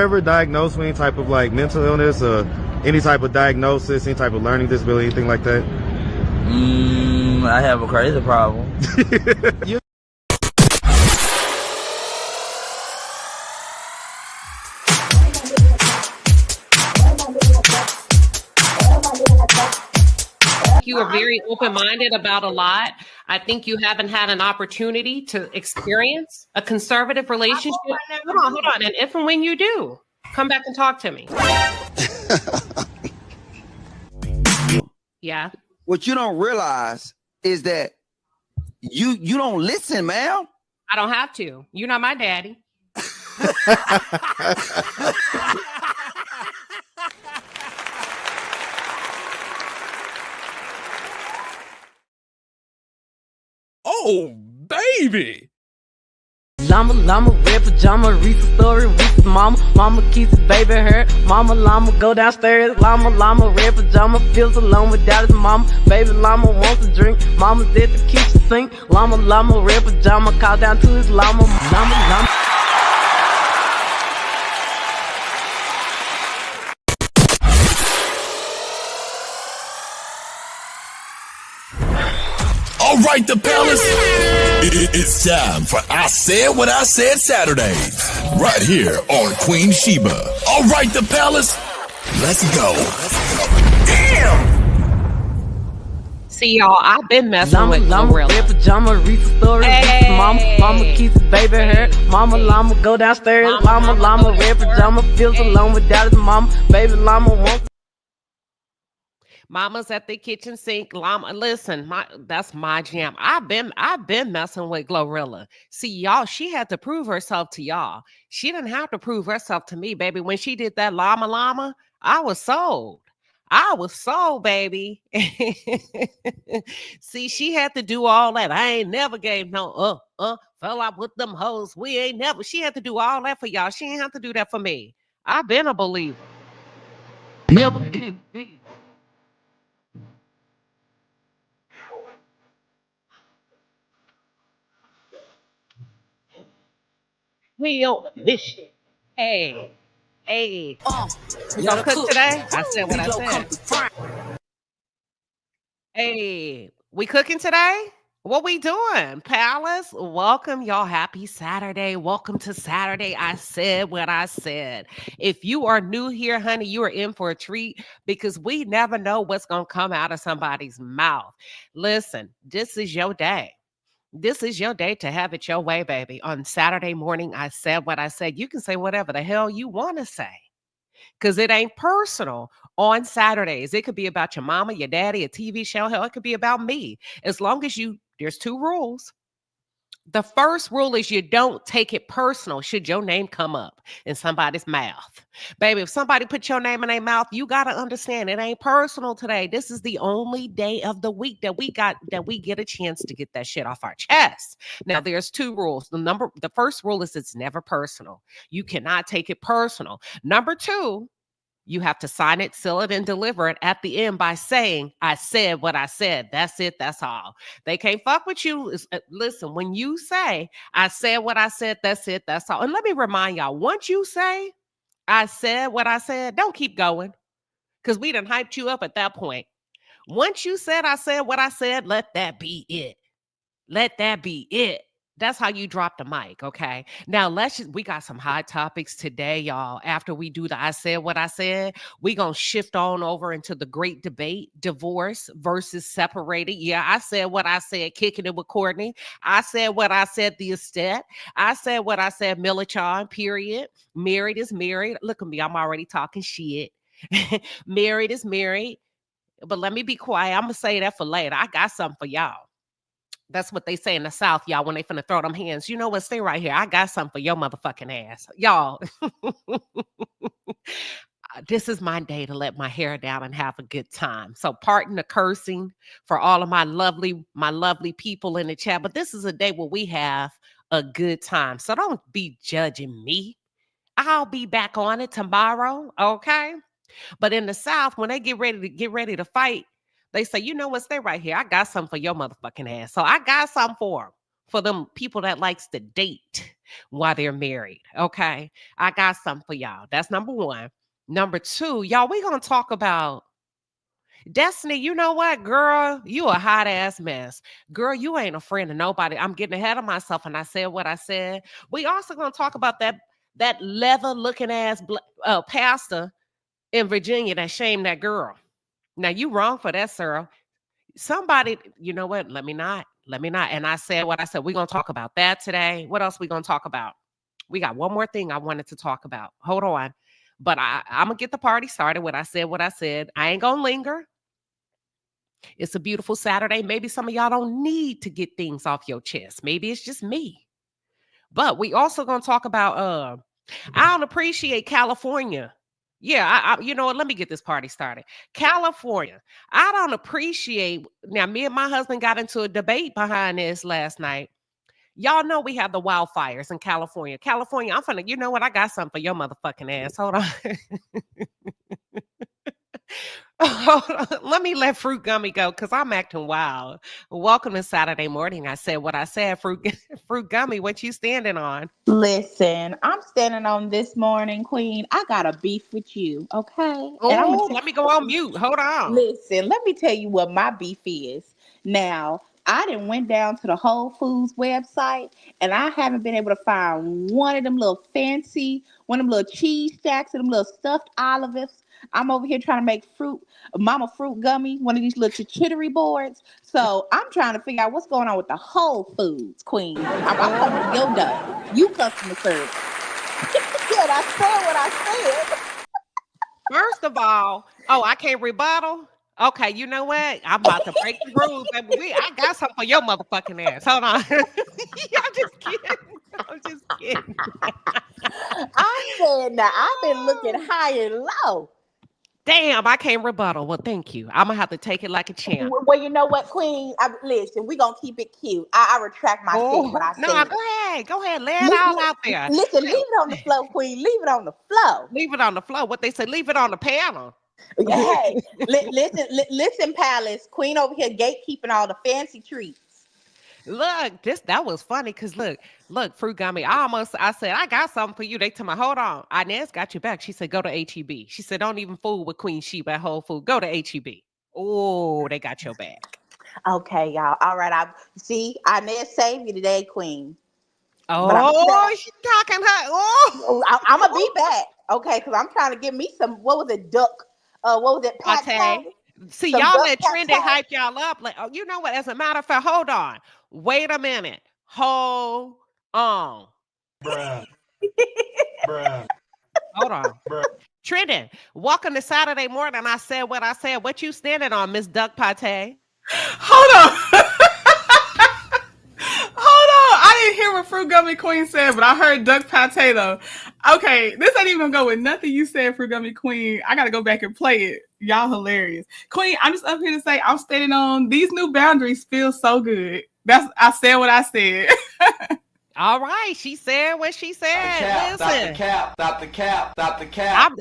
Ever diagnosed with any type of like mental illness or any type of diagnosis, any type of learning disability, anything like that? I have a crazy problem. You are very open-minded about a lot. I think you haven't had an opportunity to experience a conservative relationship. Hold on. And if and when you do, come back and talk to me. Yeah. What you don't realize is that you don't listen, man. I don't have to. You're not my daddy. Oh, baby. Llama, red pajama, Reese's story, Reese's mama kisses baby her, llama, go downstairs, llama, red pajama, feels alone without his mama, baby llama wants a drink, mama's at the kitchen sink, llama, red pajama, call down to his llama. All right, the palace. It's time for I Said What I Said Saturdays, right here on Queen Sheba. All right, the palace. Let's go. Damn. See, y'all, I've been messing with Glorilla. Red pajama, Reese's story, mama kisses baby her, llama, go downstairs, llama, red pajama, feels alone without his mama, baby llama wants. Mama's at the kitchen sink. Llama, listen, that's my jam. I've been messing with Glorilla. See, y'all, she had to prove herself to y'all. She didn't have to prove herself to me, baby. When she did that llama, I was sold. Baby. See, she had to do all that. I ain't never gave no fell out with them hoes. We ain't never. She had to do all that for y'all. She ain't have to do that for me. I've been a believer. Never did. We on this shit. Hey. We gonna cook today? I said what I said. Hey, we cooking today? What we doing? Palace, welcome y'all. Happy Saturday. Welcome to Saturday. I said what I said. If you are new here, honey, you are in for a treat because we never know what's gonna come out of somebody's mouth. Listen, this is your day. This is your day to have it your way, baby. On Saturday morning, I said what I said. You can say whatever the hell you want to say because it ain't personal on Saturdays. It could be about your mama, your daddy, a TV show. Hell, it could be about me. As long as there's two rules. The first rule is you don't take it personal should your name come up in somebody's mouth. Baby, if somebody put your name in their mouth, you got to understand it ain't personal today. This is the only day of the week that we get a chance to get that shit off our chest. Now, there's two rules. The first rule is it's never personal. You cannot take it personal. Number two, you have to sign it, seal it, and deliver it at the end by saying, I said what I said. That's it. That's all. They can't fuck with you. Listen, when you say, I said what I said, that's it. That's all. And let me remind y'all, once you say, I said what I said, don't keep going because we done hyped you up at that point. Once you said, I said what I said, let that be it. Let that be it. That's how you drop the mic, okay? Now, we got some hot topics today, y'all. After we do the I said what I said, we going to shift on over into the great debate, divorce versus separated. Yeah, I said what I said, kicking it with Courtney. I said what I said, the estate. I said what I said, Militon, period. Married is married. Look at me, I'm already talking shit. Married is married. But let me be quiet. I'm going to say that for later. I got something for y'all. That's what they say in the South, y'all, when they finna throw them hands. You know what? Stay right here. I got something for your motherfucking ass. Y'all, this is my day to let my hair down and have a good time. So pardon the cursing for all of my lovely people in the chat. But this is a day where we have a good time. So don't be judging me. I'll be back on it tomorrow, okay? But in the South, when they get ready to fight, they say, you know what, stay right here. I got something for your motherfucking ass. So I got something for them people that likes to date. while they're married. Okay. I got something for y'all. That's number one. Number two, y'all, we gonna talk about Destiny. You know what, girl? You a hot ass mess. Girl, you ain't a friend of nobody. I'm getting ahead of myself and I said what I said. We also gonna talk about that leather looking ass pastor in Virginia that shamed that girl. Now you wrong for that, sir. Somebody, you know what? Let me not. And I said what I said. We're gonna talk about that today. What else we gonna talk about? We got one more thing I wanted to talk about. Hold on. But I'm gonna get the party started. What I said. I ain't gonna linger. It's a beautiful Saturday. Maybe some of y'all don't need to get things off your chest. Maybe it's just me. But we also gonna talk about I don't appreciate California. Yeah, you know what? Let me get this party started. California. I don't appreciate. Now, me and my husband got into a debate behind this last night. Y'all know we have the wildfires in California. California, I'm finna, you know what? I got something for your motherfucking ass. Hold on. Let me let Fruit Gummy go because I'm acting wild. Welcome to Saturday morning. I said what I said. Fruit Gummy, what you standing on? Listen, I'm standing on this morning, Queen. I got a beef with you, okay? Oh, let me go on mute. Hold on. Listen, let me tell you what my beef is. Now, I done went down to the Whole Foods website, and I haven't been able to find one of them little one of them little cheese stacks and them little stuffed olives. I'm over here trying to make Mama Fruit Gummy, one of these little chittery boards. So I'm trying to figure out what's going on with the Whole Foods, Queen. I'm coming for your dough. You customer service. Yeah, I said what I said. First of all, I can't rebuttal. Okay, you know what? I'm about to break the rules, baby. I got something for your motherfucking ass. Hold on. I'm just kidding. I said now I've been looking high and low. Damn, I can't rebuttal. Well, thank you. I'm gonna have to take it like a champ. Well, you know what, Queen? Listen, we're gonna keep it cute. I retract my statement. I said. No, go ahead. Lay it all out there. Listen, leave it on the floor, Queen. Leave it on the floor. Leave it on the floor. What they say, leave it on the panel. Hey, listen, Palace. Queen over here gatekeeping all the fancy treats. Look, that was funny because look, Fruit Gummy. I said, I got something for you. They told me, hold on. Inez got you back. She said, go to HEB. She said, don't even fool with Queen Sheba at Whole Food. Go to HEB. Oh, they got your back. Okay, y'all. All right. I see Inez saved you today, Queen. Oh, she's talking her. Oh, I'm gonna be back. Okay, because I'm trying to get me some. What was it? Duck. What was it? Pate. See, y'all let Trendy hype y'all up. Like, you know what? As a matter of fact, hold on. Wait a minute. Hold on. Bruh. Hold on. Bruh. Trendy, welcome to Saturday morning. I said what I said. What you standing on, Miss Duck Pate? Hold on. I didn't hear what Fruit Gummy Queen said, but I heard Duck Pate though. Okay, this ain't even gonna go with nothing you said, Fruit Gummy Queen. I gotta go back and play it. Y'all hilarious. Queen, I'm just up here to say I'm standing on these new boundaries feel so good. I said what I said. All right, she said what she said. Listen. Stop the cap.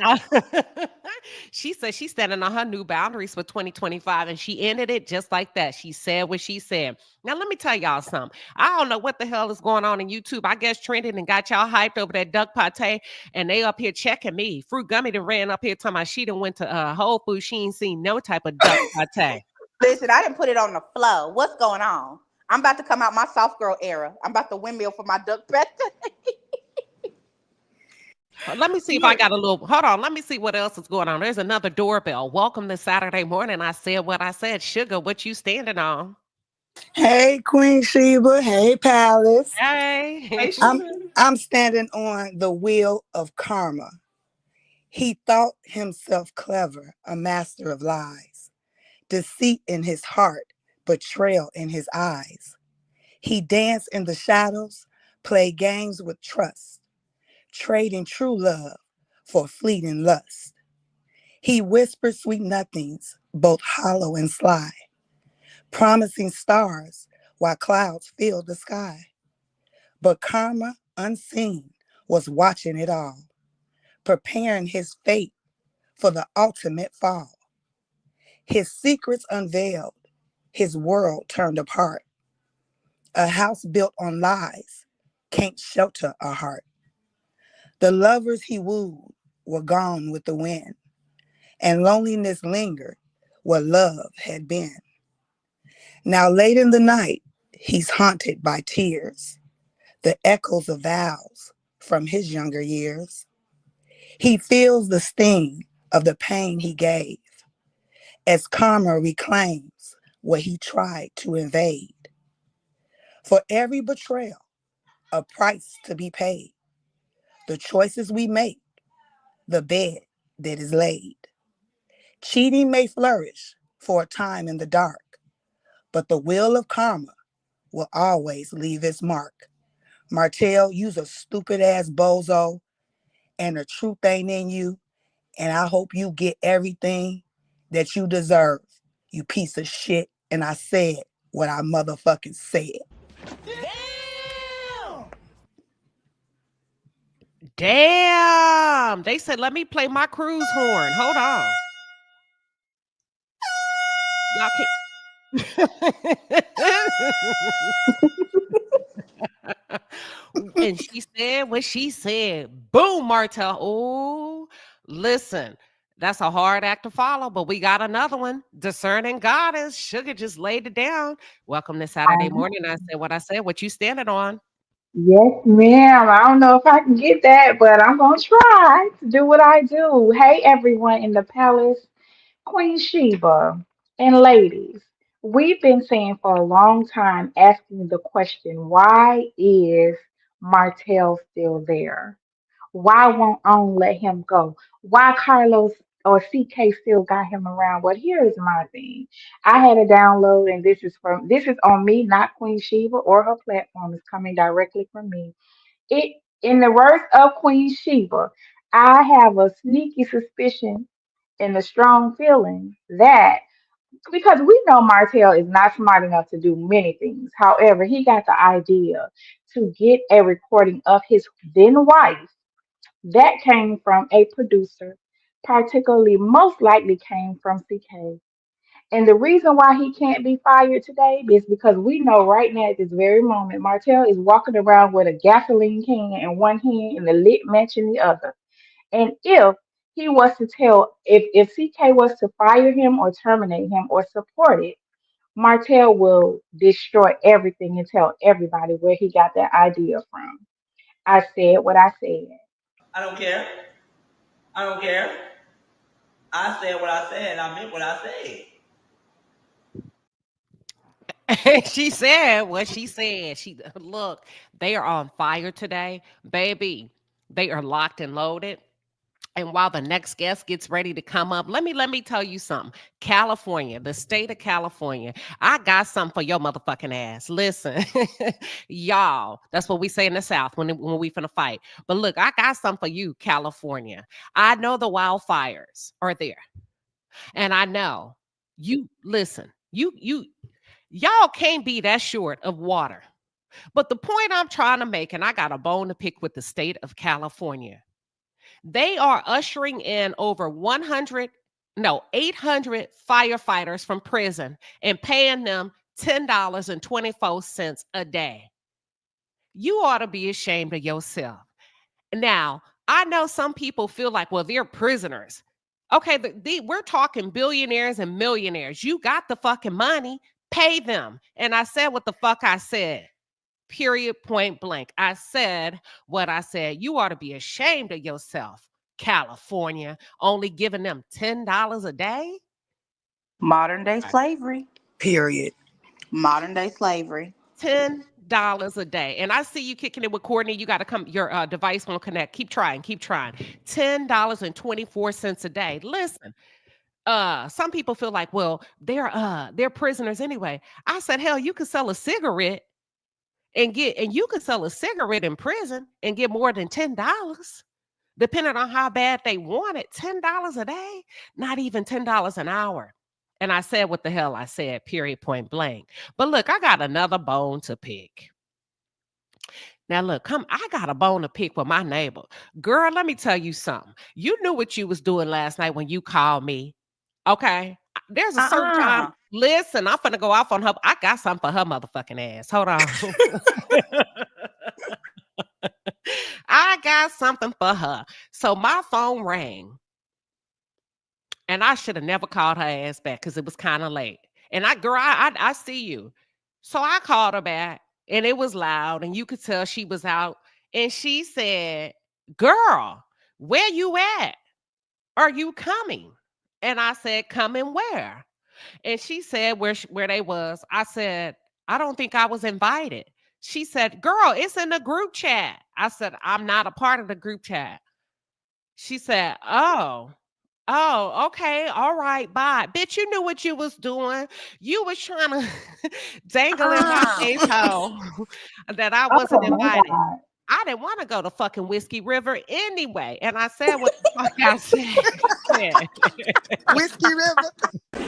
She said she's standing on her new boundaries for 2025, and she ended it just like that. She said what she said. Now, let me tell y'all something. I don't know what the hell is going on in YouTube. I guess trending and got y'all hyped over that Duck Pate, and they up here checking me. Fruit Gummy done ran up here talking about she done went to Whole Foods. She ain't seen no type of Duck Pate. Listen, I didn't put it on the floor. What's going on? I'm about to come out my soft girl era. I'm about to windmill for my Duck Pate. Let me see if I got a little. Hold on. Let me see what else is going on. There's another doorbell. Welcome to Saturday morning. I said what I said. Sugar, what you standing on? Hey, Queen Sheba. Hey, Palace. Hey. I'm standing on the wheel of karma. He thought himself clever, a master of lies, deceit in his heart, betrayal in his eyes. He danced in the shadows, played games with trust, trading true love for fleeting lust. He whispered sweet nothings, both hollow and sly, promising stars while clouds filled the sky. But karma, unseen, was watching it all, preparing his fate for the ultimate fall. His secrets unveiled, his world turned apart. A house built on lies, can't shelter a heart. The lovers he wooed were gone with the wind, and loneliness lingered where love had been. Now late in the night, he's haunted by tears, the echoes of vows from his younger years. He feels the sting of the pain he gave as karma reclaims what he tried to invade. For every betrayal, a price to be paid. The choices we make, the bed that is laid. Cheating may flourish for a time in the dark, but the wheel of karma will always leave its mark. Martel, you's a stupid ass bozo, and the truth ain't in you, and I hope you get everything that you deserve, you piece of shit. And I said what I motherfucking said. Damn. They said, let me play my cruise horn. Hold on. Y'all can't. And she said what she said. Boom, Martel. Oh, listen. That's a hard act to follow, but we got another one. Discerning Goddess. Sugar just laid it down. Welcome to Saturday morning. I said what I said. What you standing on? Yes, ma'am. I don't know if I can get that, but I'm gonna try to do what I do. Hey, everyone in the palace, Queen Sheba, and ladies. We've been saying for a long time, asking the question, why is Martell still there? Why won't On let him go? Why Carlos or CK still got him around? But here's my thing. I had a download, and this is on me, not Queen Sheba or her platform. It's coming directly from me. It in the words of Queen Sheba, I have a sneaky suspicion and a strong feeling that because we know Martell is not smart enough to do many things. However, he got the idea to get a recording of his then wife that came from a producer, particularly most likely came from CK. And the reason why he can't be fired today is because we know right now at this very moment, Martell is walking around with a gasoline can in one hand and a lit match in the other. And if he was to tell, if CK was to fire him or terminate him or support it, Martell will destroy everything and tell everybody where he got that idea from. I said what I said. I don't care. I don't care. I said what I said. I meant what I said. She said what she said. She look, they are on fire today, baby. They are locked and loaded. And while the next guest gets ready to come up, let me tell you something. California, the state of California, I got something for your motherfucking ass. Listen, y'all, that's what we say in the South when we finna fight. But look, I got something for you, California. I know the wildfires are there, and I know you. Listen, y'all can't be that short of water. But the point I'm trying to make, and I got a bone to pick with the state of California. They are ushering in over 800 firefighters from prison and paying them $10.24 a day. You ought to be ashamed of yourself. Now, I know some people feel like, well, they're prisoners. Okay, we're talking billionaires and millionaires. You got the fucking money, pay them. And I said what the fuck I said. Period, point blank. I said what I said. You ought to be ashamed of yourself, California, only giving them $10 a day. Modern day slavery. Period. Modern day slavery. $10 a day. And I see you kicking it with Courtney. You got to come. Your device won't connect. Keep trying. $10.24 a day. Listen. Some people feel like, well, they're prisoners anyway. I said, hell, you could sell a cigarette and you could sell a cigarette in prison and get more than $10, depending on how bad they want it. $10 a day, not even $10 an hour. And I said what the hell I said, period, point blank. But look, I got another bone to pick. Now look, I got a bone to pick with my neighbor. Girl, let me tell you something. You knew what you was doing last night when you called me. Okay. There's a certain time. Listen, I'm finna go off on her. I got something for her motherfucking ass. Hold on. I got something for her. So my phone rang. And I should have never called her ass back because it was kind of late. And I see you. So I called her back and it was loud and you could tell she was out. And she said, girl, where you at? Are you coming? And I said, coming where? And she said where they was. I said, I don't think I was invited. She said, girl, it's in the group chat. I said, I'm not a part of the group chat. She said, oh, okay. All right. Bye. Bitch, you knew what you was doing. You was trying to dangle in my face hole that I wasn't invited. God. I didn't want to go to fucking Whiskey River anyway. And I said what the fuck I said. Whiskey River.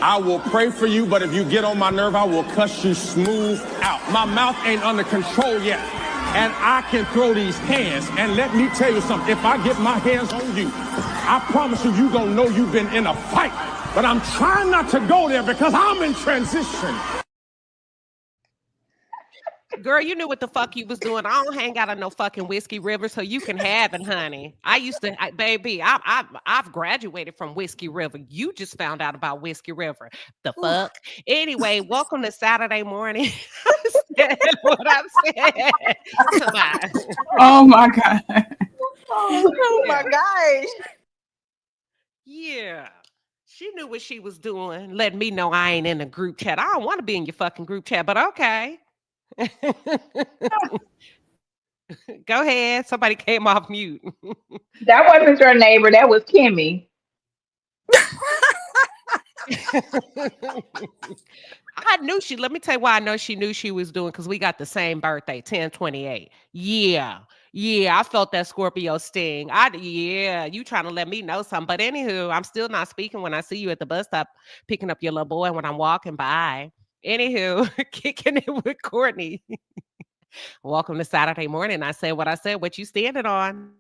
I will pray for you, but if you get on my nerve, I will cuss you smooth out. My mouth ain't under control yet, and I can throw these hands. And let me tell you something, if I get my hands on you, I promise you, you gonna know you've been in a fight. But I'm trying not to go there because I'm in transition. Girl, you knew what the fuck you was doing. I don't hang out on no fucking Whiskey River, so you can have it, honey. I used to, baby, I've graduated from Whiskey River. You just found out about Whiskey River. The fuck? Anyway, welcome to Saturday morning. I said what I said. Oh my God. Oh my gosh. Yeah. She knew what she was doing, letting me know I ain't in the group chat. I don't want to be in your fucking group chat, but okay. Go ahead. Somebody came off mute. That wasn't your neighbor. That was Kimmy. I knew let me tell you why I know she knew she was doing, because we got the same birthday, 10/28. Yeah. I felt that Scorpio sting. You trying to let me know something. But anywho, I'm still not speaking when I see you at the bus stop picking up your little boy when I'm walking by. Anywho, kicking it with Courtney. Welcome to Saturday morning. I said what I said. What you standing on?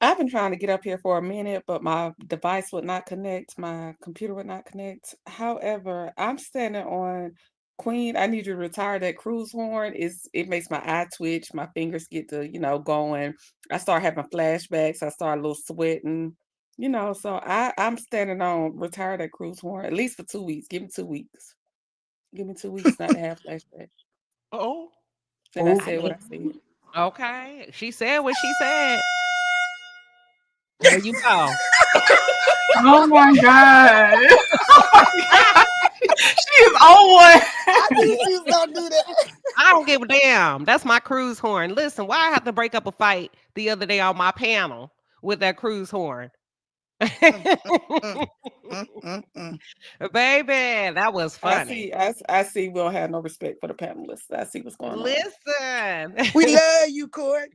I've been trying to get up here for a minute, but my device would not connect. My computer would not connect. However, I'm standing on Queen. I need you to retire that cruise horn. It makes my eye twitch. My fingers get to, going. I start having flashbacks. I start a little sweating, So I'm standing on retire that cruise horn, at least for 2 weeks. Give me 2 weeks. Give me 2 weeks not to have flashbacks. Oh. And I said what I said. Okay. She said what she said. There you go. Oh my God. She is on one. I knew she was gonna do that. I don't give a damn. That's my cruise horn. Listen, why I have to break up a fight the other day on my panel with that cruise horn? Baby, that was funny. I see we don't have no respect for the panelists. I see what's going on. Listen. We love you, Court.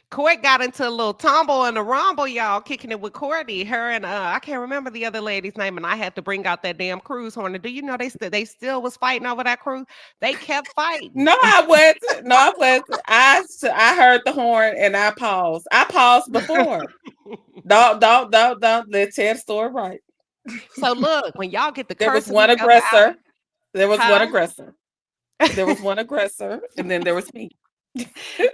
Court got into a little tumble in the rumble, y'all, kicking it with Courtney. Her and I can't remember the other lady's name, and I had to bring out that damn cruise horn. Do you know they still was fighting over that cruise? They kept fighting. No, I wasn't. I heard the horn and I paused. I paused before. Don't. Let's tell the story right. So look, when y'all get the there curse was one aggressor. There was one aggressor. There was one aggressor, and then there was me.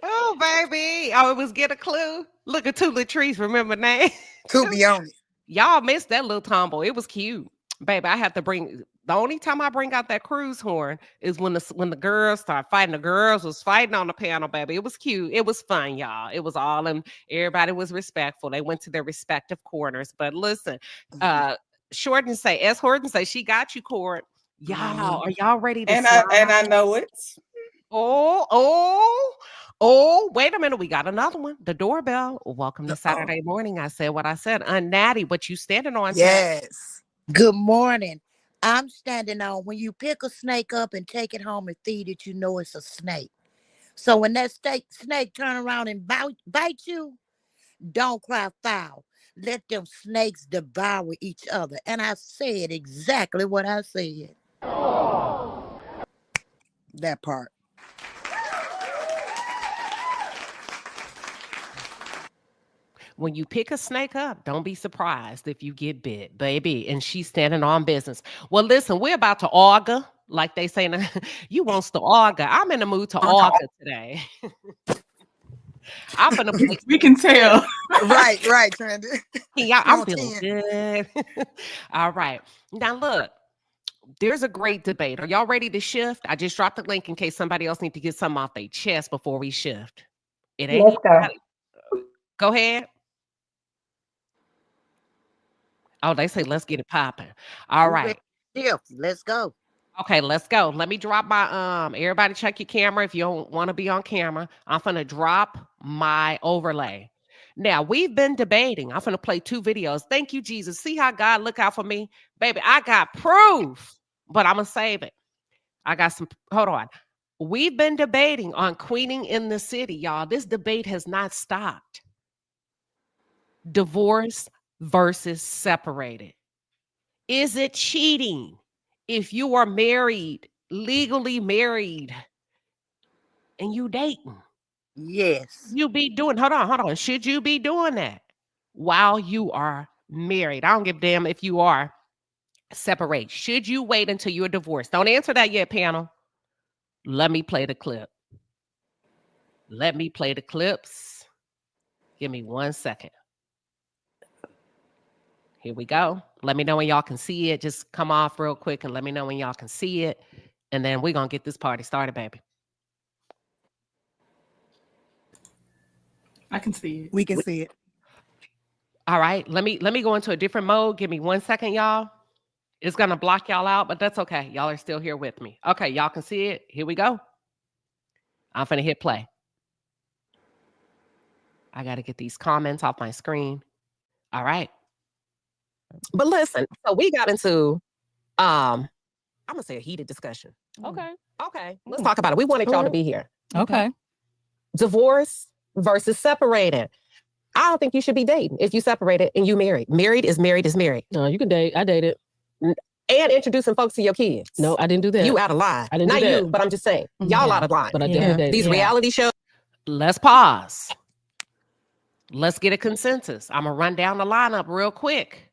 Oh, baby. Oh, it was Get a Clue. Look at two Latrice, remember name? To be honest. Y'all missed that little tumble. It was cute. Baby, I have to bring, the only time I bring out that cruise horn is when the girls start fighting. The girls was fighting on the panel, baby. It was cute. It was fun, y'all. It was all, and everybody was respectful. They went to their respective corners. But listen, Horton say, she got you, Court. Y'all, are y'all ready to I know it. Oh, wait a minute. We got another one. The doorbell. Welcome to Saturday morning. I said what I said. Unnatty, what you standing on? Yes. Good morning. I'm standing on when you pick a snake up and take it home and feed it, you know it's a snake. So when that snake turn around and bite you, don't cry foul. Let them snakes devour each other. And I said exactly what I said. That part. When you pick a snake up, don't be surprised if you get bit, baby. And she's standing on business. Well, listen, we're about to auger, like they say. You wants to auger. I'm in the mood to auger today. I'm gonna play. We can tell. Right, Trenda. Yeah, I'm On feeling 10. good. All right. Now look, there's a great debate. Are y'all ready to shift? I just dropped the link in case somebody else need to get something off their chest before we shift. It ain't Let's go. Go ahead. Oh, they say let's get it popping. All We ready right. to shift. Let's go. Okay, let's go. Let me drop my everybody check your camera if you don't want to be on camera. I'm gonna drop my overlay. Now we've been debating. I'm gonna play 2 videos. Thank you, Jesus. See how God look out for me? Baby, I got proof, but I'm gonna save it. I got some hold on. We've been debating on queening in the city, y'all. This debate has not stopped. Divorce versus separated. Is it cheating if you are married, legally married, and you dating? Yes. You be doing, hold on. Should you be doing that while you are married? I don't give a damn if you are separate. Should you wait until you're divorced? Don't answer that yet, panel. Let me play the clip. Let me play the clips. Give me 1 second. Here we go. Let me know when y'all can see it. Just come off real quick and let me know when y'all can see it. And then we're going to get this party started, baby. I can see it. We can see it. All right. Let me go into a different mode. Give me 1 second, y'all. It's going to block y'all out, but that's okay. Y'all are still here with me. Okay. Y'all can see it. Here we go. I'm going to hit play. I got to get these comments off my screen. All right. But listen, so we got into, I'm going to say a heated discussion. Okay. Let's talk about it. We wanted y'all to be here. Okay. Divorce versus separated. I don't think you should be dating if you separated and you married. Married is married is married. No, you can date. I dated. And introducing folks to your kids. No, I didn't do that. You out of line. I didn't Not do that. you, but I'm just saying. Y'all out of line. But I didn't date. These reality shows. Let's pause. Let's get a consensus. I'm going to run down the lineup real quick.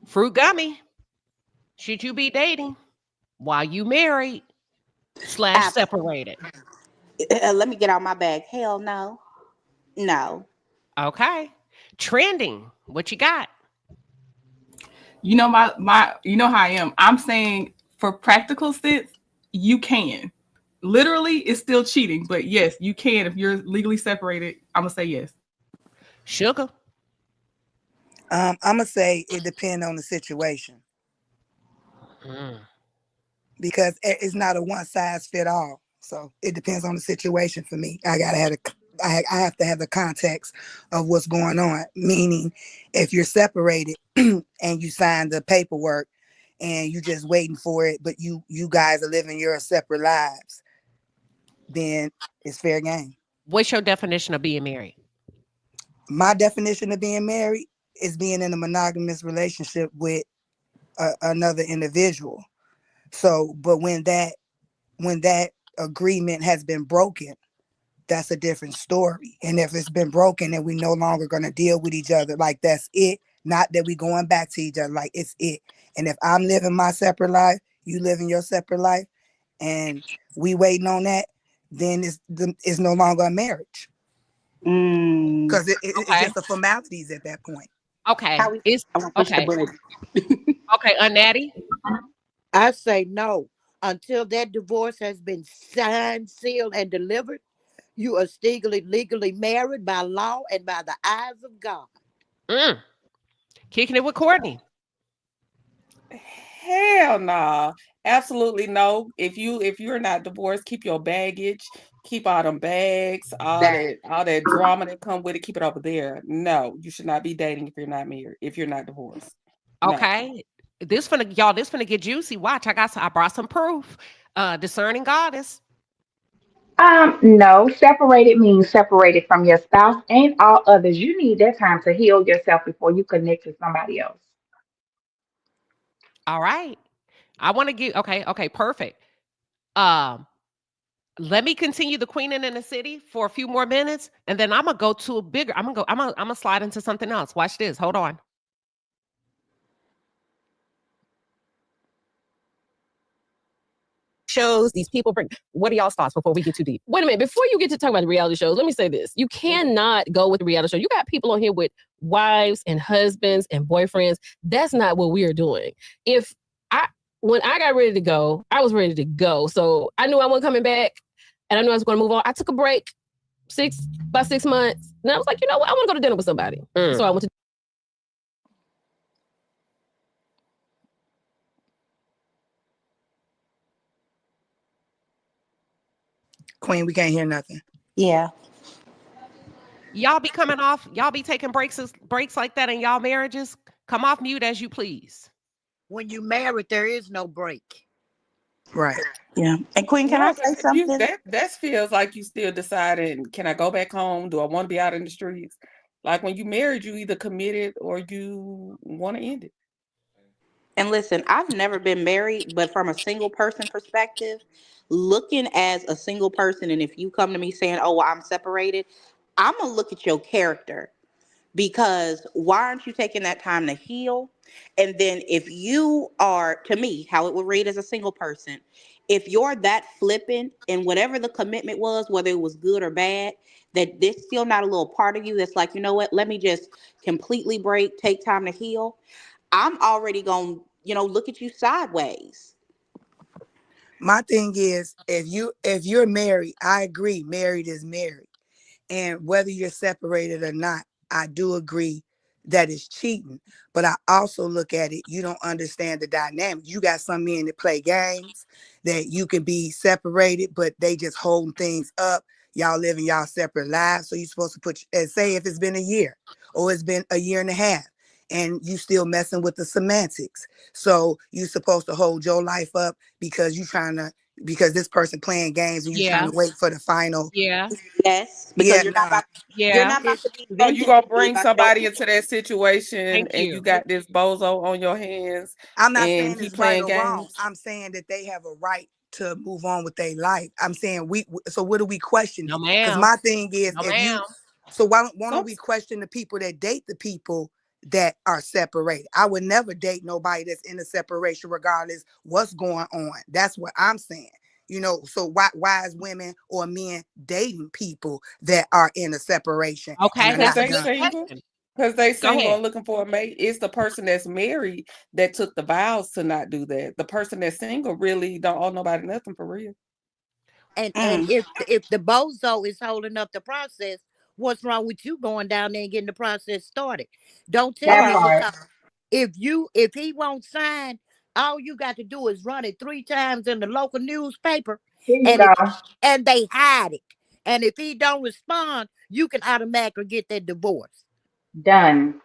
Fruit gummy. Should you be dating while you married / separated? Let me get out my bag. Hell no. No. Okay. Trending. What you got? You know my you know how I am. I'm saying for practical sense, you can. Literally, it's still cheating, but yes, you can if you're legally separated. I'm gonna say yes. Sugar. I'm gonna say it depends on the situation because it's not a one size fit all. So it depends on the situation for me. I have to have the context of what's going on. Meaning, if you're separated and you sign the paperwork and you're just waiting for it, but you guys are living your separate lives, then it's fair game. What's your definition of being married? My definition of being married is being in a monogamous relationship with another individual. So, but when that agreement has been broken, that's a different story. And if it's been broken and we no longer going to deal with each other, like that's it. Not that we going back to each other, like it's it. And if I'm living my separate life, you living your separate life, and we waiting on that, then it's no longer a marriage. Because it's just the formalities at that point. Okay. Okay. Okay, Natty. I say no. Until that divorce has been signed, sealed, and delivered, you are still legally married by law and by the eyes of God. Kicking it with Courtney. Hell no. Absolutely no. If you're not divorced, keep your baggage, keep all them bags, all that drama that come with it, keep it over there. No, you should not be dating if you're not married, if you're not divorced. No. Okay. This finna get juicy. Watch, I brought some proof. Discerning goddess. No, separated means separated from your spouse and all others. You need that time to heal yourself before you connect with somebody else. All right. I want to give okay, perfect. Let me continue the queening in the city for a few more minutes, and then I'm gonna go to a bigger. I'm gonna slide into something else. Watch this. Hold on. shows, these people bring. What are y'all's thoughts before we get too deep? Wait a minute. Before you get to talk about the reality shows, let me say this. You cannot go with the reality show. You got people on here with wives and husbands and boyfriends. That's not what we are doing. When I got ready to go, I was ready to go. So I knew I wasn't coming back and I knew I was going to move on. I took a break about 6 months. And I was like, you know what? I want to go to dinner with somebody. So I went to. Queen, we can't hear nothing. Yeah. Y'all be coming off, y'all be taking breaks like that in y'all marriages. Come off mute as you please. When you married, there is no break. Right. Yeah. And Queen, can I say something? That feels like you still deciding, can I go back home? Do I want to be out in the streets? Like when you married, you either committed or you want to end it. And listen, I've never been married, but from a single person perspective, looking as a single person, and if you come to me saying, oh, well, I'm separated, I'm going to look at your character, because why aren't you taking that time to heal? And then if you are, to me, how it would read as a single person, if you're that flippant in whatever the commitment was, whether it was good or bad, that there's still not a little part of you that's like, you know what, let me just completely break, take time to heal. I'm already going to, look at you sideways. My thing is, if you're married, I agree, married is married. And whether you're separated or not, I do agree that it's cheating. But I also look at it, you don't understand the dynamic. You got some men that play games that you can be separated, but they just holding things up. Y'all living y'all separate lives. So you're supposed to put, and say if it's been a year or it's been a year and a half, and you still messing with the semantics. So you're supposed to hold your life up because because this person playing games and you're trying to wait for the final. Yeah. Yes. Because you're not about to be So you gonna bring somebody into that situation Thank and you got this bozo on your hands. I'm not and saying he it's right playing or wrong. games. I'm saying that they have a right to move on with their life. I'm saying so what do we question? No, Because ma'am. my thing is, No, ma'am. why don't we question the people that date the people that are separated? I would never date nobody that's in a separation regardless what's going on. That's what I'm saying. So why is women or men dating people that are in a separation? Okay. Because they single and looking for a mate. It's the person that's married that took the vows to not do that. The person that's single really don't owe nobody nothing for real. And if the bozo is holding up the process, what's wrong with you going down there and getting the process started? Don't tell me because if he won't sign, all you got to do is run it 3 times in the local newspaper, and they hide it. And if he don't respond, you can automatically get that divorce. Done.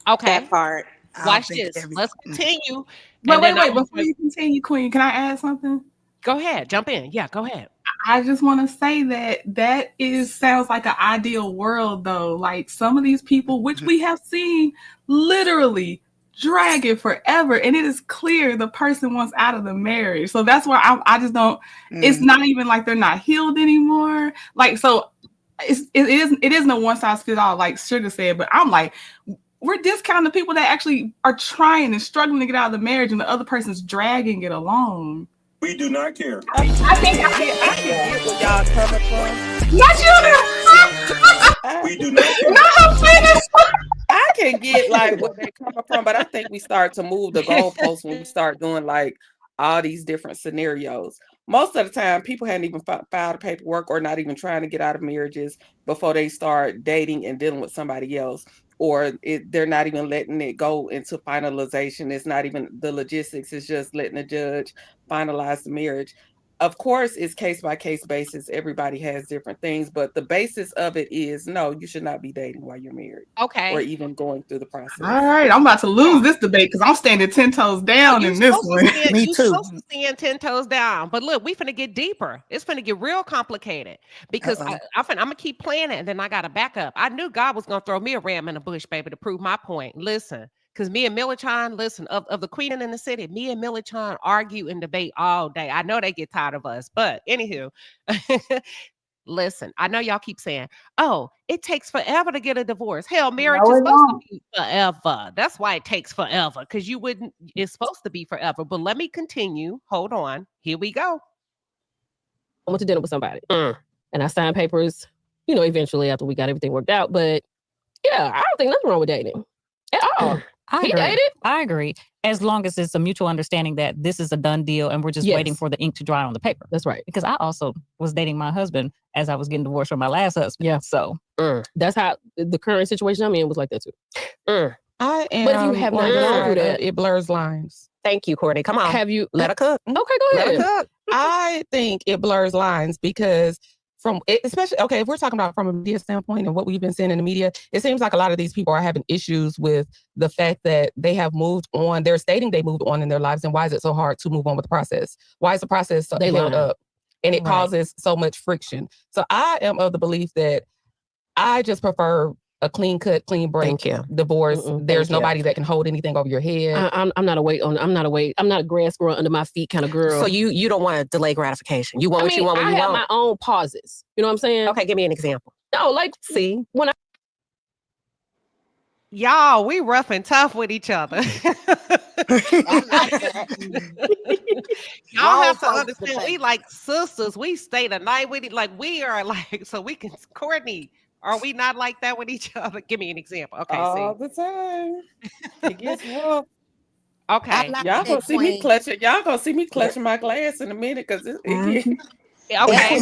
Okay. That part. Watch this. Let's continue. Wait. Before you continue, Queen, can I add something? Go ahead. Jump in. Yeah, go ahead. I just want to say that sounds like an ideal world, though. Like some of these people, which we have seen literally drag it forever, and it is clear the person wants out of the marriage. So that's why I just don't. It's not even like they're not healed anymore. Like so, it isn't a one size fits all, like Sugar said. But I'm like, we're discounting the people that actually are trying and struggling to get out of the marriage, and the other person's dragging it along. We do not care. I can get where y'all coming from. Not you. We do not care. I can get like where they're coming from, but I think we start to move the goalposts when we start doing like all these different scenarios. Most of the time, people hadn't even filed paperwork or not even trying to get out of marriages before they start dating and dealing with somebody else. Or they're not even letting it go into finalization. It's not even the logistics. It's just letting the judge finalize the marriage. Of course, it's case-by-case basis. Everybody has different things, but the basis of it is, no, you should not be dating while you're married. Okay. Or even going through the process. All right, I'm about to lose this debate because I'm standing 10 toes down in this one. Me too. Supposed to stand 10 toes down. But look, we finna get deeper. It's finna get real complicated because I'm gonna keep playing it and then I gotta back up. I knew God was gonna throw me a ram in the bush, baby, to prove my point. Listen. Because me and Militon, listen, of the Queen in the City, me and Militon argue and debate all day. I know they get tired of us, but anywho, listen, I know y'all keep saying, oh, it takes forever to get a divorce. Hell, marriage is supposed to be forever. That's why it takes forever, because it's supposed to be forever. But let me continue. Hold on. Here we go. went to dinner with somebody. And I signed papers, eventually after we got everything worked out. But yeah, I don't think nothing wrong with dating at all. He dated. I agree. As long as it's a mutual understanding that this is a done deal and we're just waiting for the ink to dry on the paper. That's right. Because I also was dating my husband as I was getting divorced from my last husband. Yeah. So that's how the current situation I'm in was like that too. I am. But if you have not gone through that, it blurs lines. Thank you, Courtney. Come on. Have you let her cook? Okay, go ahead. Let her cook. I think it blurs lines because especially, if we're talking about from a media standpoint and what we've been seeing in the media, it seems like a lot of these people are having issues with the fact that they have moved on. They're stating they moved on in their lives. And why is it so hard to move on with the process? Why is the process so held up? And it causes so much friction. So I am of the belief that I just prefer a clean cut, clean break divorce. There's nobody that can hold anything over your head. I'm not a grass growing under my feet kind of girl. So you don't want to delay gratification. You want what you want when you want. I have my own pauses. You know what I'm saying? Okay, give me an example. No, when y'all, we rough and tough with each other. Y'all have to understand, we like sisters. We stay the night with it. Like we are so we can, Courtney, are we not like that with each other? Give me an example. Okay, all the time. It gets rough. Okay. Y'all gonna see me clutching. Y'all gonna see me clutching my glass in a minute because it gets. Okay.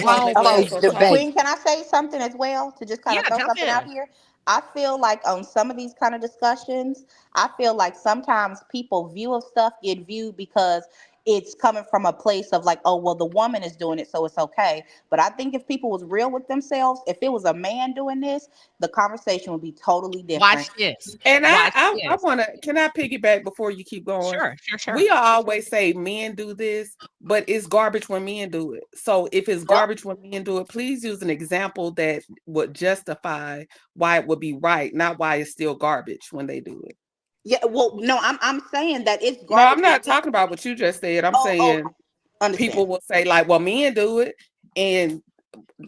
Queen, can I say something as well to just kind of throw something out here? I feel like on some of these kind of discussions, I feel like sometimes people's view of stuff get viewed because it's coming from a place of like, oh, well, the woman is doing it, so it's okay. But I think if people was real with themselves, if it was a man doing this, the conversation would be totally different. Watch this. And I want to, can I piggyback before you keep going? Sure. We always say men do this, but it's garbage when men do it. So if it's garbage when men do it, please use an example that would justify why it would be right, not why it's still garbage when they do it. Yeah, well, no, I'm saying that it's garbage. No, I'm not talking about what you just said. I'm saying people will say like, well, men do it and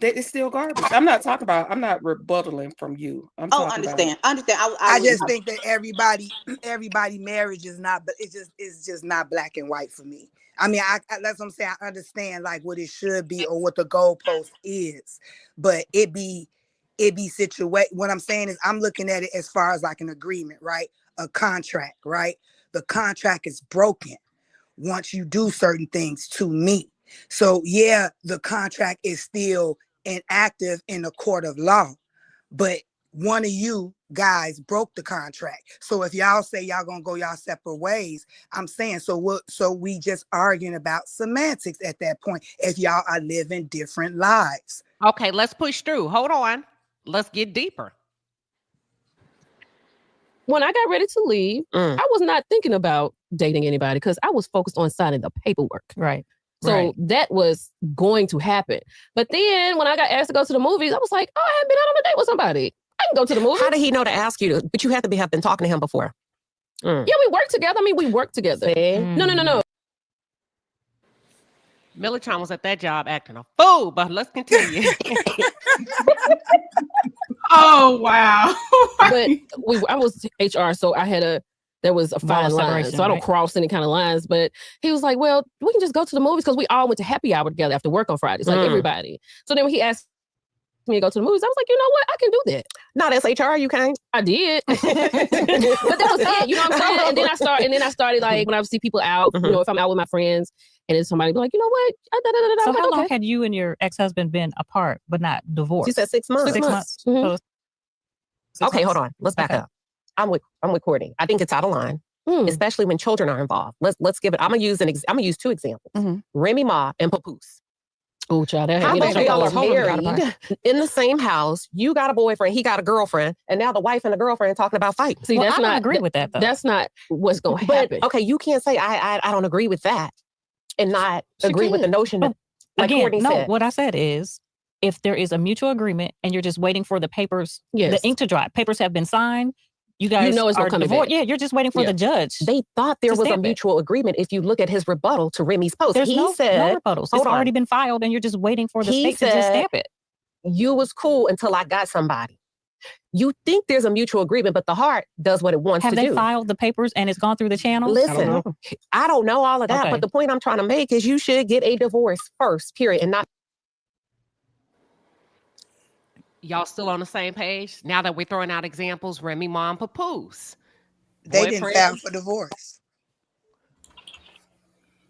it's still garbage. I'm not rebuttaling from you. I'm talking understand. I just think that everybody marriage is not, but it's just not black and white for me. I mean, that's what I'm saying. I understand like what it should be or what the goalpost is, but it be situation. What I'm saying is I'm looking at it as far as like an agreement, right? A contract, right? The contract is broken once you do certain things to me. So yeah, the contract is still inactive in the court of law, but one of you guys broke the contract. So if y'all say y'all gonna go y'all separate ways, I'm saying so we just arguing about semantics at that point if y'all are living different lives. Okay, let's push through. Hold on. Let's get deeper. When I got ready to leave, I was not thinking about dating anybody because I was focused on signing the paperwork. Right. So that was going to happen. But then when I got asked to go to the movies, I was like, oh, I haven't been out on a date with somebody. I can go to the movies. How did he know to ask you to? But you have to have been talking to him before. Yeah, we work together. I mean, we work together. No. Militon was at that job acting a fool, but let's continue. Oh, wow. But I was HR, so there was a fine line, so I don't cross any kind of lines. But he was like, well, we can just go to the movies because we all went to happy hour together after work on Fridays, like everybody. So then when he asked me to go to the movies, I was like, you know what? I can do that. Not as HR, you can't. I did. But that was it, you know what I'm saying? And then I started like, when I see people out, if I'm out with my friends, and then somebody be like, you know what? So how long had you and your ex-husband been apart, but not divorced? She said 6 months. 6 months. Mm-hmm. Okay, hold on. Let's back up. I'm with Courtney. I think it's out of line, especially when children are involved. Let's give it. I'm gonna use 2 examples. Remy Ma and Papoose. Oh, child, how about y'all are married in the same house? You got a boyfriend, he got a girlfriend, and now the wife and the girlfriend talking about fighting. See, I don't agree with that though. That's not what's going to happen. Okay, you can't say I don't agree with that, and not agree with the notion that. Like again, no. What I said is, if there is a mutual agreement and you're just waiting for the papers, the ink to dry, papers have been signed. You guys it's are coming divorced. back. Yeah, you're just waiting for the judge. They thought there was a mutual agreement. If you look at his rebuttal to Remy's post, There's no rebuttals. It's already on. been filed and you're just waiting for the state to just stamp it. You was cool until I got somebody. You think there's a mutual agreement, but the heart does what it wants to do. Have they filed the papers and it's gone through the channels? Listen, I don't know all of that, but the point I'm trying to make is you should get a divorce first, period, and not Y'all still on the same page? Now that we're throwing out examples, Remy Ma and Papoose. They didn't file for divorce.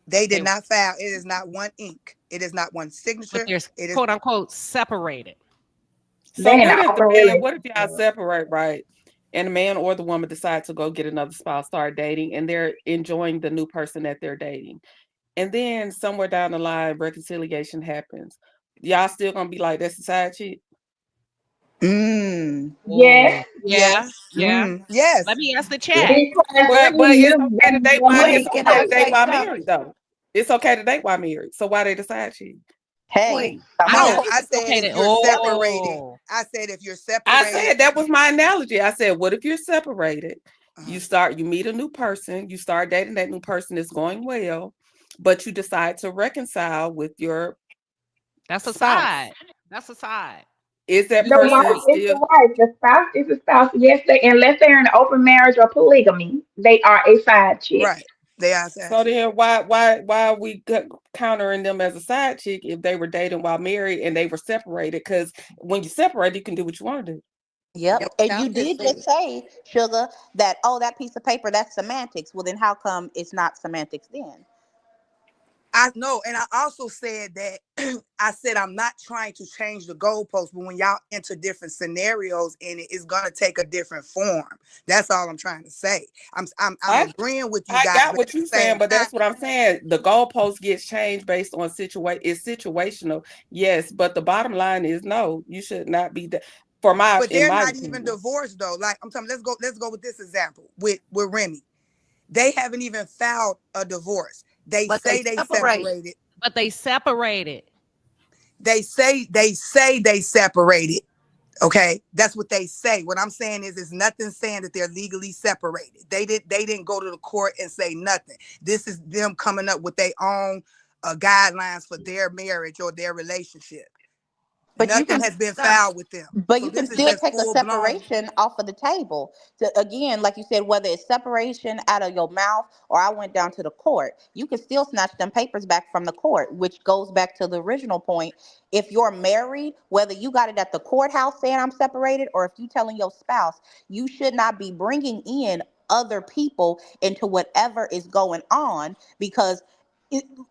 They did not file. It is not one ink. It is not one signature. But there's it is quote unquote separated. So what if y'all separate, right? And the man or the woman decide to go get another spouse, start dating, and they're enjoying the new person that they're dating. And then somewhere down the line, reconciliation happens. Y'all still gonna be like, that's a side chick? Yes. Yeah. Yes. Let me ask the chat. But it's okay to date while married, though. It's okay to date while married. So why they the side chick? Hey, I said if you're separated. I said if you're separated. I said that was my analogy. I said, what if you're separated? You meet a new person, you start dating that new person, is going well, but you decide to reconcile with your That's a spouse. side. That's a side. Is that the person wife still is the wife? The spouse is a spouse. Yes, unless they're in an open marriage or polygamy, they are a side chick. Right. They are side so then why are we countering them as a side chick if they were dating while married and they were separated? Because when you separate, you can do what you want to do. Yep. And you did just say, Sugar, that, that piece of paper, that's semantics. Well, then how come it's not semantics then? I know, and I also said that I said I'm not trying to change the goalpost, but when y'all enter different scenarios in it, it's gonna take a different form. That's all I'm trying to say. I'm agreeing with you guys. I got what you're saying, but that's what I'm saying. The goalpost gets changed based on it's situational, yes, but the bottom line is no, you should not be But they're not even divorced though. Like I'm telling, let's go with this example with Remy. They haven't even filed a divorce. They say they separated. But they separated. They say they separated. Okay, that's what they say. What I'm saying is, there's nothing saying that they're legally separated. They didn't go to the court and say nothing. This is them coming up with their own guidelines for their marriage or their relationship. But nothing has been filed with them. But so you can still take a separation off of the table. Again, like you said, whether it's separation out of your mouth or I went down to the court, you can still snatch them papers back from the court, which goes back to the original point. If you're married, whether you got it at the courthouse saying I'm separated or if you telling your spouse, you should not be bringing in other people into whatever is going on, because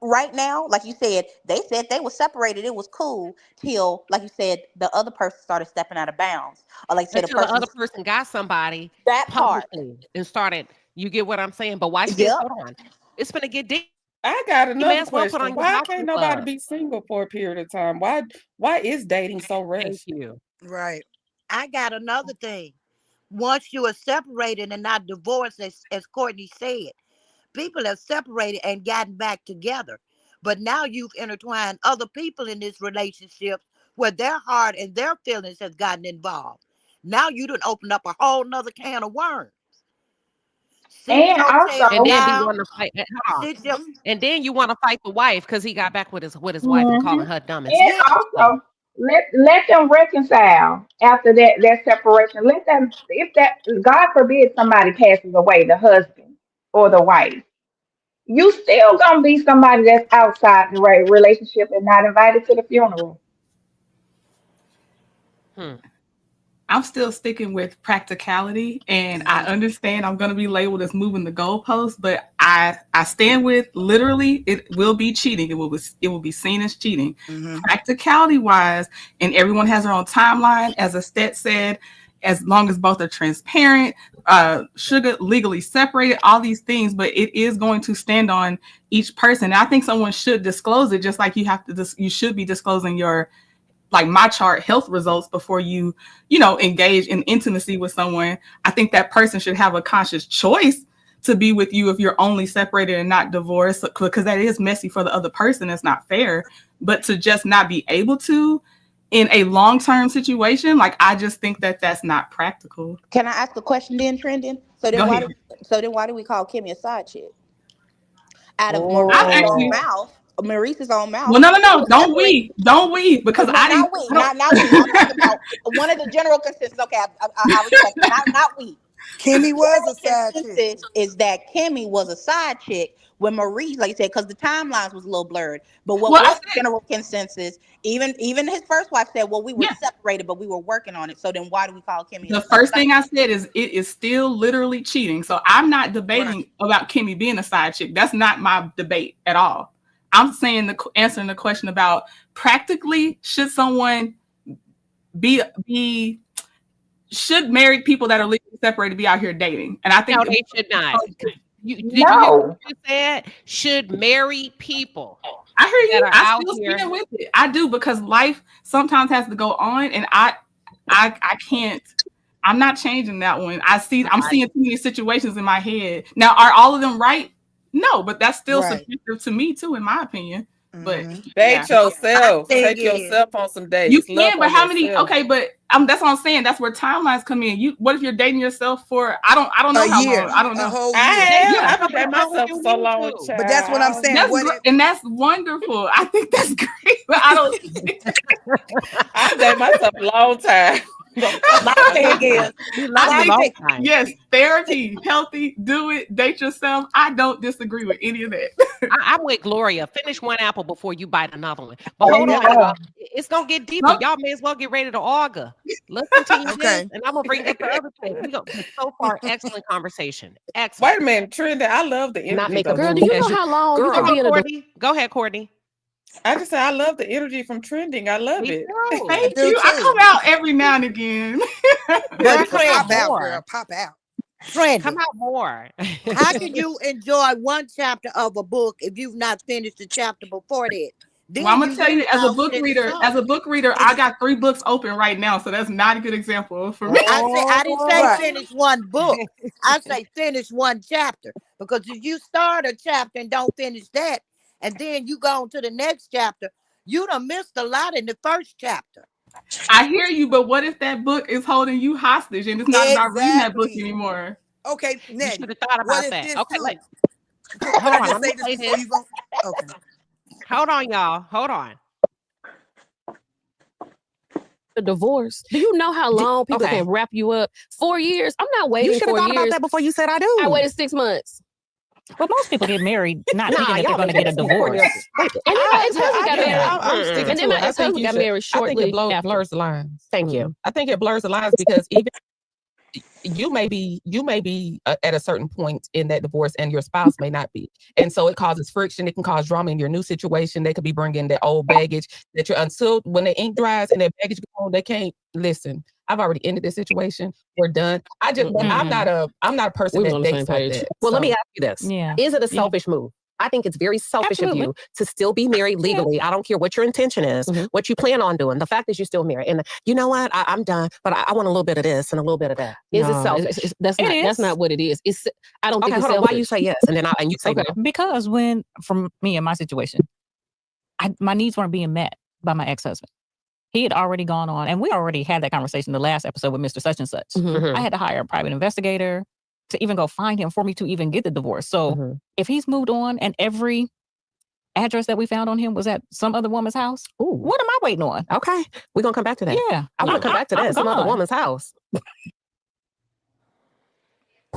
right now, like you said they were separated. It was cool till, like you said, the other person started stepping out of bounds, or like said, the other person got somebody that publicly and started. You get what I'm saying? But watch this. Hold on, it's gonna get deep. I got another question. Why can't nobody be single for a period of time? Why is dating so rushed? Thank you. Right. I got another thing. Once you are separated and not divorced, as Courtney said, people have separated and gotten back together. But now you've intertwined other people in this relationship where their heart and their feelings has gotten involved. Now you done opened up a whole nother can of worms. And also, and then you want to fight. And then you want to fight the wife because he got back with his wife and calling her dumb as and also let them reconcile after that separation. Let them, if that, God forbid, somebody passes away, the husband or the wife, you still gonna be somebody that's outside the relationship and not invited to the funeral. I'm still sticking with practicality, and I understand I'm going to be labeled as moving the goalpost, but I stand with literally it will be cheating. It will be seen as cheating. Practicality wise, and everyone has their own timeline. As Estet said, as long as both are transparent, Sugar legally separated, all these things, but it is going to stand on each person. And I think someone should disclose it, just like you should be disclosing your, like my chart, health results before you engage in intimacy with someone. I think that person should have a conscious choice to be with you if you're only separated and not divorced, because that is messy for the other person. It's not fair. But to just not be able to in a long-term situation, like, I just think that that's not practical. Can I ask a question then, Trendon? So then why do we call Kimmy a side chick? Out of Maurice's own mouth. Maurice's own mouth. Well, no, don't we? Because not we. I'm talking about one of the general consensus. Okay, I respect that. Not we. Kimmy was a side chick. Consensus is that Kimmy was a side chick when Marie, like you said, because the timelines was a little blurred. But what was the general consensus? Even his first wife said, "Well, we were separated, but we were working on it." So then, why do we call Kimmy? The first thing I said is it is still literally cheating. So I'm not debating about Kimmy being a side chick. That's not my debate at all. I'm saying answering the question about practically should someone should married people that are legally separated be out here dating? And I think no, they should not. You hear what you said? Should married people? I hear you. I still stand with it. I do, because life sometimes has to go on, and I can't. I'm not changing that one. I'm seeing too many situations in my head. Now, are all of them right? No, but that's still subjective to me too, in my opinion. But date yourself. Take yourself on some dates. You can, but how many? Okay, but that's what I'm saying. That's where timelines come in. What if you're dating yourself for? I don't know how long. I don't know. A whole year. I've been dating myself for so long, but that's what I'm saying. And that's wonderful. I think that's great. But I don't. I've dated myself a long time. Yes, therapy, healthy, do it, date yourself. I don't disagree with any of that. I'm with Gloria. Finish one apple before you bite another one. But hold on, y'all. It's gonna get deeper. Y'all may as well get ready to auger. Let's continue this, and I'm gonna bring up the other thing. So far, excellent conversation. Excellent. Wait a minute, Trendy. I love the energy. Girl, do you know how long you can be in Courtney? Go ahead, Courtney. I just say I love the energy from Trending. I love it. Thank you. I come out every now and again. Pop out, girl. Pop out. Trendy. Come out more. How can you enjoy one chapter of a book if you've not finished the chapter before that? Well, I'm gonna tell you, as a book reader, I got 3 books open right now, so that's not a good example for me. I didn't say finish one book. I say finish one chapter, because if you start a chapter and don't finish that, and then you go on to the next chapter, you done missed a lot in the first chapter. I hear you, but what if that book is holding you hostage and it's not about reading that book anymore? Okay, Ned, you should have thought about that. Okay, hold on. Okay. Hold on, y'all. Hold on. The divorce. Do you know how long people can wrap you up? 4 years. I'm not waiting. You should have thought about that before you said I do. I waited 6 months. But most people get married not thinking that they're going to get a divorce. And then my ex-husband got married shortly. I think it blurs the lines. Thank you. I think it blurs the lines because even you may be at a certain point in that divorce and your spouse may not be. And so it causes friction. It can cause drama in your new situation. They could be bringing that old baggage that you're until when the ink dries and that baggage goes on, they can't listen. I've already ended this situation. We're done. I'm not a person that dates like that. Well, let me ask you this. Yeah. Is it a selfish move? I think it's very selfish of you to still be married legally. I don't care what your intention is, what you plan on doing. The fact is you're still married. And you know what? I'm done, but I want a little bit of this and a little bit of that. Is it selfish? That's not what it is. I don't think it's selfish. Why you say yes and then you say no? Because from me and my situation, my needs weren't being met by my ex-husband. He had already gone on, and we already had that conversation the last episode with Mr. Such and Such. I had to hire a private investigator to even go find him for me to even get the divorce. So if he's moved on and every address that we found on him was at some other woman's house, what am I waiting on? Okay, we're going to come back to that. Yeah. I want to come back to that. Some other woman's house.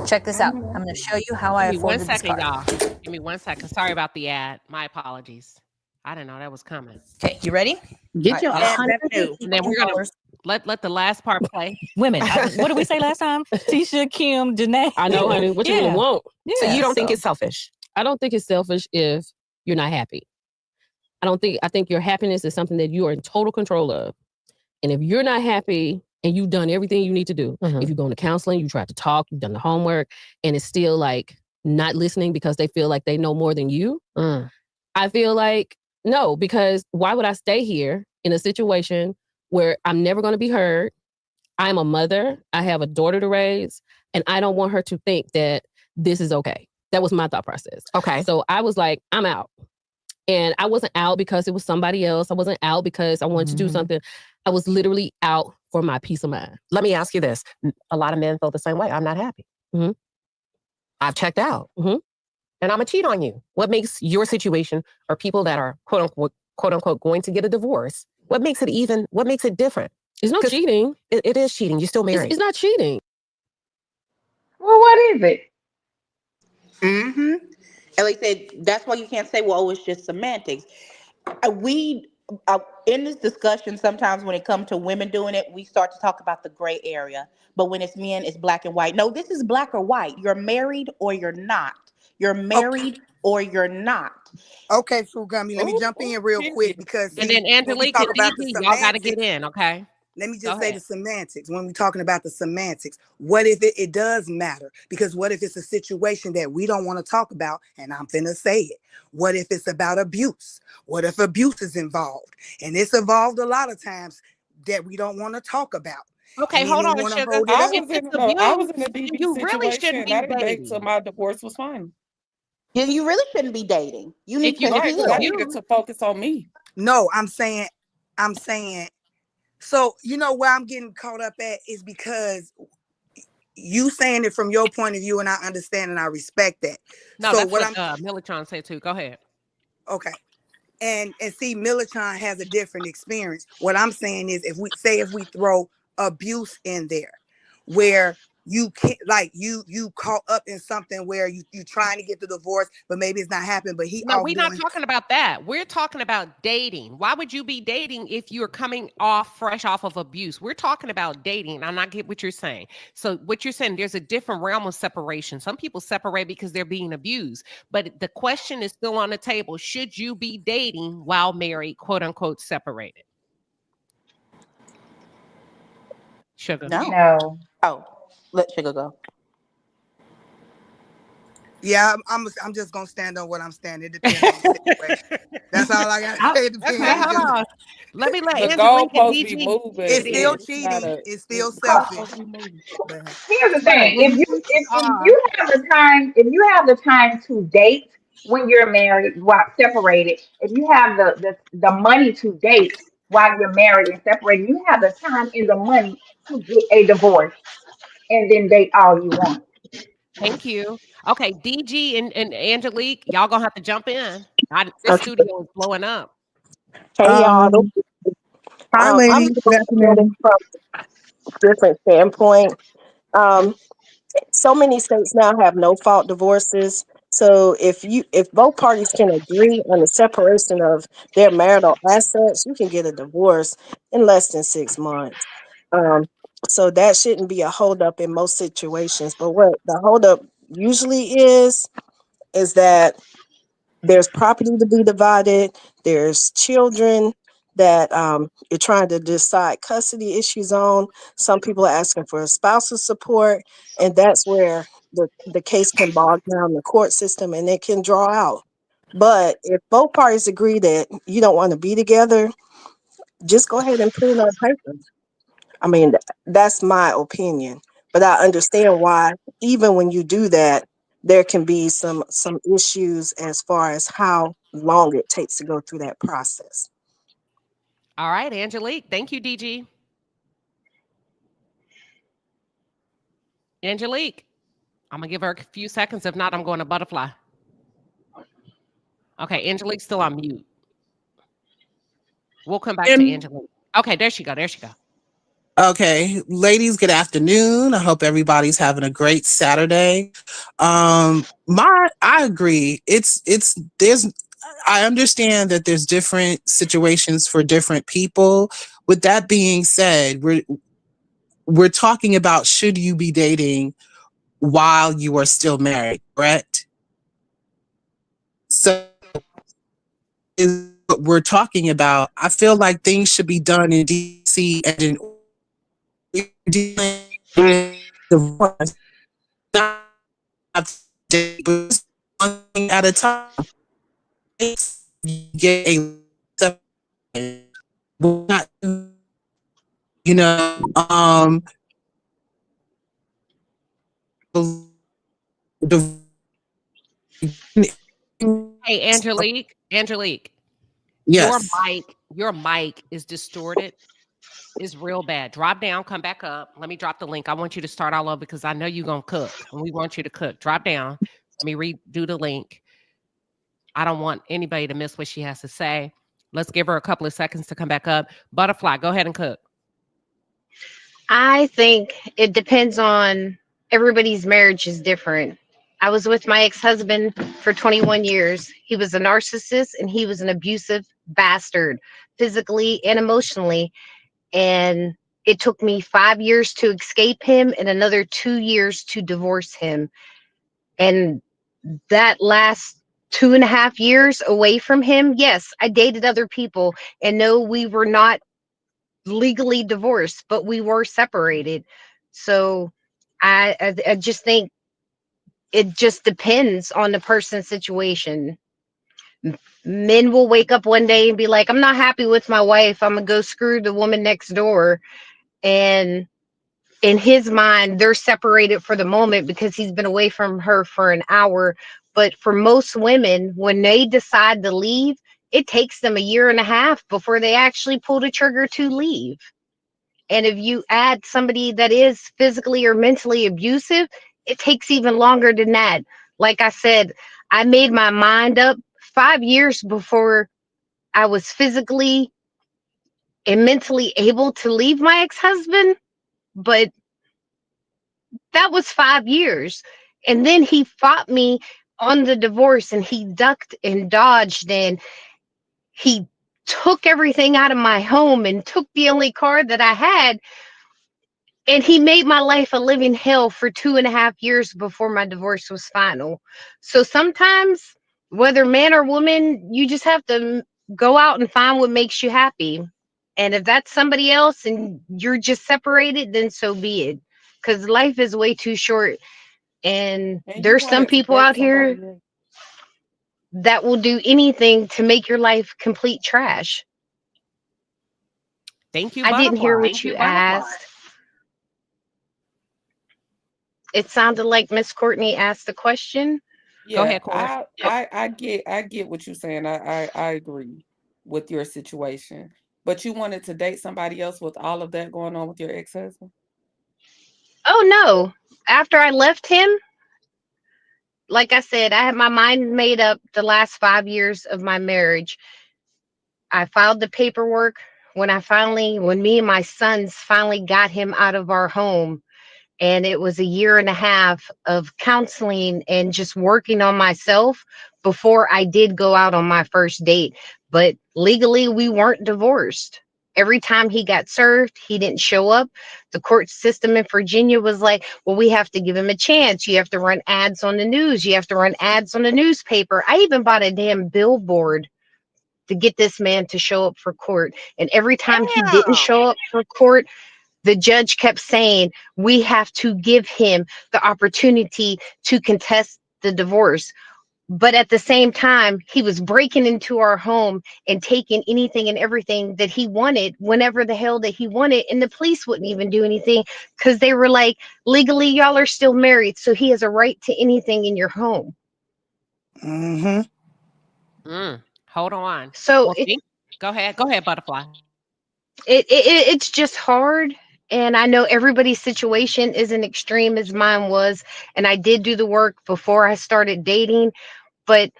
Check this out. I'm going to show you how I afforded this car. Y'all. Give me 1 second. Sorry about the ad. My apologies. I didn't know that was coming. Okay, you ready? Get your ad revenue. And then we're going to let the last part play. Women. What did we say last time? Tisha, Kim, Janae. I know, honey. What you gonna want? Yeah, so you don't think it's selfish? I don't think it's selfish if you're not happy. I think your happiness is something that you are in total control of. And if you're not happy and you've done everything you need to do, if you're going to counseling, you tried to talk, you've done the homework, and it's still like not listening because they feel like they know more than you, I feel like, no, because why would I stay here in a situation where I'm never going to be heard? I'm a mother. I have a daughter to raise, and I don't want her to think that this is okay. That was my thought process. Okay. So I was like, I'm out. And I wasn't out because it was somebody else. I wasn't out because I wanted to do something. I was literally out for my peace of mind. Let me ask you this. A lot of men feel the same way. I'm not happy. I've checked out. And I'm going to cheat on you. What makes your situation, or people that are quote unquote going to get a divorce, what makes it different? It's not cheating. It is cheating. You're still married. It's not cheating. Well, what is it? Mm-hmm. And like I said, that's why you can't say, well, oh, it's just semantics. We in this discussion, sometimes when it comes to women doing it, we start to talk about the gray area. But when it's men, it's black and white. No, this is black or white. You're married or you're not. You're married or you're not. Okay, Fruit Gummy, let me jump in real quick because And see, then when we Angelique talk and about the DG, y'all got to get semantics, in, okay? let me Go just say ahead. the semantics. When we're talking about the semantics, what if it does matter? Because what if it's a situation that we don't want to talk about? And I'm finna say it. What if it's about abuse? What if abuse is involved? And it's involved a lot of times that we don't want to talk about. Okay, And then hold they on, want to sugar. hold it I up. If was it's in abuse, a then DV you really situation. shouldn't I be didn't date till dating. my divorce was final. Yeah, you really shouldn't be dating. You need to If Right, it's because I heal. needed abuse, to focus on me. No, I'm saying, so you know where I'm getting caught up at is because you saying it from your point of view, and I understand and I respect that. no, So that's what what I'm Militon said too. Go ahead. okay. And see, Militon has a different experience. What I'm saying is if we throw abuse in there, where you can't like you caught up in something where you trying to get the divorce, but maybe it's not happening, but he No, off we're not doing talking about that. We're talking about dating. Why would you be dating if you're coming off fresh off of abuse? We're talking about dating. And I get what you're saying. So what you're saying, there's a different realm of separation. Some people separate because they're being abused. But the question is still on the table. Should you be dating while married, quote unquote, separated? Sugar. No. No. Oh, let Sugar go. Yeah, I'm just gonna stand on what I'm standing. It depends on the situation. That's all I gotta say. It depends. Okay, It hold just on. Let me let The Angelique and goalposts be DG moving. it's get still in. It's not cheating. a. It's still The selfish. goalposts be moving. But Here's the Right. thing: if you have the time, if you have the time to date when you're married while separated, if you have the money to date while you're married and separated, you have the time and the money to get a divorce and then date all you want. Thank you. Okay, DG and Angelique, y'all gonna have to jump in. This Okay. studio is blowing up. Hey y'all. Um, Hi, I'm ladies. looking Good at it afternoon. from a different standpoint. Um, so many states now have no fault divorces. So if both parties can agree on the separation of their marital assets, you can get a divorce in less than 6 months. Um, so that shouldn't be a holdup in most situations. But what the holdup usually is that there's property to be divided. There's children that you're trying to decide custody issues on. Some people are asking for spousal support, and that's where the case can bog down the court system and it can draw out. But if both parties agree that you don't want to be together, just go ahead and put it on paper. I mean, that's my opinion, but I understand why, even when you do that, there can be some issues as far as how long it takes to go through that process. All right, Angelique. Thank you, DG. Angelique, I'm gonna give her a few seconds. If not, I'm going to butterfly. Okay, Angelique's still on mute. We'll come back to Angelique. Okay, there she go. There she go. Okay, ladies, good afternoon. I hope everybody's having a great Saturday. I agree. I understand that there's different situations for different people. With that being said, we're talking about should you be dating while you are still married, correct? So is what we're talking about. I feel like things should be done in DC and in dealing with divorce, not one thing at a time. You get a not, you know, Hey, Angelique. Angelique. Yes. Your mic is distorted. It's real bad. Drop down, come back up. Let me drop the link. I want you to start all over because I know you're gonna cook and we want you to cook. Drop down. Let me redo the link. I don't want anybody to miss what she has to say. Let's give her a couple of seconds to come back up. Butterfly, go ahead and cook. I think it depends on everybody's marriage is different. I was with my ex-husband for 21 years. He was a narcissist and he was an abusive bastard, physically and emotionally. And it took me 5 years to escape him and another 2 years to divorce him. And that last 2.5 years away from him, yes, I dated other people. And no, we were not legally divorced, but we were separated. So I just think it just depends on the person's situation. Men will wake up one day and be like, I'm not happy with my wife. I'm going to go screw the woman next door. And in his mind, they're separated for the moment because he's been away from her for an hour. But for most women, when they decide to leave, it takes them 1.5 years before they actually pull the trigger to leave. And if you add somebody that is physically or mentally abusive, it takes even longer than that. Like I said, I made my mind up 5 years before I was physically and mentally able to leave my ex-husband. But that was 5 years. And then he fought me on the divorce and he ducked and dodged and he took everything out of my home and took the only car that I had. And he made my life a living hell for 2.5 years before my divorce was final. So sometimes, whether man or woman, you just have to go out and find what makes you happy. And if that's somebody else and you're just separated, then so be it. Because life is way too short. And there's some people out here that will do anything to make your life complete trash. Thank you. I didn't hear what you asked. It sounded like Miss Courtney asked the question. Yeah, Go ahead, Court. I get what you're saying. I agree with your situation. But you wanted to date somebody else with all of that going on with your ex-husband? Oh no. After I left him, like I said, I had my mind made up the last 5 years of my marriage. I filed the paperwork when me and my sons finally got him out of our home. And it was 1.5 years of counseling and just working on myself before I did go out on my first date. But legally, we weren't divorced. Every time he got served, he didn't show up. The court system in Virginia was like, well, we have to give him a chance. You have to run ads on the news. You have to run ads on the newspaper. I even bought a damn billboard to get this man to show up for court. And every time he didn't show up for court, the judge kept saying, we have to give him the opportunity to contest the divorce. But at the same time, he was breaking into our home and taking anything and everything that he wanted whenever the hell that he wanted. And the police wouldn't even do anything because they were like, legally, y'all are still married. So he has a right to anything in your home. Mm-hmm. Hold on. So go ahead, Butterfly. It's just hard. And I know everybody's situation isn't extreme as mine was. And I did do the work before I started dating. But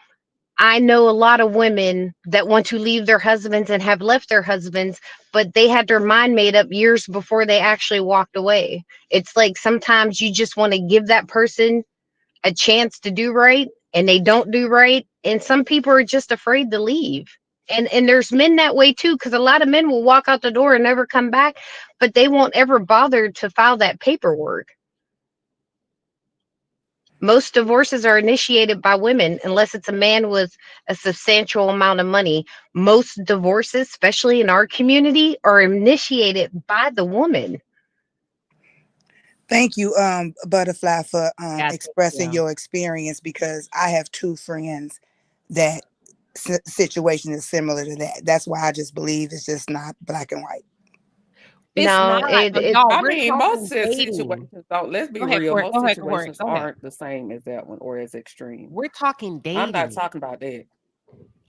I know a lot of women that want to leave their husbands and have left their husbands, but they had their mind made up years before they actually walked away. It's like sometimes you just want to give that person a chance to do right and they don't do right. And some people are just afraid to leave. And there's men that way too, because a lot of men will walk out the door and never come back, but they won't ever bother to file that paperwork. Most divorces are initiated by women, unless it's a man with a substantial amount of money. Most divorces, especially in our community, are initiated by the woman. Thank you, Butterfly, for expressing your experience, because I have 2 friends that situation is similar to that. That's why I just believe it's just not black and white. It's No, not. I mean, most situations don't. Let's be real. Most situations aren't the same as that one or as extreme. We're talking dating. I'm not talking about that.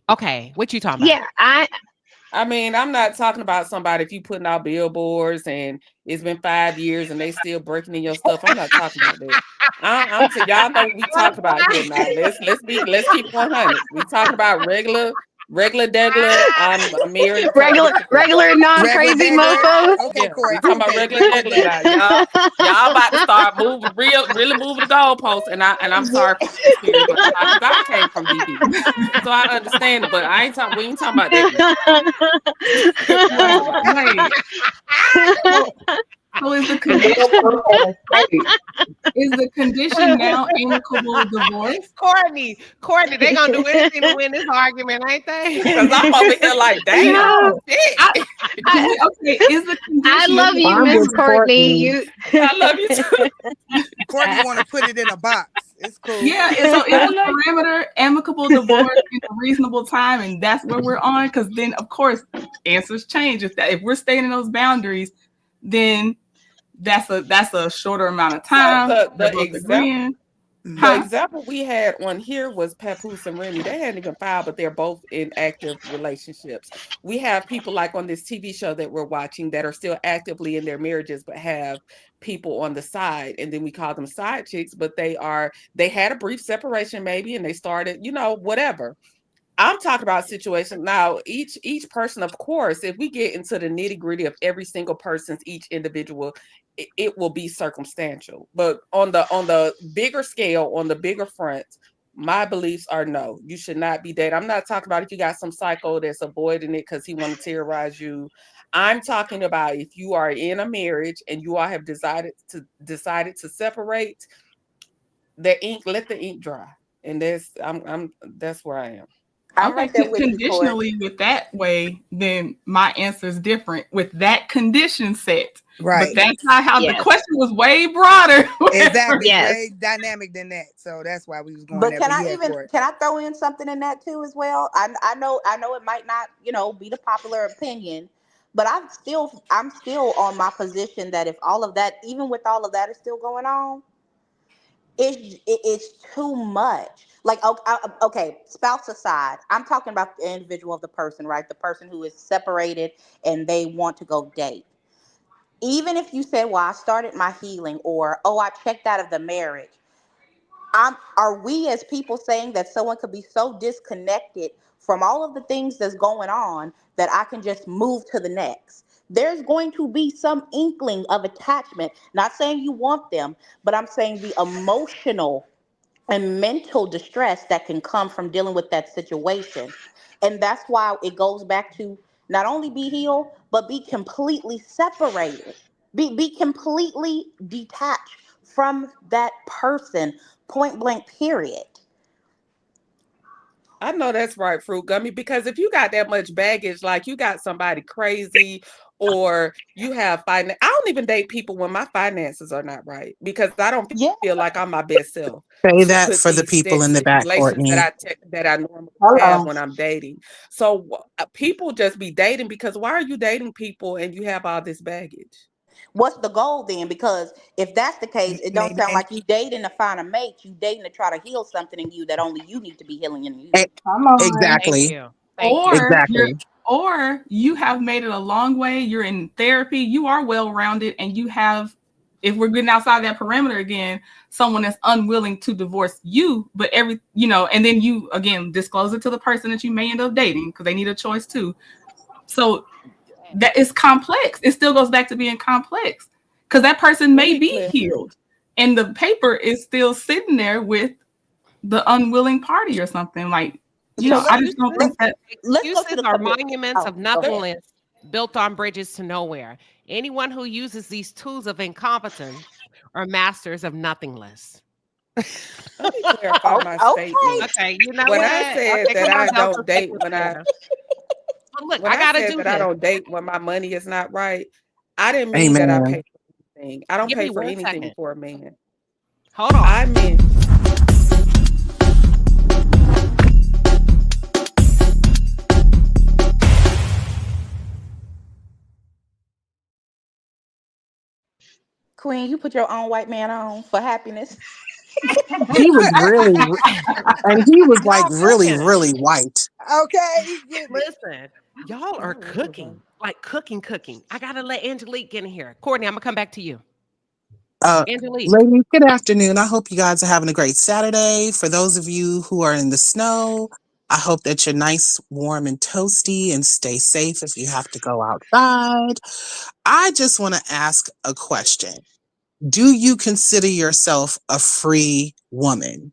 Okay, what you talking about? Yeah, I mean, I'm not talking about somebody if you putting out billboards and it's been 5 years and they still breaking in your stuff. I'm not talking about that. I'm saying, y'all know what we talking about here now. Let's keep 100. We talking about regular Regular degular, I'm married. Regular non-crazy mofos. Okay, Yeah, Courtney. we talking about regular degular now. Y'all about to start moving, really moving the goalposts, and I'm sorry for this spirit, but I came from DB, so I understand it. But I ain't talking. We ain't talking about that. Wait. So is the condition now amicable divorce? Courtney, they gonna do anything to win this argument, ain't they? Because I'm over here like, damn. No. Okay, is the condition? I love you, Miss Courtney. I love you too. Courtney want to put it in a box. It's cool. Yeah, so is the parameter amicable divorce in a reasonable time, and that's where we're on? Because then, of course, answers change. If we're staying in those boundaries, then that's a shorter amount of time. So the example we had on here was Papoose and Remy. They hadn't even filed, but they're both in active relationships. We have people like on this TV show that we're watching that are still actively in their marriages, but have people on the side, and then we call them side chicks, but they had a brief separation maybe, and they started, whatever. I'm talking about situations now. Each person, of course, if we get into the nitty gritty of every single person's each individual, it will be circumstantial. But on the bigger scale, on the bigger front, my beliefs are no. You should not be dating. I'm not talking about if you got some psycho that's avoiding it because he want to terrorize you. I'm talking about if you are in a marriage and you all have decided to separate, let the ink dry. And that's where I am. I'm right there with conditionally with that way, then my answer is different with that condition set. Right. But that's not how the question was way broader. Exactly. Way dynamic than that. So that's why we was going But there. can I throw in something in that too as well? I know it might not, be the popular opinion, but I'm still on my position that if all of that, even with all of that is still going on, it's too much. Like, okay, spouse aside, I'm talking about the individual of the person, right? The person who is separated and they want to go date. Even if you say, well, I started my healing, or, oh, I checked out of the marriage. Are we as people saying that someone could be so disconnected from all of the things that's going on that I can just move to the next? There's going to be some inkling of attachment. Not saying you want them, but I'm saying the emotional and mental distress that can come from dealing with that situation. And that's why it goes back to not only be healed, but be completely separated. Be completely detached from that person, point blank, period. I know that's right, Fruit Gummy, because if you got that much baggage, like you got somebody crazy or you have finance. I don't even date people when my finances are not right because I don't feel like I'm my best self. Say that for the people in the back, Courtney. That I normally have when I'm dating. So people just be dating because why are you dating people and you have all this baggage? What's the goal then? Because if that's the case, it don't sound like you dating to find a mate. You dating to try to heal something in you that only you need to be healing in you. Exactly. Or you have made it a long way. You're in therapy. You are well-rounded, and you have, if we're getting outside that parameter again, someone that's unwilling to divorce you, but and then you again disclose it to the person that you may end up dating because they need a choice too. So that is complex. It still goes back to being complex because that person may be healed, and the paper is still sitting there with the unwilling party or something like. I just don't think that excuses are monuments of nothingness built on bridges to nowhere. Anyone who uses these tools of incompetence are masters of nothingness. Let me clarify my statement. Okay, you know when what? I said that I don't date when I don't date when my money is not right, I didn't mean that I pay for anything. I don't pay for anything for a man. Hold on. I mean. Queen, you put your own white man on for happiness. He was really, and he was like really white. Okay. Listen, y'all are cooking, like cooking. I gotta let Angelique get in here. Courtney, I'm gonna come back to you. Angelique. Ladies, good afternoon. I hope you guys are having a great Saturday. For those of you who are in the snow, I hope that you're nice, warm, and toasty and stay safe if you have to go outside. I just want to ask a question. Do you consider yourself a free woman?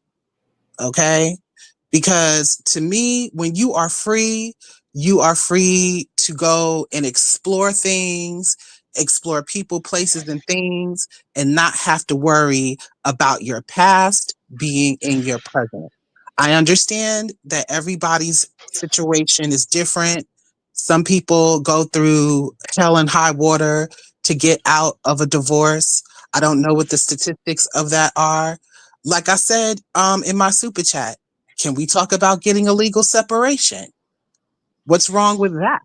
Okay? Because to me, when you are free to go and explore things, explore people, places, and things, and not have to worry about your past being in your present. I understand that everybody's situation is different. Some people go through hell and high water to get out of a divorce. I don't know what the statistics of that are. Like I said in my super chat, can we talk about getting a legal separation? What's wrong with that?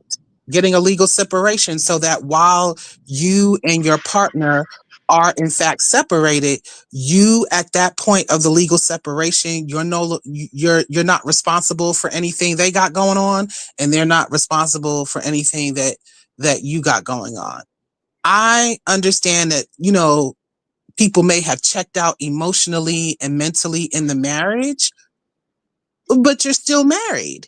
Getting a legal separation so that while you and your partner are in fact separated, you at that point of the legal separation, you're not responsible for anything they got going on, and they're not responsible for anything that you got going on. I understand that, people may have checked out emotionally and mentally in the marriage, but you're still married.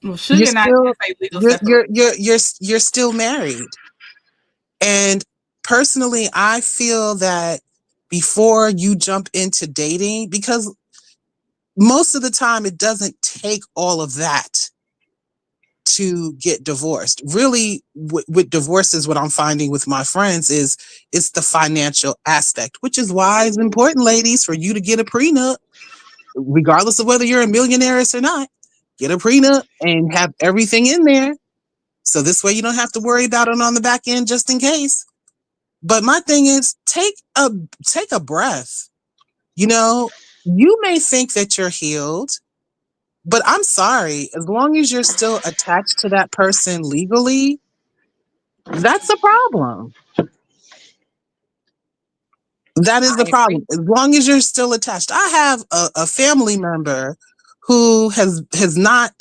Well, Sugar not even say legal separation. You're still married. And personally, I feel that before you jump into dating, because most of the time it doesn't take all of that to get divorced. Really, with divorces, what I'm finding with my friends is it's the financial aspect, which is why it's important, ladies, for you to get a prenup, regardless of whether you're a millionaire or not. Get a prenup and have everything in there. So this way you don't have to worry about it on the back end just in case. But my thing is take a breath. You may think that you're healed, but I'm sorry, as long as you're still attached to that person legally, that's a problem. That is the problem. As long as you're still attached. I have a family member who has not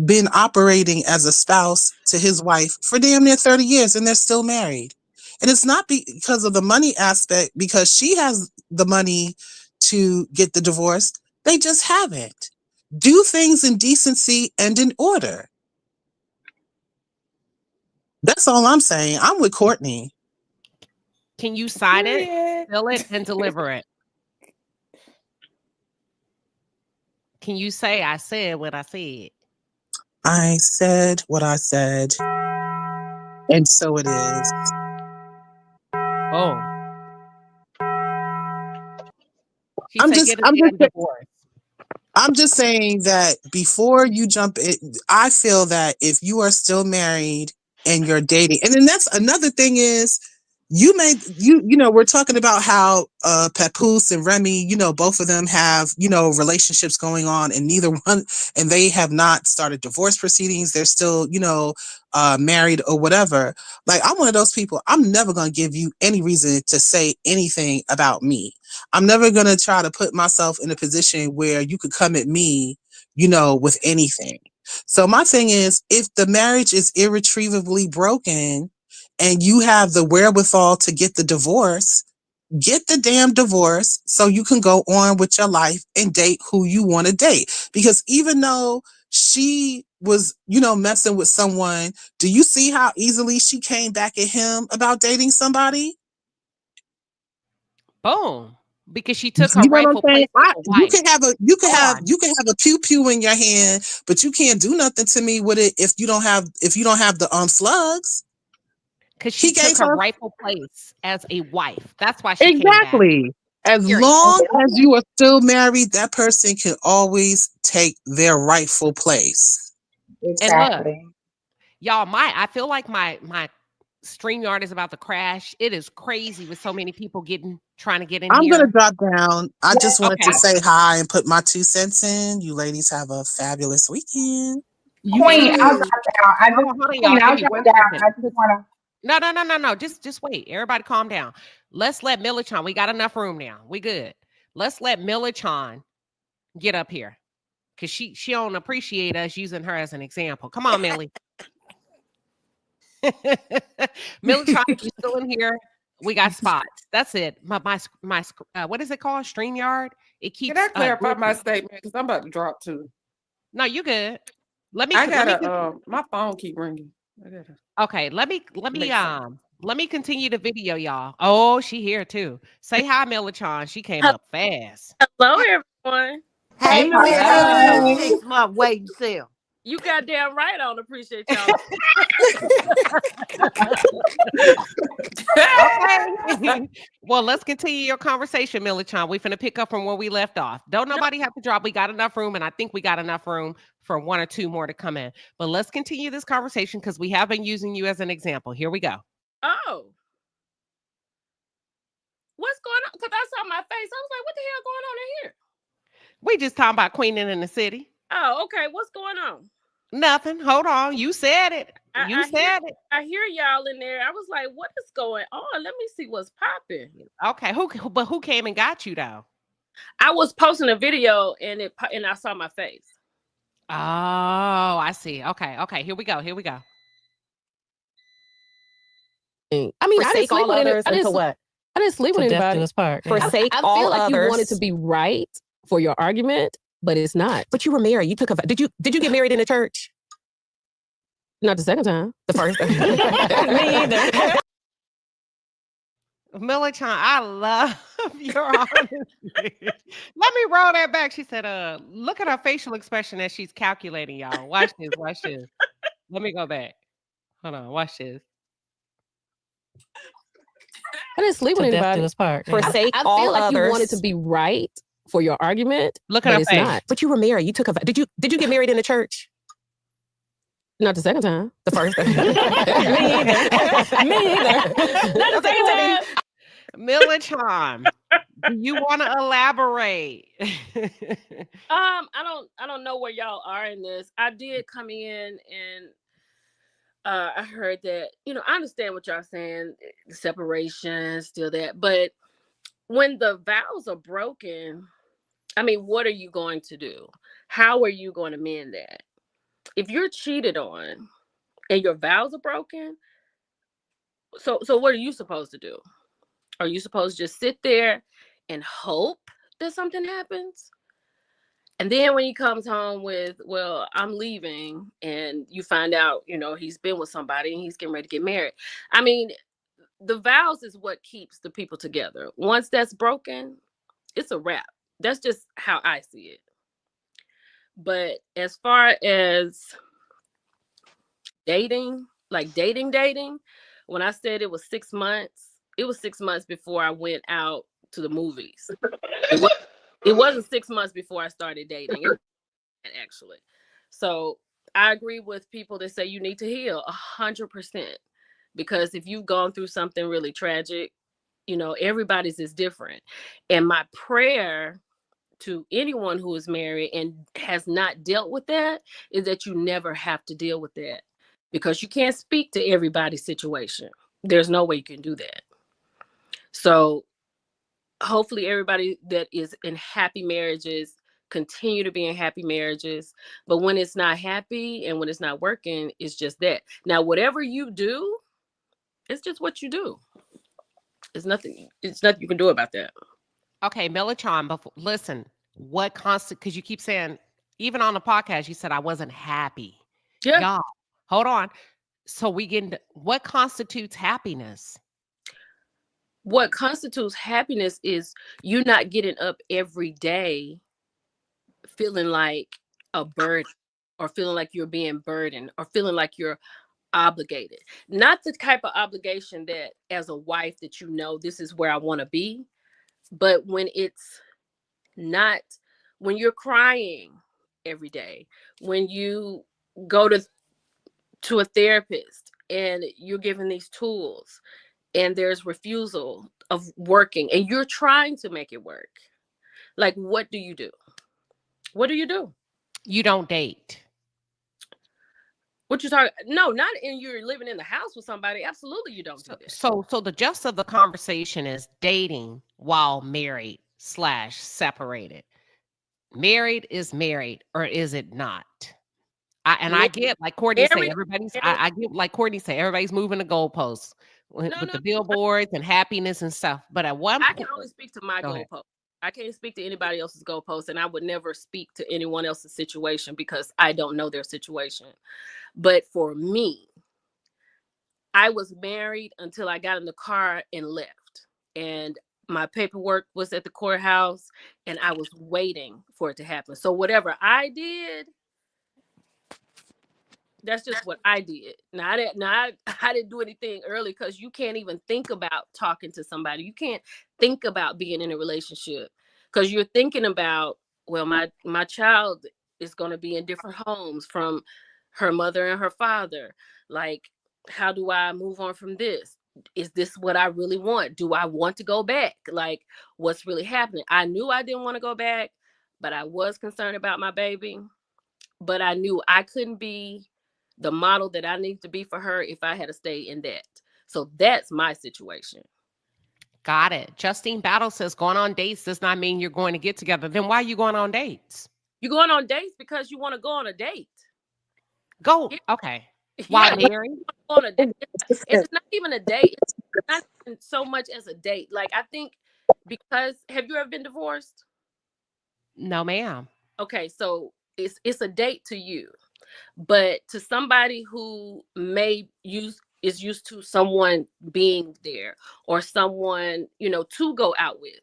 been operating as a spouse to his wife for damn near 30 years, and they're still married. And it's not because of the money aspect, because she has the money to get the divorce. They just haven't. Do things in decency and in order. That's all I'm saying. I'm with Courtney. Can you sign it, fill it, and deliver it? Can you say, I said what I said? I said what I said, and so it is. Oh. I'm just saying that before you jump in, I feel that if you are still married and you're dating, and then that's another thing is, we're talking about how Papoose and Remy, both of them have, relationships going on, and and they have not started divorce proceedings. They're still, married or whatever. Like, I'm one of those people. I'm never going to give you any reason to say anything about me. I'm never going to try to put myself in a position where you could come at me, with anything. So my thing is, if the marriage is irretrievably broken, and you have the wherewithal to get the divorce, get the damn divorce so you can go on with your life and date who you want to date. Because even though she was, messing with someone, do you see how easily she came back at him about dating somebody? Boom. Because she took her rightful place as a wife. You can have a pew pew in your hand, but you can't do nothing to me with it if you don't have the slugs. Because she took her rightful place as a wife. That's why she came back. As long as you are still married, that person can always take their rightful place. Exactly. And look, y'all, I feel like my StreamYard is about to crash. It is crazy with so many people trying to get in here. I'm gonna drop down. I just wanted to say hi and put my 2 cents in. You ladies have a fabulous weekend. Queen, I'll drop down. I just want to. No. Just wait. Everybody calm down. Let's let Militon. We got enough room now. We good. Let's let Militon get up here. Because she don't appreciate us using her as an example. Come on, Millie. Militon, you still in here? We got spots. That's it. My what is it called? StreamYard. It keeps. Can I clarify my statement? Because I'm about to drop too. No, you good. Let me. My phone keep ringing. Okay, let me continue the video, y'all. Oh, she here too. Say hi, Militon. She came up fast. Hello, everyone. Hey, Will, 6 month waiting self. You goddamn right. I don't appreciate y'all. Okay. Well, let's continue your conversation, Militon. We finna pick up from where we left off. Don't nobody have to drop. We got enough room, and I think we got enough room for 1 or 2 more to come in. But let's continue this conversation because we have been using you as an example. Here we go. Oh. What's going on? Because I saw my face. I was like, what the hell going on in here? We just talking about queening in the city. Oh, okay. What's going on? Nothing. Hold on. You said it. You said it. I hear y'all in there. I was like, what is going on? Let me see what's popping. Okay. Who came and got you though? I was posting a video and I saw my face. Oh, I see. Okay. Here we go. I mean, forsake all others until what? I didn't sleep with anybody. Forsake all others. I feel like you wanted to be right for your argument, but it's not. But you were married. You took a. Did you get married in the church? Not the second time. The first. Me either. Militon, I love your honesty. Let me roll that back. She said, look at her facial expression as she's calculating, y'all. Watch this. Let me go back. Hold on. Watch this. I didn't sleep with anybody. Forsake I all feel like others. you wanted to be right for your argument. Look at her it's face. not. But you were married. You took a. Did you get married in the church? Not the second time. The first. Me either. Not the second time. Militon, do you want to elaborate? I don't know where y'all are in this. I did come in and I heard that, I understand what y'all saying, the separation, still that. But when the vows are broken, I mean, what are you going to do? How are you going to mend that? If you're cheated on and your vows are broken, so what are you supposed to do? Are you supposed to just sit there and hope that something happens? And then when he comes home with, well, I'm leaving, and you find out, he's been with somebody and he's getting ready to get married. I mean, the vows is what keeps the people together. Once that's broken, it's a wrap. That's just how I see it. But as far as dating, like dating, when I said it was 6 months, it was 6 months before I went out to the movies. It wasn't 6 months before I started dating, actually. So I agree with people that say you need to heal 100%. Because if you've gone through something really tragic, everybody's is different. And my prayer to anyone who is married and has not dealt with that is that you never have to deal with that, because you can't speak to everybody's situation. There's no way you can do that. So hopefully everybody that is in happy marriages continue to be in happy marriages. But when it's not happy and when it's not working, it's just that. Now, whatever you do, it's just what you do. It's nothing you can do about that. Okay, Militon, listen, because you keep saying, even on the podcast, you said I wasn't happy. Yeah. Y'all, hold on. So what constitutes happiness? What constitutes happiness is you not getting up every day feeling like a burden, or feeling like you're being burdened, or feeling like you're obligated. Not the type of obligation that as a wife that this is where I want to be, but when it's not, when you're crying every day, when you go to a therapist and you're given these tools and there's refusal of working and you're trying to make it work. Like, what do you do? What do you do? You don't date. What you talking? No, not in you're living in the house with somebody. Absolutely, you don't do that. So the gist of the conversation is dating while married / separated. Married is married, or is it not? I get, like Courtney said, everybody's. I get, like Courtney said, everybody's moving the goalposts. with No, the billboards and happiness and stuff. But at one I point, can only speak to my Go ahead. goalpost. I can't speak to anybody else's goalpost, and I would never speak to anyone else's situation because I don't know their situation. But for me, I was married until I got in the car and left. And my paperwork was at the courthouse and I was waiting for it to happen. So whatever I did, that's just what I did. Now I didn't do anything early because you can't even think about talking to somebody. You can't think about being in a relationship because you're thinking about, well, my child is going to be in different homes from her mother and her father. Like, how do I move on from this? Is this what I really want? Do I want to go back? Like, what's really happening? I knew I didn't want to go back, but I was concerned about my baby. But I knew I couldn't be the model that I need to be for her if I had to stay in that. So that's my situation. Got it. Justine Battle says going on dates does not mean you're going to get together. Then why are you going on dates? You're going on dates because you want to go on a date. Go. Okay. Why married? On a date. It's not even a date. It's not even so much as a date. Like, I think because, have you ever been divorced? No, ma'am. Okay, so it's a date to you. But to somebody who is used to someone being there or someone, to go out with,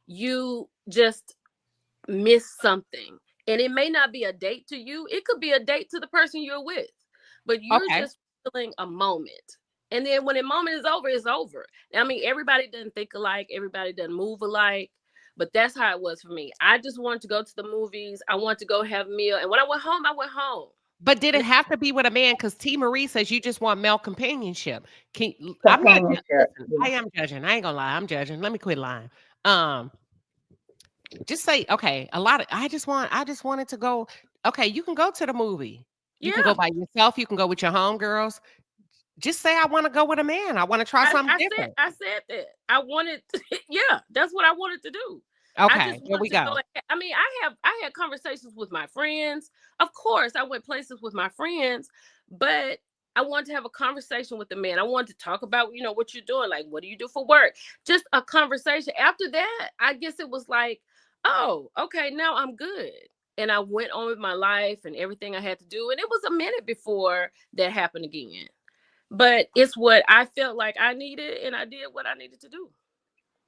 you just miss something. And it may not be a date to you. It could be a date to the person you're with. But you're just feeling a moment. And then when the moment is over, it's over. I mean, everybody doesn't think alike. Everybody doesn't move alike. But that's how it was for me. I just wanted to go to the movies. I wanted to go have a meal. And when I went home, I went home. But did it have to be with a man? Because T. Marie says you just want male companionship. I'm not. Listen, I am judging. I ain't gonna lie. I'm judging. Let me quit lying. Just say, okay. I just wanted to go. Okay, you can go to the movie. You can go by yourself. You can go with your homegirls. Just say I want to go with a man. I want to try something different. I said that. I wanted. That's what I wanted to do. Okay, here we go. I mean, I had conversations with my friends. Of course, I went places with my friends, but I wanted to have a conversation with the man. I wanted to talk about, what you're doing. Like, what do you do for work? Just a conversation. After that, I guess it was like, oh, okay, now I'm good. And I went on with my life and everything I had to do. And it was a minute before that happened again. But it's what I felt like I needed, and I did what I needed to do.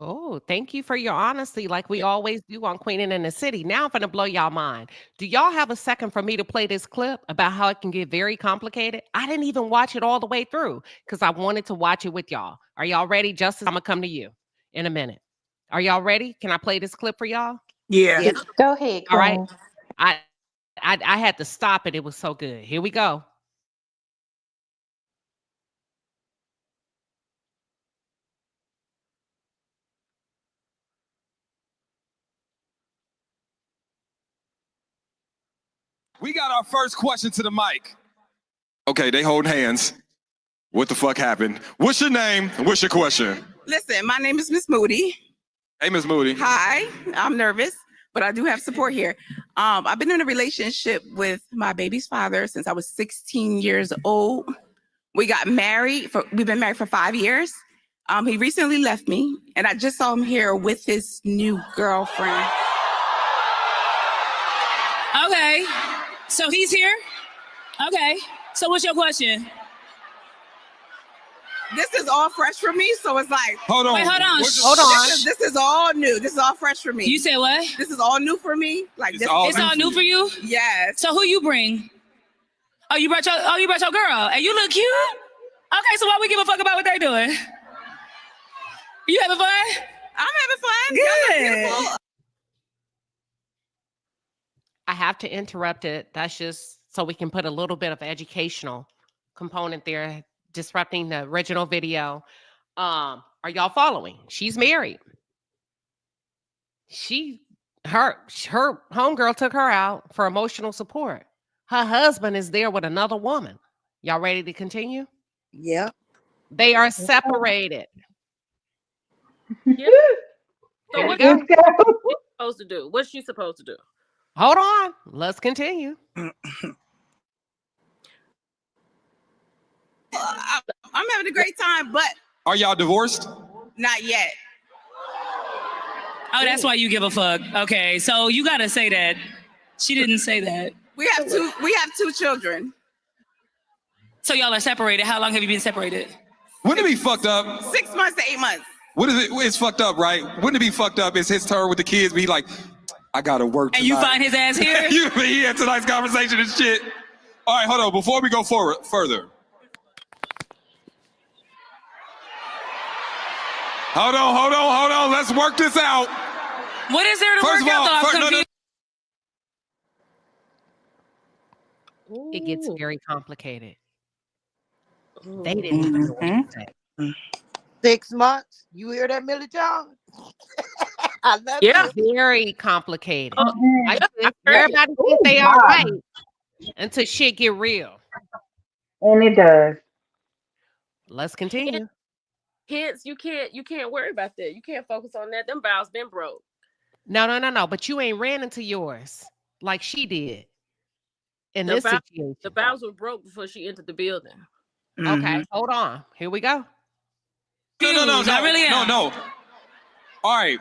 Oh, thank you for your honesty, like we always do on Queen and in the City. Now I'm going to blow y'all mind. Do y'all have a second for me to play this clip about how it can get very complicated? I didn't even watch it all the way through because I wanted to watch it with y'all. Are y'all ready? Justice, I'm going to come to you in a minute. Are y'all ready? Can I play this clip for y'all? Yeah. Go ahead, Queen. All right. I had to stop it. It was so good. Here we go. We got our first question to the mic. Okay, they hold hands. What the fuck happened? What's your name and what's your question? Listen, my name is Miss Moody. Hey, Miss Moody. Hi, I'm nervous, but I do have support here. I've been in a relationship with my baby's father since I was 16 years old. We got married. We've been married for 5 years. He recently left me, and I just saw him here with his new girlfriend. Okay, so he's here? Okay, so what's your question? This is all fresh for me, so it's like... Hold on. Wait, hold on. Hold on. This is all new. This is all fresh for me. You said what? This is all new for me. Like It's all new for you? Yes. So who you bring? Oh, you brought your girl, and you look cute? Okay, so why we give a fuck about what they doing? You having fun? I'm having fun. Good. I have to interrupt it. That's just so we can put a little bit of educational component there, disrupting the original video. Are y'all following? She's married. Her homegirl took her out for emotional support. Her husband is there with another woman. Y'all ready to continue? Yeah. They are separated. Yeah. So what Here is we she supposed to do? What's she supposed to do? Hold on. Let's continue. I'm having a great time, but Are y'all divorced? Not yet. Oh, that's why you give a fuck. Okay, so you gotta say that. She didn't say that. We have two children. So y'all are separated. How long have you been separated? Wouldn't it be fucked up? 6 months to 8 months. What is it? It's fucked up, right? Wouldn't it be fucked up? It's his turn with the kids. Be like, I gotta work tonight. And you find his ass here? He had tonight's conversation and shit. All right, hold on. Before we go further. Hold on. Let's work this out. What is there to work out, though? I'm confused. It gets very complicated. They didn't even know what to say. 6 months. You hear that, Militon? I love you. Very complicated. Everybody Oh, thinks they wow. all right until shit get real. And it does. Let's continue. Kids, you can't worry about that. You can't focus on that. Them vows been broke. No. But you ain't ran into yours like she did in this situation. The vows were broke before she entered the building. Okay, hold on. Here we go. No. All right.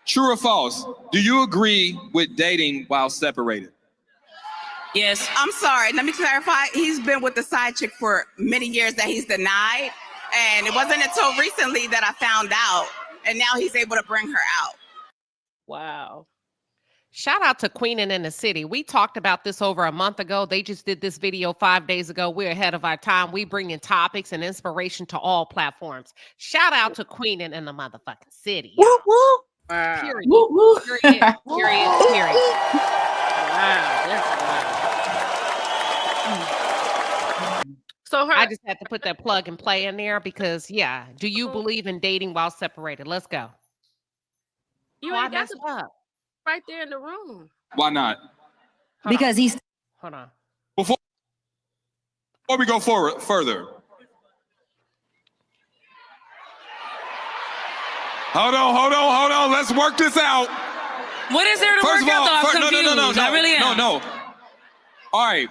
True or false? Do you agree with dating while separated? Yes. I'm sorry. Let me clarify. He's been with the side chick for many years that he's denied. And it wasn't until recently that I found out. And now he's able to bring her out. Wow. Shout out to Queen and in the City. We talked about this over a month ago. They just did this video 5 days ago. We're ahead of our time. We bring in topics and inspiration to all platforms. Shout out to Queen and in the motherfucking city. Woo, woo. Wow. Period. Woo, woo. Period. Period. Wow. That's wow. So I just had to put that plug and play in there because, yeah. Do you believe in dating while separated? Let's go. You ain't got to right there in the room. Why not? Because he's. Hold on. Before we go further. Hold on. Let's work this out. What is there to work out, though? I'm confused. I really am. No. All right.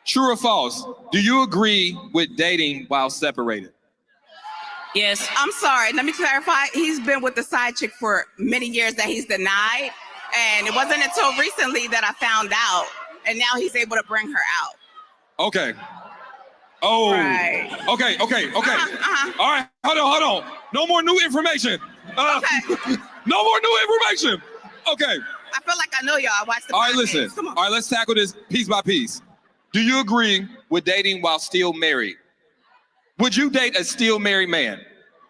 True or false? Do you agree with dating while separated? Yes. I'm sorry. Let me clarify. He's been with the side chick for many years that he's denied. And it wasn't until recently that I found out. And now he's able to bring her out. Okay. Oh. Right. Okay. All right. Hold on. No more new information. No more new information. Okay. I feel like I know y'all. I watched the All right, podcast. listen. Come on. All right, let's tackle this piece by piece. Do you agree with dating while still married? Would you date a still married man?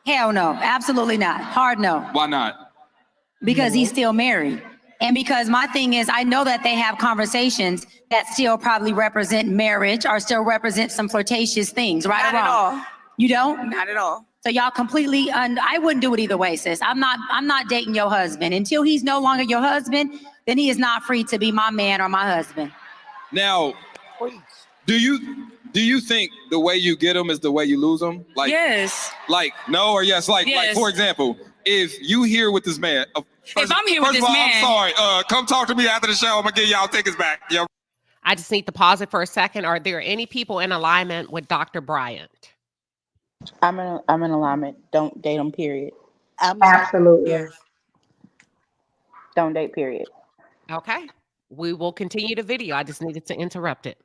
Hell no, absolutely not. Hard no. Why not? Because he's still married. And because my thing is, I know that they have conversations that still probably represent marriage or still represent some flirtatious things, right? Not or at wrong? all. You don't? Not at all. So y'all completely, I wouldn't do it either way, sis. I'm not dating your husband. Until he's no longer your husband, then he is not free to be my man or my husband. Now, do you think the way you get them is the way you lose them? Like yes. Like no or yes? Like for example, if you here with this man. If I'm here with this man. I'm sorry. Come talk to me after the show. I'm gonna get y'all tickets back. Yo. I just need to pause it for a second. Are there any people in alignment with Dr. Bryant? I'm in alignment. Don't date him, period. Absolutely. Don't date, period. Okay. We will continue the video. I just needed to interrupt it.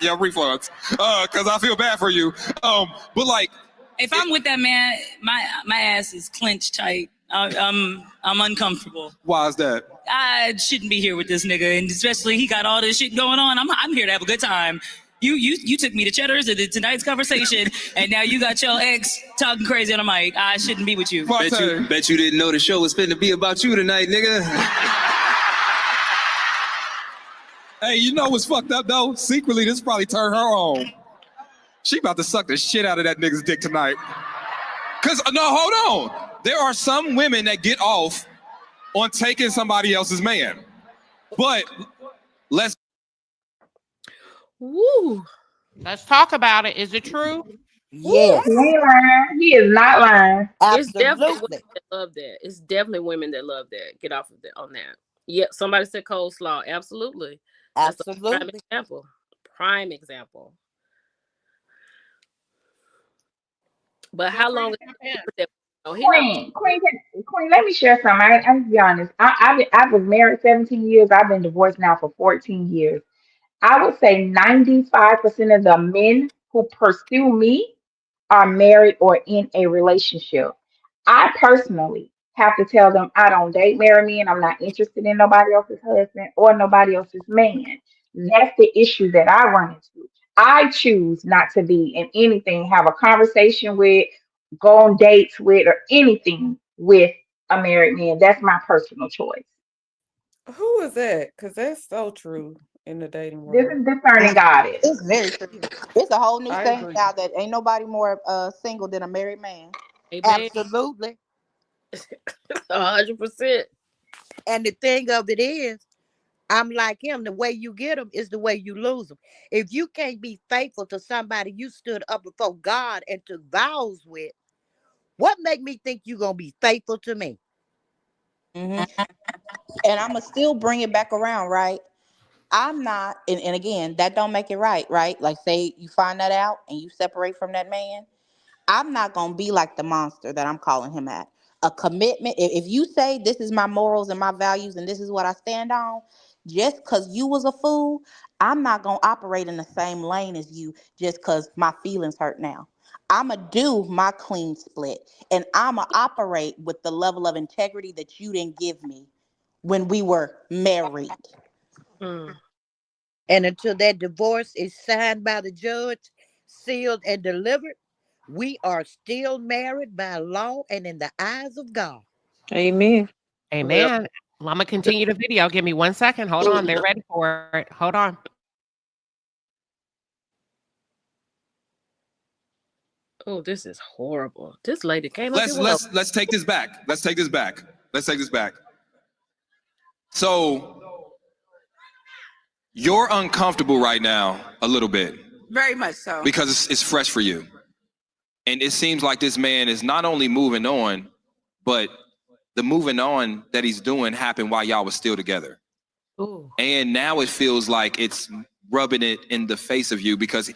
Yeah, refunds. Cause I feel bad for you. But like, if I'm with that man, my ass is clenched tight. I'm uncomfortable. Why is that? I shouldn't be here with this nigga, and especially he got all this shit going on. I'm here to have a good time. You took me to Cheddar's and did tonight's conversation, and now you got your ex talking crazy on the mic. I shouldn't be with you. Bet you didn't know the show was finna be about you tonight, nigga. Hey, you know what's fucked up though? Secretly, this probably turned her on. She about to suck the shit out of that nigga's dick tonight. Cause no, hold on. There are some women that get off on taking somebody else's man. But let's Let's talk about it. Is it true? Yes. He ain't lying. He is not lying. It's definitely women that love that. It's definitely women that love that. Get off of that on that. Yeah, somebody said coleslaw. Absolutely. That's a prime example. Prime example. But how long? Oh, he Queen, let me share something. I'm be honest. I was married 17 years. I've been divorced now for 14 years. I would say 95% of the men who pursue me are married or in a relationship. I personally have to tell them I don't date marry me and I'm not interested in nobody else's husband or nobody else's man. That's the issue that I run into. I choose not to be in anything, have a conversation with, go on dates with, or anything with a married man. That's my personal choice. Who is that? Because that's so true in the dating This world. is discerning goddess. It's very true. It's a whole new I saying agree. now that ain't nobody more single than a married man. Amen. Absolutely. 100%. And the thing of it is, I'm like him. The way you get them is the way you lose them. If you can't be faithful to somebody you stood up before God and took vows with, what make me think you gonna be faithful to me? And I'ma still bring it back around, right? I'm not, and again, that don't make it right, right? Like, say you find that out and you separate from that man. I'm not gonna be like the monster that I'm calling him at. A commitment. If you say this is my morals and my values and this is what I stand on, just because you was a fool, I'm not gonna operate in the same lane as you just because my feelings hurt now. I'ma do my clean split and I'ma operate with the level of integrity that you didn't give me when we were married. And until that divorce is signed by the judge, sealed and delivered, we are still married by law and in the eyes of God. Amen. Amen. Well, I'm gonna continue the video. Give me 1 second. Hold on. They're ready for it. Hold on. Oh, this is horrible. This lady came up Let's here with let's take this back. Let's take this back. Let's take this back. So you're uncomfortable right now a little bit Very much so. because it's fresh for you. And it seems like this man is not only moving on, but the moving on that he's doing happened while y'all was still together. Ooh. And now it feels like it's rubbing it in the face of you because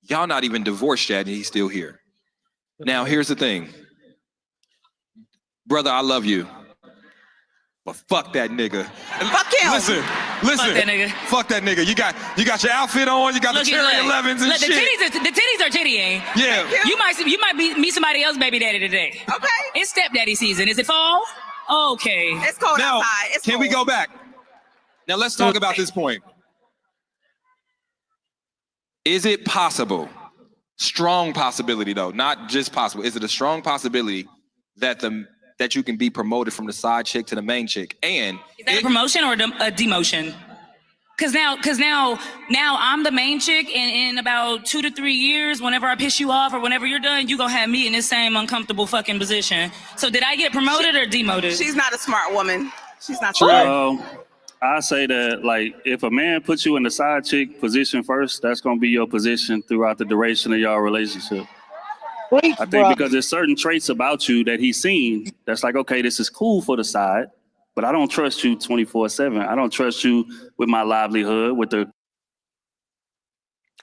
y'all not even divorced yet and he's still here. Now, here's the thing. Brother, I love you. But fuck that nigga. Fuck him. Listen. Fuck that nigga. Fuck that nigga. You got your outfit on, you got the cherry 11s and look, shit. The titties are tittying. Yeah. You might meet somebody else baby daddy today. Okay. It's stepdaddy season. Is it fall? Okay. It's cold Now, outside. It's can we go back? Now let's talk about this point. Is it possible, strong possibility though, not just possible, is it a strong possibility that you can be promoted from the side chick to the main chick? And is that a promotion or a demotion? Cause now I'm the main chick, and in about 2 to 3 years, whenever I piss you off or whenever you're done, you gonna have me in this same uncomfortable fucking position. So did I get promoted or demoted? She's not a smart woman. She's not smart. I say that, like, if a man puts you in the side chick position first, that's gonna be your position throughout the duration of your relationship. Preach, I think brother. because there's certain traits about you that he's seen that's like, okay, this is cool for the side, but I don't trust you 24/7. I don't trust you with my livelihood, with the.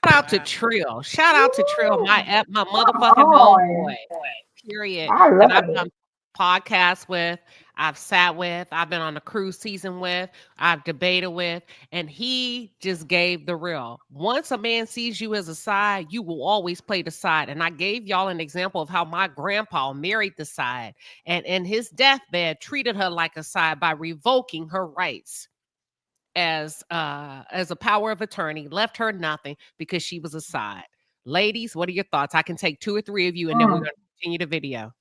Shout out to Trill. Shout out to Trill, my motherfucking homeboy. Period. I love That I've it. done podcasts with, I've sat with, I've been on the cruise season with, I've debated with, and he just gave the real. Once a man sees you as a side, you will always play the side. And I gave y'all an example of how my grandpa married the side and in his deathbed treated her like a side by revoking her rights as a power of attorney, left her nothing because she was a side. Ladies, what are your thoughts? I can take 2 or 3 of you and then we're going to continue the video.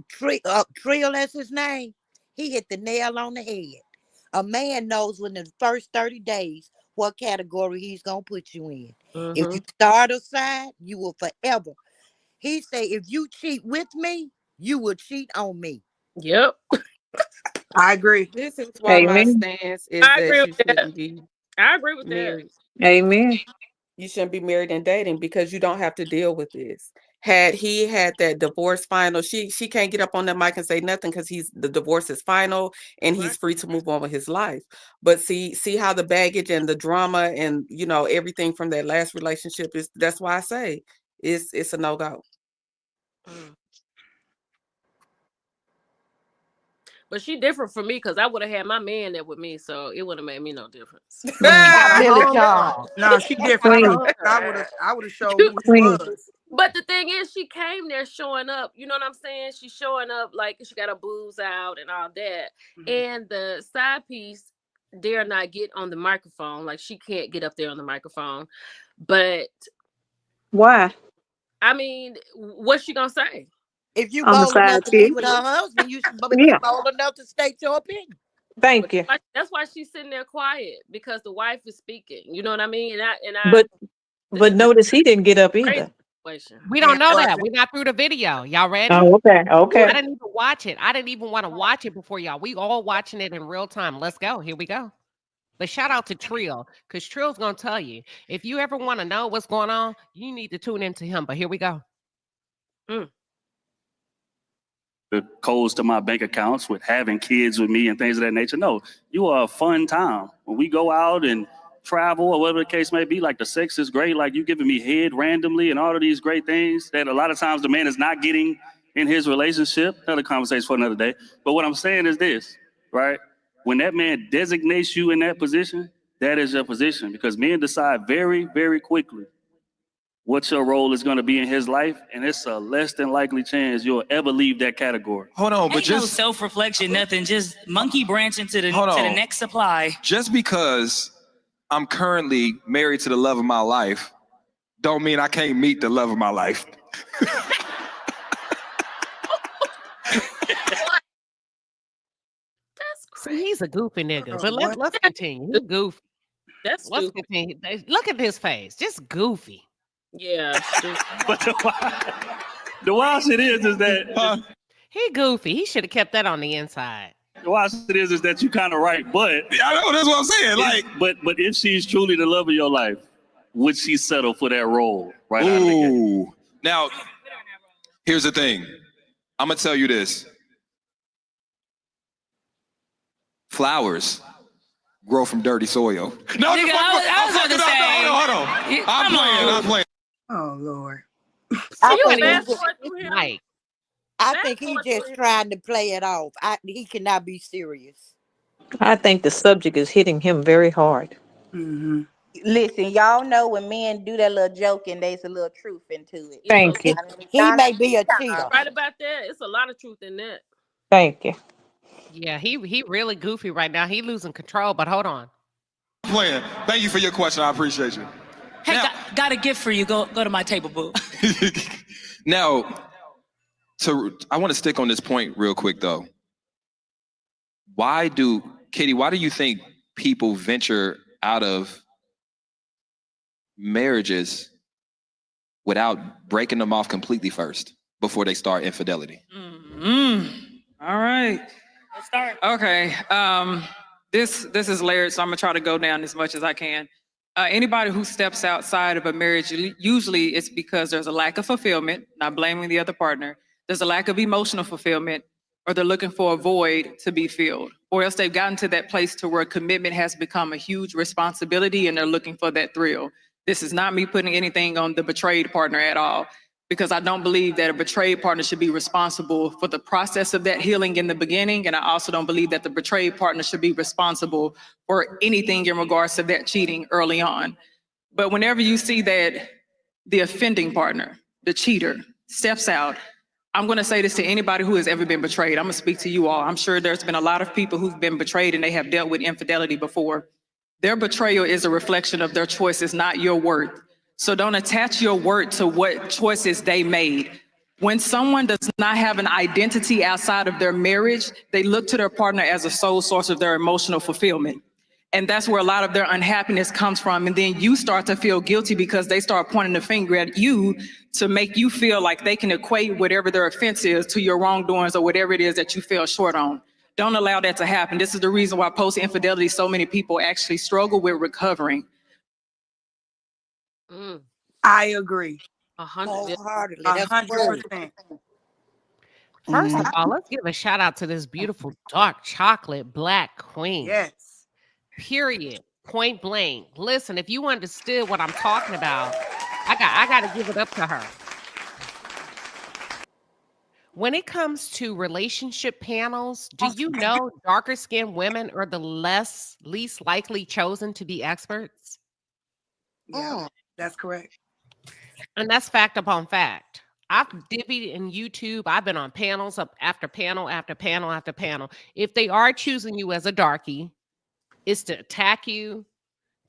Trill, that's his name. He hit the nail on the head. A man knows within the first 30 days what category he's going to put you in. If you start aside, you will forever. He say, if you cheat with me, you will cheat on me. Yep. I agree. This is why my Amen. stance is I that agree you with that. shouldn't be I agree with married. Amen. You shouldn't be married and dating because you don't have to deal with this. Had he had that divorce final, she can't get up on that mic and say nothing because the divorce is final and he's free to move on with his life. But see how the baggage and the drama and everything from that last relationship is. That's why I say it's a no-go. But she different from me because I would have had my man there with me, so it wouldn't have made me no difference. No, she different. I would have showed who he was. But the thing is, she came there showing up. You know what I'm saying? She's showing up like she got her boobs out and all that. And the side piece dare not get on the microphone. Like she can't get up there on the microphone. But why? I mean, what's she gonna say? If you On the bold enough side to be chick. with her husband, you should be bold enough to state your opinion. Thank you. That's why she's sitting there quiet, because the wife is speaking. You know what I mean? And I But notice he didn't get up either. We don't know that. We're not through the video. Y'all ready? Oh, okay. Okay. I didn't even watch it. I didn't even want to watch it before y'all. We all watching it in real time. Let's go. Here we go. But shout out to Trill, because Trill's going to tell you. If you ever want to know what's going on, you need to tune into him. But here we go. The codes to my bank accounts with having kids with me and things of that nature. No, you are a fun time. When we go out and travel or whatever the case may be, like the sex is great, like you giving me head randomly and all of these great things that a lot of times the man is not getting in his relationship. Another conversation for another day. But what I'm saying is this, right? When that man designates you in that position, that is your position, because men decide very, very quickly what your role is going to be in his life, and it's a less than likely chance you'll ever leave that category. Hold on, but Ain't no self-reflection, nothing. Just monkey branching to the next supply. Just because I'm currently married to the love of my life, don't mean I can't meet the love of my life. See, he's a goofy nigga. But let's continue. He's goofy. Let's continue. Look at his face. Just goofy. Yeah. But the wild shit is that he goofy. He should have kept that on the inside. the wild shit is that you kind of right, but I know that's what I'm saying. Like, but if she's truly the love of your life, would she settle for that role right out of the gate? Ooh. Now, here's the thing. I'm gonna tell you this. Flowers grow from dirty soil. No, Nigga, I was about to say. Hold on. I'm playing. Oh Lord. I think he's just trying to play it off. He cannot be serious. I think the subject is hitting him very hard. Mm-hmm. Listen, y'all know when men do that little joking, there's a little truth into it. Thank you. He may be a cheater. Right about that. It's a lot of truth in that. Thank you. Yeah, he really goofy right now. He losing control, but hold on. Playing. Thank you for your question. I appreciate you. Hey, got a gift for you. Go to my table, boo. Now, I want to stick on this point real quick though. Katie, why do you think people venture out of marriages without breaking them off completely first before they start infidelity? All right. Let's start. Okay. This is layered, so I'm gonna try to go down as much as I can. Anybody who steps outside of a marriage, usually it's because there's a lack of fulfillment, not blaming the other partner. There's a lack of emotional fulfillment, or they're looking for a void to be filled, or else they've gotten to that place to where commitment has become a huge responsibility and they're looking for that thrill. This is not me putting anything on the betrayed partner at all, because I don't believe that a betrayed partner should be responsible for the process of that healing in the beginning. And I also don't believe that the betrayed partner should be responsible for anything in regards to that cheating early on. But whenever you see that the offending partner, the cheater, steps out, I'm going to say this to anybody who has ever been betrayed. I'm going to speak to you all. I'm sure there's been a lot of people who've been betrayed and they have dealt with infidelity before. Their betrayal is a reflection of their choices, not your worth. So don't attach your worth to what choices they made. When someone does not have an identity outside of their marriage, they look to their partner as a sole source of their emotional fulfillment. And that's where a lot of their unhappiness comes from. And then you start to feel guilty because they start pointing the finger at you to make you feel like they can equate whatever their offense is to your wrongdoings or whatever it is that you fell short on. Don't allow that to happen. This is the reason why post-infidelity, so many people actually struggle with recovering. I agree. 100%. 100%. First of all, let's give a shout out to this beautiful dark chocolate black queen. Yes. Period. Point blank. Listen, if you understood what I'm talking about, I got to give it up to her. When it comes to relationship panels, do you know darker skinned women are the least likely chosen to be experts? Yeah, that's correct. And that's fact upon fact. I've divvied in YouTube. I've been on panels up after panel after panel after panel. If they are choosing you as a darkie, it's to attack you,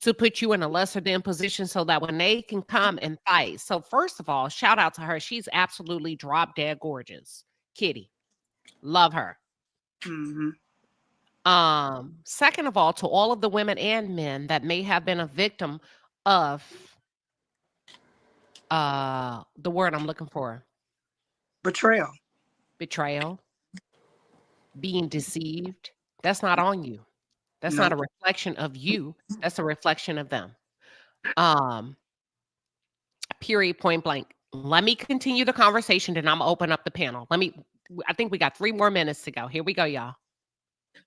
to put you in a lesser than position so that when they can come and fight. So first of all, shout out to her. She's absolutely drop dead gorgeous. Kitty. Love her. Mm-hmm. Second of all, to all of the women and men that may have been a victim of the word I'm looking for. Betrayal. Being deceived. That's not on you. That's not a reflection of you. That's a reflection of them. Period, point blank. Let me continue the conversation, then I'm gonna open up the panel. I think we got 3 more minutes to go. Here we go, y'all.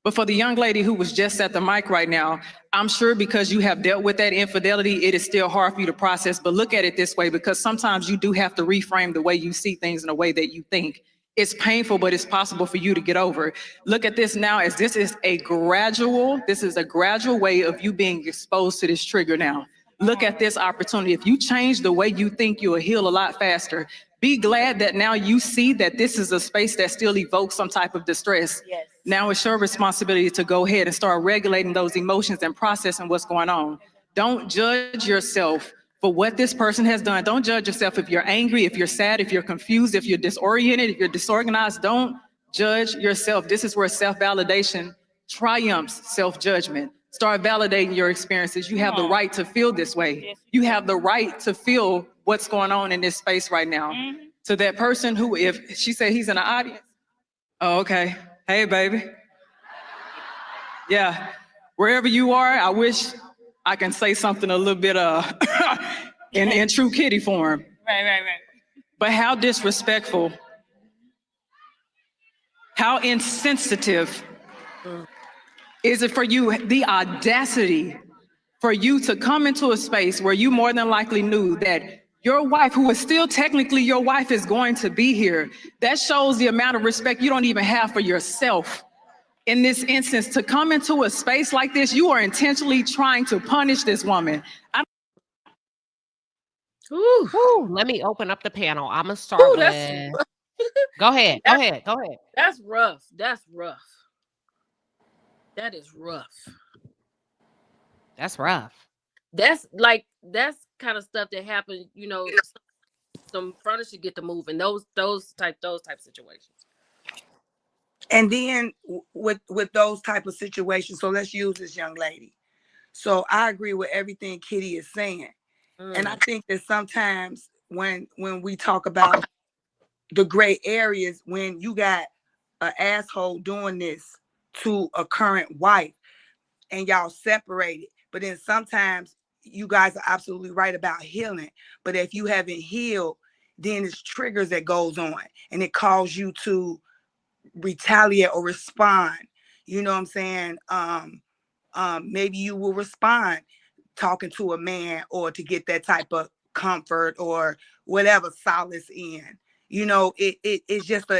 But for the young lady who was just at the mic right now, I'm sure because you have dealt with that infidelity, it is still hard for you to process. But look at it this way, because sometimes you do have to reframe the way you see things in a way that you think. It's painful, but it's possible for you to get over. Look at this now as this is a gradual way of you being exposed to this trigger now. Look at this opportunity. If you change the way you think, you'll heal a lot faster. Be glad that now you see that this is a space that still evokes some type of distress. Yes. Now it's your responsibility to go ahead and start regulating those emotions and processing what's going on. Don't judge yourself for what this person has done. Don't judge yourself if you're angry, if you're sad, if you're confused, if you're disoriented, if you're disorganized. Don't judge yourself. This is where self-validation triumphs self-judgment. Start validating your experiences. You have the right to feel this way. You have the right to feel what's going on in this space right now. To that person who, if she said he's in the audience, oh, okay. Hey, baby. Yeah, wherever you are, I wish I can say something a little bit in true kitty form. Right. But how disrespectful, how insensitive is it for you, the audacity for you to come into a space where you more than likely knew that your wife, who is still technically your wife, is going to be here. That shows the amount of respect you don't even have for yourself. In this instance, to come into a space like this, you are intentionally trying to punish this woman. Let me open up the panel. I'm gonna start with. Go ahead. That's rough. That is rough. That's rough. That's kind of stuff that happens, some furniture get to moving, those type situations. And then with those type of situations, so let's use this young lady. So I agree with everything Kitty is saying. And I think that sometimes when we talk about the gray areas, when you got an asshole doing this to a current wife and y'all separated, but then sometimes you guys are absolutely right about healing. But if you haven't healed, then it's triggers that goes on and it calls you to retaliate or respond. You know what I'm saying? Maybe you will respond talking to a man or to get that type of comfort or whatever solace in. It's just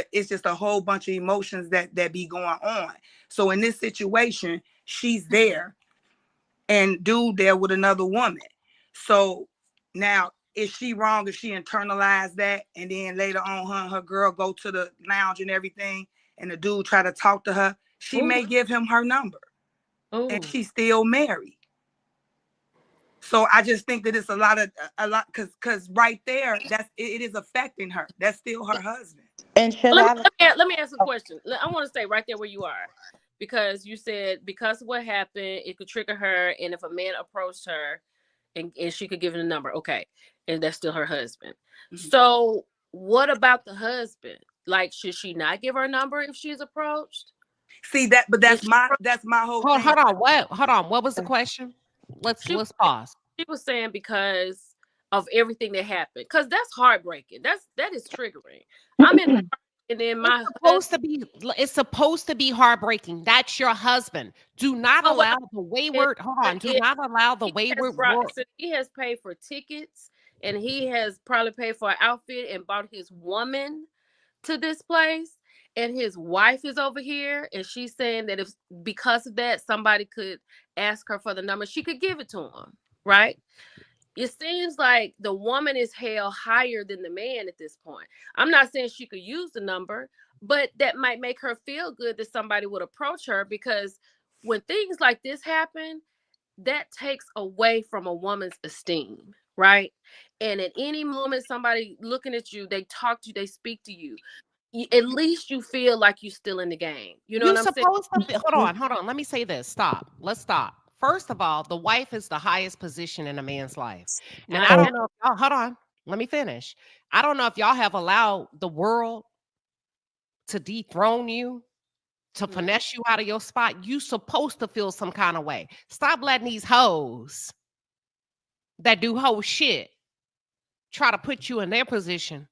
a whole bunch of emotions that be going on. So in this situation, she's there and dude there with another woman. So now, is she wrong if she internalized that and then later on her girl go to the lounge and everything and the dude try to talk to her? She may give him her number and she's still married. So I just think that it's a lot because right there, it is affecting her. That's still her husband. And let me ask a question. I want to stay right there where you are, because you said because of what happened, it could trigger her, and if a man approached her, and she could give him a number, okay, and that's still her husband. So what about the husband? Like, should she not give her number if she's approached? See that, but that's my whole thing. Hold on. What was the question? Let's pause. She was saying because of everything that happened, because that's heartbreaking. That is triggering. I'm in, and then it's supposed to be heartbreaking. That's your husband. Do not allow the wayward. Hold on. Do not allow the wayward. He has paid for tickets. and he has probably paid for an outfit and bought his woman to this place, and his wife is over here, and she's saying that if because of that somebody could ask her for the number, she could give it to him, right? It seems like the woman is held higher than the man at this point. I'm not saying she could use the number, but that might make her feel good that somebody would approach her, because when things like this happen, that takes away from a woman's esteem, right? And at any moment, somebody looking at you, they talk to you, they speak to you, at least you feel like you're still in the game. You know You what I'm saying? supposed to hold on. Let me say this. Stop. Let's stop. First of all, the wife is the highest position in a man's life. And I don't know if y'all, hold on. Let me finish. I don't know if y'all have allowed the world to dethrone you, to finesse you out of your spot. You supposed to feel some kind of way. Stop letting these hoes that do hoe shit try to put you in their position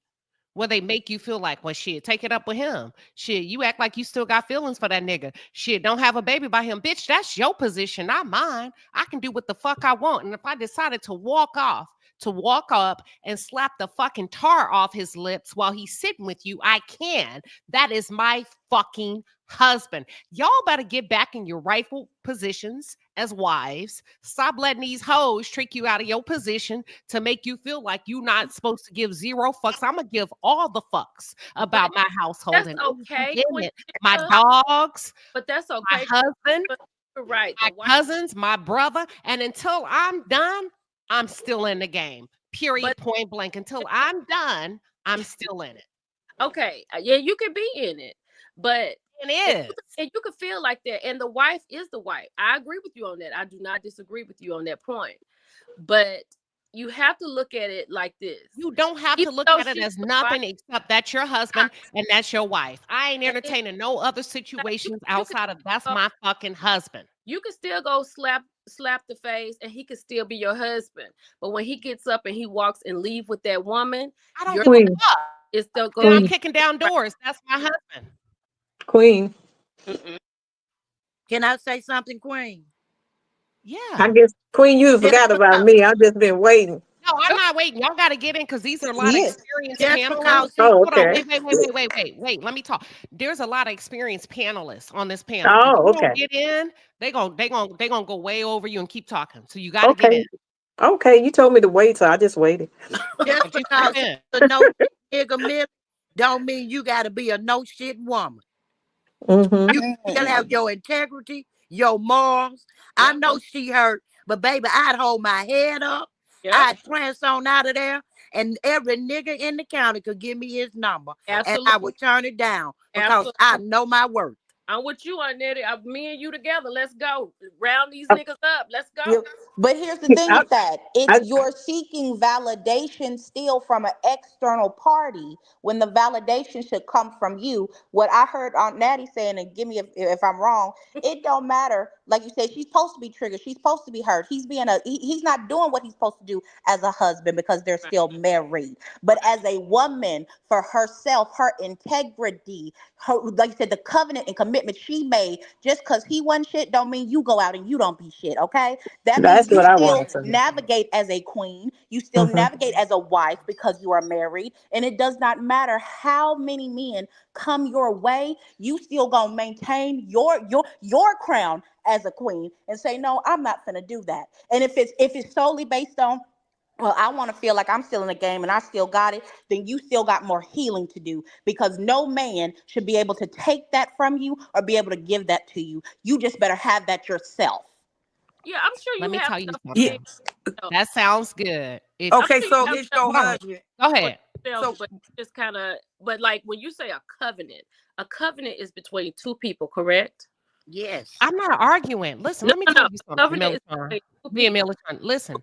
where they make you feel like, well, shit, take it up with him. Shit, you act like you still got feelings for that nigga. Shit, don't have a baby by him. Bitch, that's your position, not mine. I can do what the fuck I want. And if I decided to walk up and slap the fucking tar off his lips while he's sitting with you, I can. That is my fucking husband. Y'all better get back in your rightful positions as wives. Stop letting these hoes trick you out of your position to make you feel like you're not supposed to give zero fucks. I'm gonna give all the fucks about my household. That's and okay. My dogs, but that's okay. my husband, right? My cousins, my brother, and until I'm done, I'm still in the game. Period. Point blank. Until I'm done, I'm still in it. Okay, yeah, you could be in it, but it is, and you could feel like that. And the wife is the wife. I agree with you on that. I do not disagree with you on that point. But you have to look at it like this. You don't have to look at it as nothing except that's your husband and that's your wife. I ain't entertaining no other situations outside of that's my fucking husband. You can still go slap the face and he could still be your husband. But when he gets up and he walks and leave with that woman, I don't give a fuck. It's still Then I'm going. kicking down doors. That's my husband. Queen. Can I say something, Queen? Yeah. I guess, Queen, you forgot about me. I've just been waiting. No, I'm not waiting. Y'all got to get in because these are a lot of experienced panelists. Oh, Hold on, okay. wait. Let me talk. There's a lot of experienced panelists on this panel. Oh, if you okay. don't get in, they gonna go way over you and keep talking. So you got to get Okay. in. Okay, you told me to wait, so I just waited. Just because a no nigga miss don't mean you got to be a no shit woman. Mm-hmm. You still have your integrity, your morals. I know she hurt, but baby, I'd hold my head up. I'd prance on out of there, and every nigga in the county could give me his number, and I would turn it down because I know my worth. I'm with you on that. Me and you together. Let's go. Round these niggas up. Let's go. But here's the thing with that. You're seeking validation still from an external party when the validation should come from you. What I heard Aunt Natty saying, and give me if I'm wrong, it don't matter. Like you said, she's supposed to be triggered. She's supposed to be hurt. He's not doing what he's supposed to do as a husband because they're still married. But as a woman, for herself, her integrity, like you said, the covenant and commitment she made, just because he wasn't shit don't mean you go out and you don't be shit, okay? That means you still navigate as a queen. You still navigate as a wife because you are married. And it does not matter how many men come your way, you still gonna maintain your crown as a queen and say, no, I'm not gonna do that. And if it's solely based on, well, I want to feel like I'm still in the game and I still got it, then you still got more healing to do, because no man should be able to take that from you or be able to give that to you. You just better have that yourself. Yeah, I'm sure you Let me have tell you stuff. something. That sounds good. Okay, so it's your husband. Go ahead. But just kind of, but like when you say a covenant is between two people, correct? Yes. I'm not arguing. Listen, let me tell you something, Militon. Listen,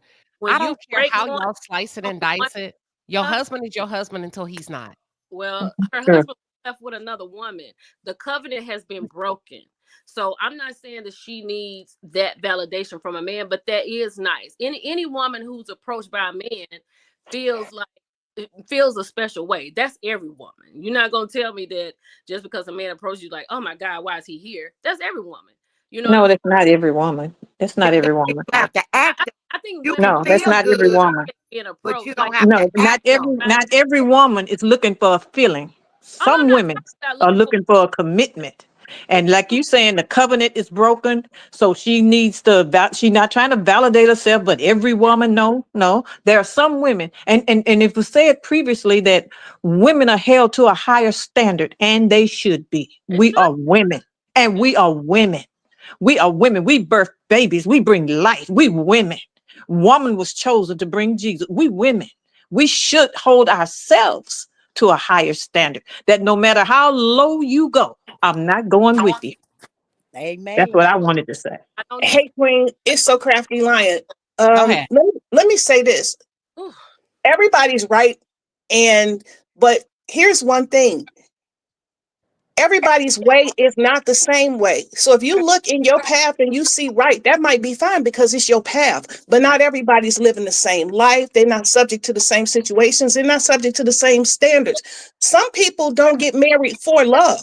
I don't care how y'all slice it and dice it. Your husband is your husband until he's not. Well, her husband left with another woman. The covenant has been broken. So I'm not saying that she needs that validation from a man, but that is nice. Any woman who's approached by a man feels a special way. That's every woman. You're not gonna tell me that just because a man approaches you like, oh my God, why is he here? That's every woman. You know. No, that's not every woman. It's not every woman. I think You women can No, that's feel not every good, woman. being but approached. you Like, don't have to No, not act on it. every woman is looking for a feeling. oh, I'm Some not women talking about are looking for. looking for a commitment. And like you saying, the covenant is broken, so she needs to. She's not trying to validate herself, but every woman, no. There are some women, and if we said previously that women are held to a higher standard, and they should be. We are women, and we are women. We are women. We birth babies. We bring life. We women. Woman was chosen to bring Jesus. We women. We should hold ourselves to a higher standard. That no matter how low you go, I'm not going with you. Amen. That's what I wanted to say. I don't need. Hey, Queen, it's so crafty lion. Go ahead. Let me say this. Ooh. Everybody's right. But here's one thing. Everybody's way is not the same way. So if you look in your path and you see right, that might be fine because it's your path. But not everybody's living the same life. They're not subject to the same situations. They're not subject to the same standards. Some people don't get married for love.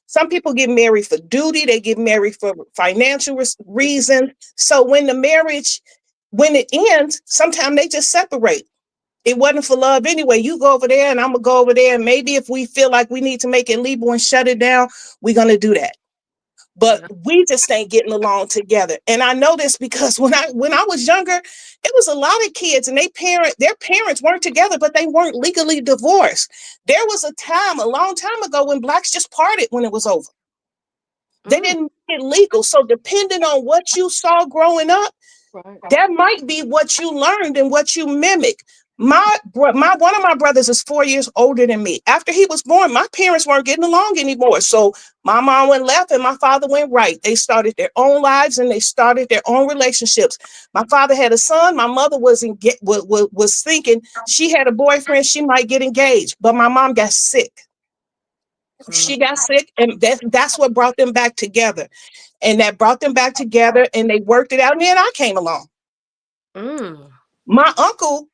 Some people get married for duty. They get married for financial reasons. So when it ends, sometimes they just separate. It wasn't for love anyway. You go over there and I'm gonna go over there. And maybe if we feel like we need to make it legal and shut it down, we're gonna do that. But we just ain't getting along together. And I know this because when I was younger, it was a lot of kids and their parents weren't together, but they weren't legally divorced. There was a time, a long time ago, when blacks just parted when it was over. They didn't make it legal. So depending on what you saw growing up, that might be what you learned and what you mimic. One of my brothers is 4 years older than me. After he was born, my parents weren't getting along anymore. So my mom went left and my father went right. They started their own lives and they started their own relationships. My father had a son. My mother was thinking she had a boyfriend. She might get engaged, but my mom got sick. She got sick, and that's what brought them back together. And that brought them back together, and they worked it out. And then I came along. My uncle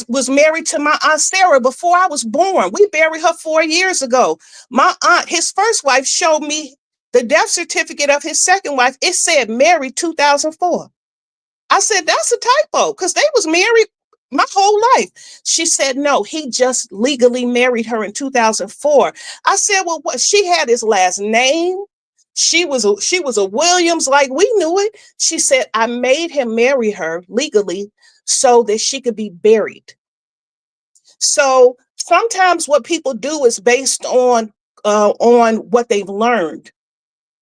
was married to my Aunt Sarah before I was born. We buried her 4 years ago. My aunt, his first wife, showed me the death certificate of his second wife. It said married 2004. I said, that's a typo because they was married my whole life. She said, no, he just legally married her in 2004. I said, well, what? She had his last name. She was a Williams, like we knew it. She said, I made him marry her legally so that she could be buried. So sometimes what people do is based on what they've learned.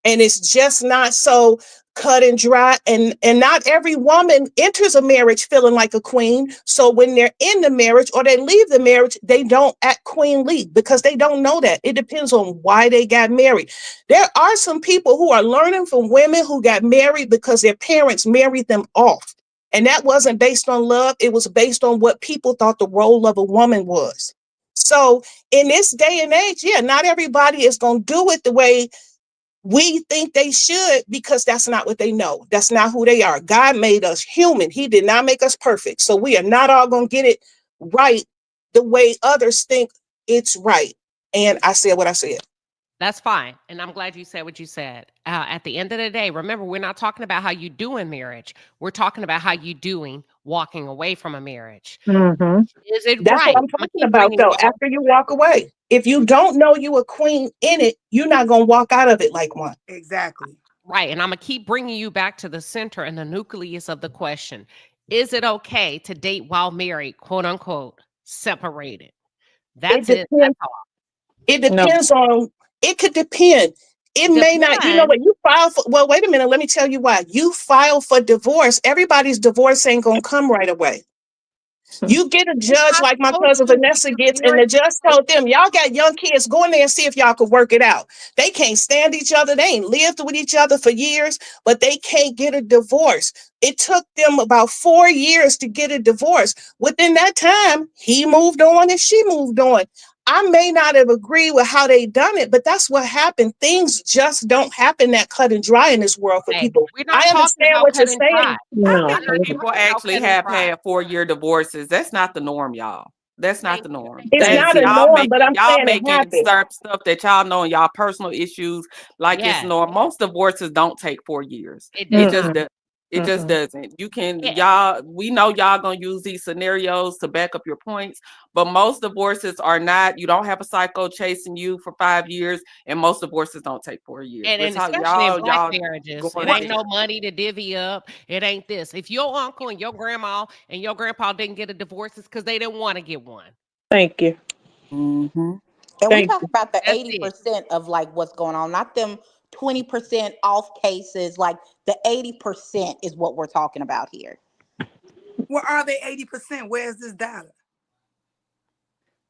And it's just not so cut and dry. And not every woman enters a marriage feeling like a queen. So when they're in the marriage or they leave the marriage, they don't act queenly because they don't know that. It depends on why they got married. There are some people who are learning from women who got married because their parents married them off. And that wasn't based on love. It was based on what people thought the role of a woman was. So in this day and age, yeah, not everybody is going to do it the way we think they should because that's not what they know. That's not who they are. God made us human. He did not make us perfect. So we are not all going to get it right the way others think it's right. And I said what I said. That's fine. And I'm glad you said what you said. At the end of the day, remember, we're not talking about how you do in marriage. We're talking about how you doing walking away from a marriage. Mm-hmm. Is it That's right? what I'm talking about, though. After you walk away, if you don't know you a queen in it, you're not going to walk out of it like one. Exactly. Right. And I'm going to keep bringing you back to the center and the nucleus of the question. Is it okay to date while married, quote unquote, separated? That's it. That's all. It depends on, it could depend. It may not, you know what, you file for, well, wait a minute, let me tell you why. You file for divorce. Everybody's divorce ain't going to come right away. You get a judge like my cousin Vanessa gets, and the judge told them, y'all got young kids, go in there and see if y'all can work it out. They can't stand each other. They ain't lived with each other for years, but they can't get a divorce. It took them about 4 years to get a divorce. Within that time, he moved on and she moved on. I may not have agreed with how they done it, but that's what happened. Things just don't happen that cut and dry in this world for people. I understand what you're saying. How many people actually have had 4-year divorces? That's not the norm, y'all. That's not the norm. It's not a norm, but I'm saying it happened. Stuff that y'all know in y'all personal issues like it's norm. Most divorces don't take 4 years. It It just Mm-mm. doesn't. You can, y'all, we know y'all gonna use these scenarios to back up your points, but most divorces are not. You don't have a psycho chasing you for 5 years, and most divorces don't take 4 years. And That's how especially in black y'all marriages, going it ain't there. no money to divvy up. It ain't this. If your uncle and your grandma and your grandpa didn't get a divorce, it's because they didn't want to get one. Thank you. Mm-hmm. And we Thank talk you. about the That's 80% of like what's going on, not them 20% off cases. Like the 80% is what we're talking about here. Where are they 80%? Where's this data?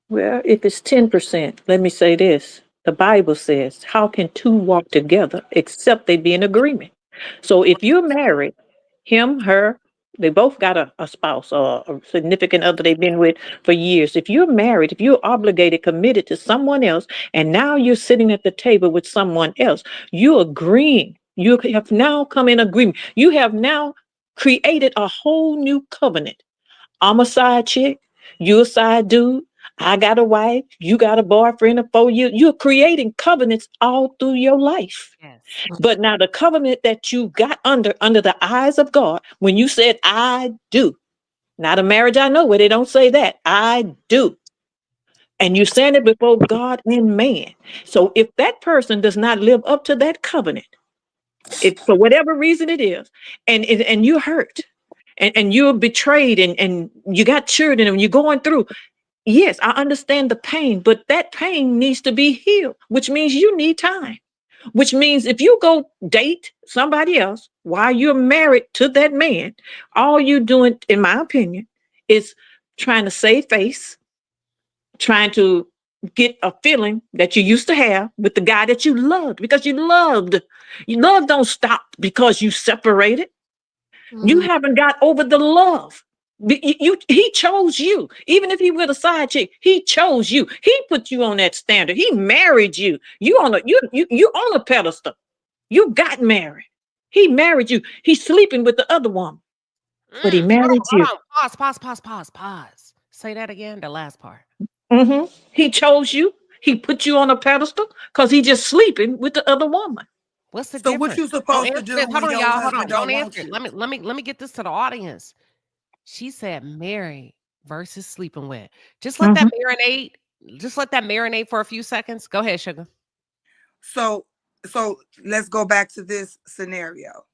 Well, if it's 10%, let me say this. The Bible says, how can two walk together except they be in agreement? So if you're married, him, her, they both got a spouse or a significant other they've been with for years. If you're married, if you're obligated, committed to someone else, and now you're sitting at the table with someone else, you're agreeing. You have now come in agreement. You have now created a whole new covenant. I'm a side chick, you a side dude. I got a wife, you got a boyfriend of 4 years. You're creating covenants all through your life. Yes. But now the covenant that you got under the eyes of God, when you said I do, not a marriage I know where they don't say that. I do. And you saying it before God and man. So if that person does not live up to that covenant, if for whatever reason it is, and you're hurt, and you're betrayed, and you got children and you're going through, yes, I understand the pain, but that pain needs to be healed, which means you need time. Which means if you go date somebody else while you're married to that man, all you're doing, in my opinion, is trying to save face, trying to get a feeling that you used to have with the guy that you loved, because you loved. Your love don't stop because you separated. You haven't got over the love. He chose you. Even if he with a side chick, he chose you. He put you on that standard. He married you. You on a pedestal. You got married. He married you. He's sleeping with the other woman, but he married you. Hold on. Pause. Say that again, the last part. Mm-hmm. He chose you. He put you on a pedestal because he just sleeping with the other woman. What's the So difference? what you supposed to do Hold when on, your y'all. Hold husband on. don't Don't want answer it. you? Let me get this to the audience. She said married versus sleeping with. Just let Mm-hmm. that marinate. Just let that marinate for a few seconds. Go ahead, sugar. So let's go back to this scenario.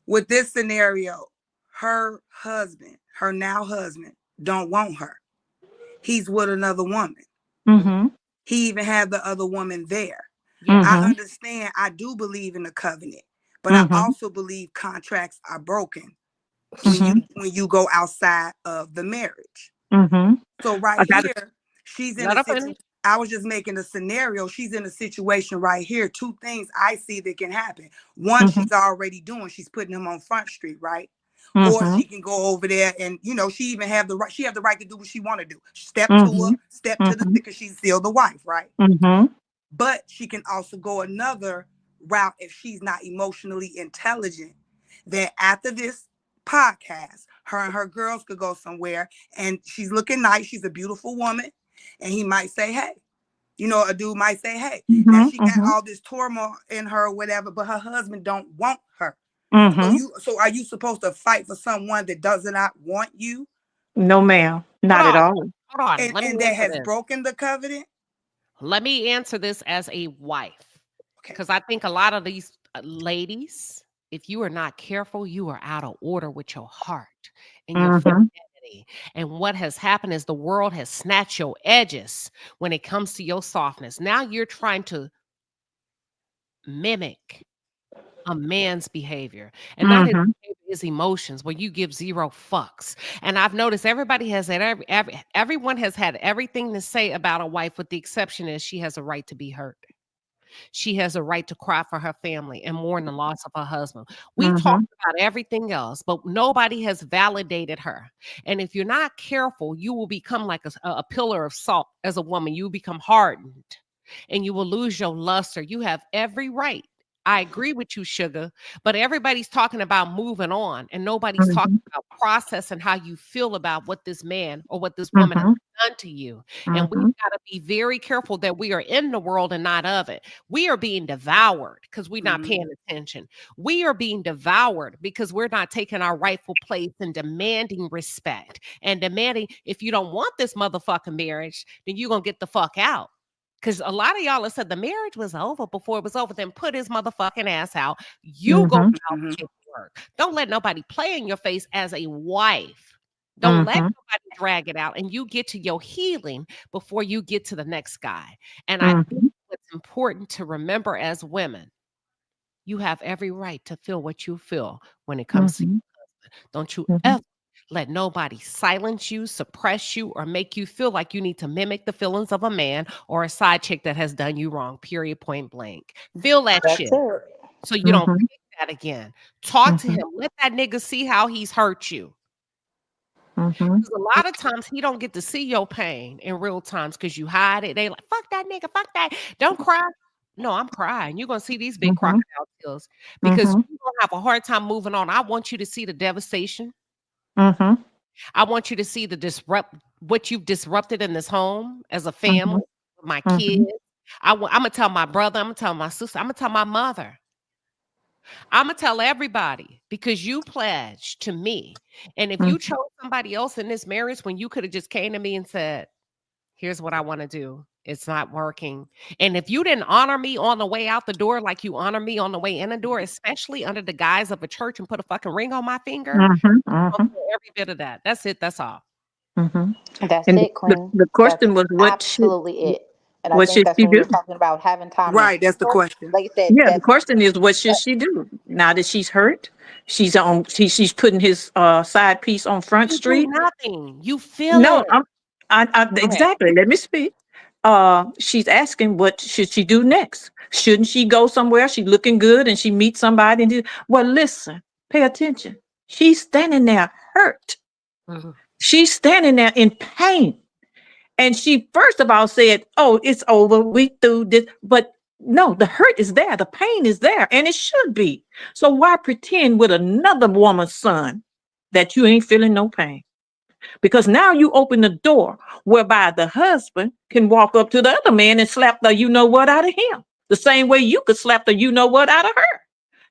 With this scenario, her husband, her now husband, don't want her. He's with another woman. Mm-hmm. He even had the other woman there. Yeah. I understand. I do believe in the covenant, but I also believe contracts are broken when you go outside of the marriage. Mm-hmm. So right here, she's in Let a her situation. finish. I was just making a scenario. She's in a situation right here. Two things I see that can happen. One, she's already doing. She's putting him on Front Street, right? Or she can go over there and she even have the right. She have the right to do what she want to do. Step to her, step to the because she's still the wife, right? Mm-hmm. But she can also go another route if she's not emotionally intelligent. That after this podcast, her and her girls could go somewhere, and she's looking nice. She's a beautiful woman, and he might say, "Hey." A dude might say, "Hey." Now she got all this turmoil in her or whatever, but her husband don't want her. So are you supposed to fight for someone that does not want you? No, ma'am, not at all. Hold on. Let me And that answer has this. broken the covenant? Let me answer this as a wife. Because I think a lot of these ladies, if you are not careful, you are out of order with your heart and your femininity. And what has happened is the world has snatched your edges when it comes to your softness. Now you're trying to mimic a man's behavior, and not his behavior, his emotions, where you give zero fucks. And I've noticed everybody has had everyone has had everything to say about a wife, with the exception is she has a right to be hurt. She has a right to cry for her family and mourn the loss of her husband. We talked about everything else, but nobody has validated her. And if you're not careful, you will become like a pillar of salt as a woman. You will become hardened and you will lose your luster. You have every right. I agree with you, sugar, but everybody's talking about moving on and nobody's talking about process and how you feel about what this man or what this woman has done to you. And we've got to be very careful that we are in the world and not of it. We are being devoured because we're not paying attention. We are being devoured because we're not taking our rightful place and demanding respect and demanding, if you don't want this motherfucking marriage, then you're going to get the fuck out. Because a lot of y'all have said the marriage was over before it was over. Then put his motherfucking ass out. You go out and get to work. Don't let nobody play in your face as a wife. Don't let nobody drag it out. And you get to your healing before you get to the next guy. And I think what's important to remember as women, you have every right to feel what you feel when it comes to your husband. Don't you ever let nobody silence you, suppress you, or make you feel like you need to mimic the feelings of a man or a side chick that has done you wrong, period, point blank. Feel that That's shit. it. So you don't pick that again. Talk to him. Let that nigga see how he's hurt you. Because a lot of times he don't get to see your pain in real times because you hide it. They like, fuck that nigga, fuck that. Don't cry. No, I'm crying. You're going to see these big crocodile tears because you're going to have a hard time moving on. I want you to see the devastation. I want you to see what you've disrupted in this home as a family, my kids. I'm going to tell my brother. I'm going to tell my sister. I'm going to tell my mother. I'm going to tell everybody because you pledged to me. And if you chose somebody else in this marriage when you could have just came to me and said, here's what I want to do. It's not working. And if you didn't honor me on the way out the door like you honor me on the way in the door, especially under the guise of a church and put a fucking ring on my finger, I'll feel every bit of that. That's it. That's all. That's And it, Queen. the question was, Absolutely it. And I what think should that's she when we do? were talking about having time. Right, that's the question. Like you said, Yeah, the question is, what should she do now that she's hurt? She's she's putting his side piece on Front You Street. do nothing. You feel No, it. Exactly. Let me speak. She's asking, what should she do next? Shouldn't she go somewhere? She's looking good and she meets somebody and well, listen, pay attention. She's standing there hurt. She's standing there in pain. And she first of all said, oh, it's over. We through this. But no, the hurt is there. The pain is there. And it should be. So why pretend with another woman's son that you ain't feeling no pain? Because now you open the door whereby the husband can walk up to the other man and slap the you know what out of him. The same way you could slap the you know what out of her.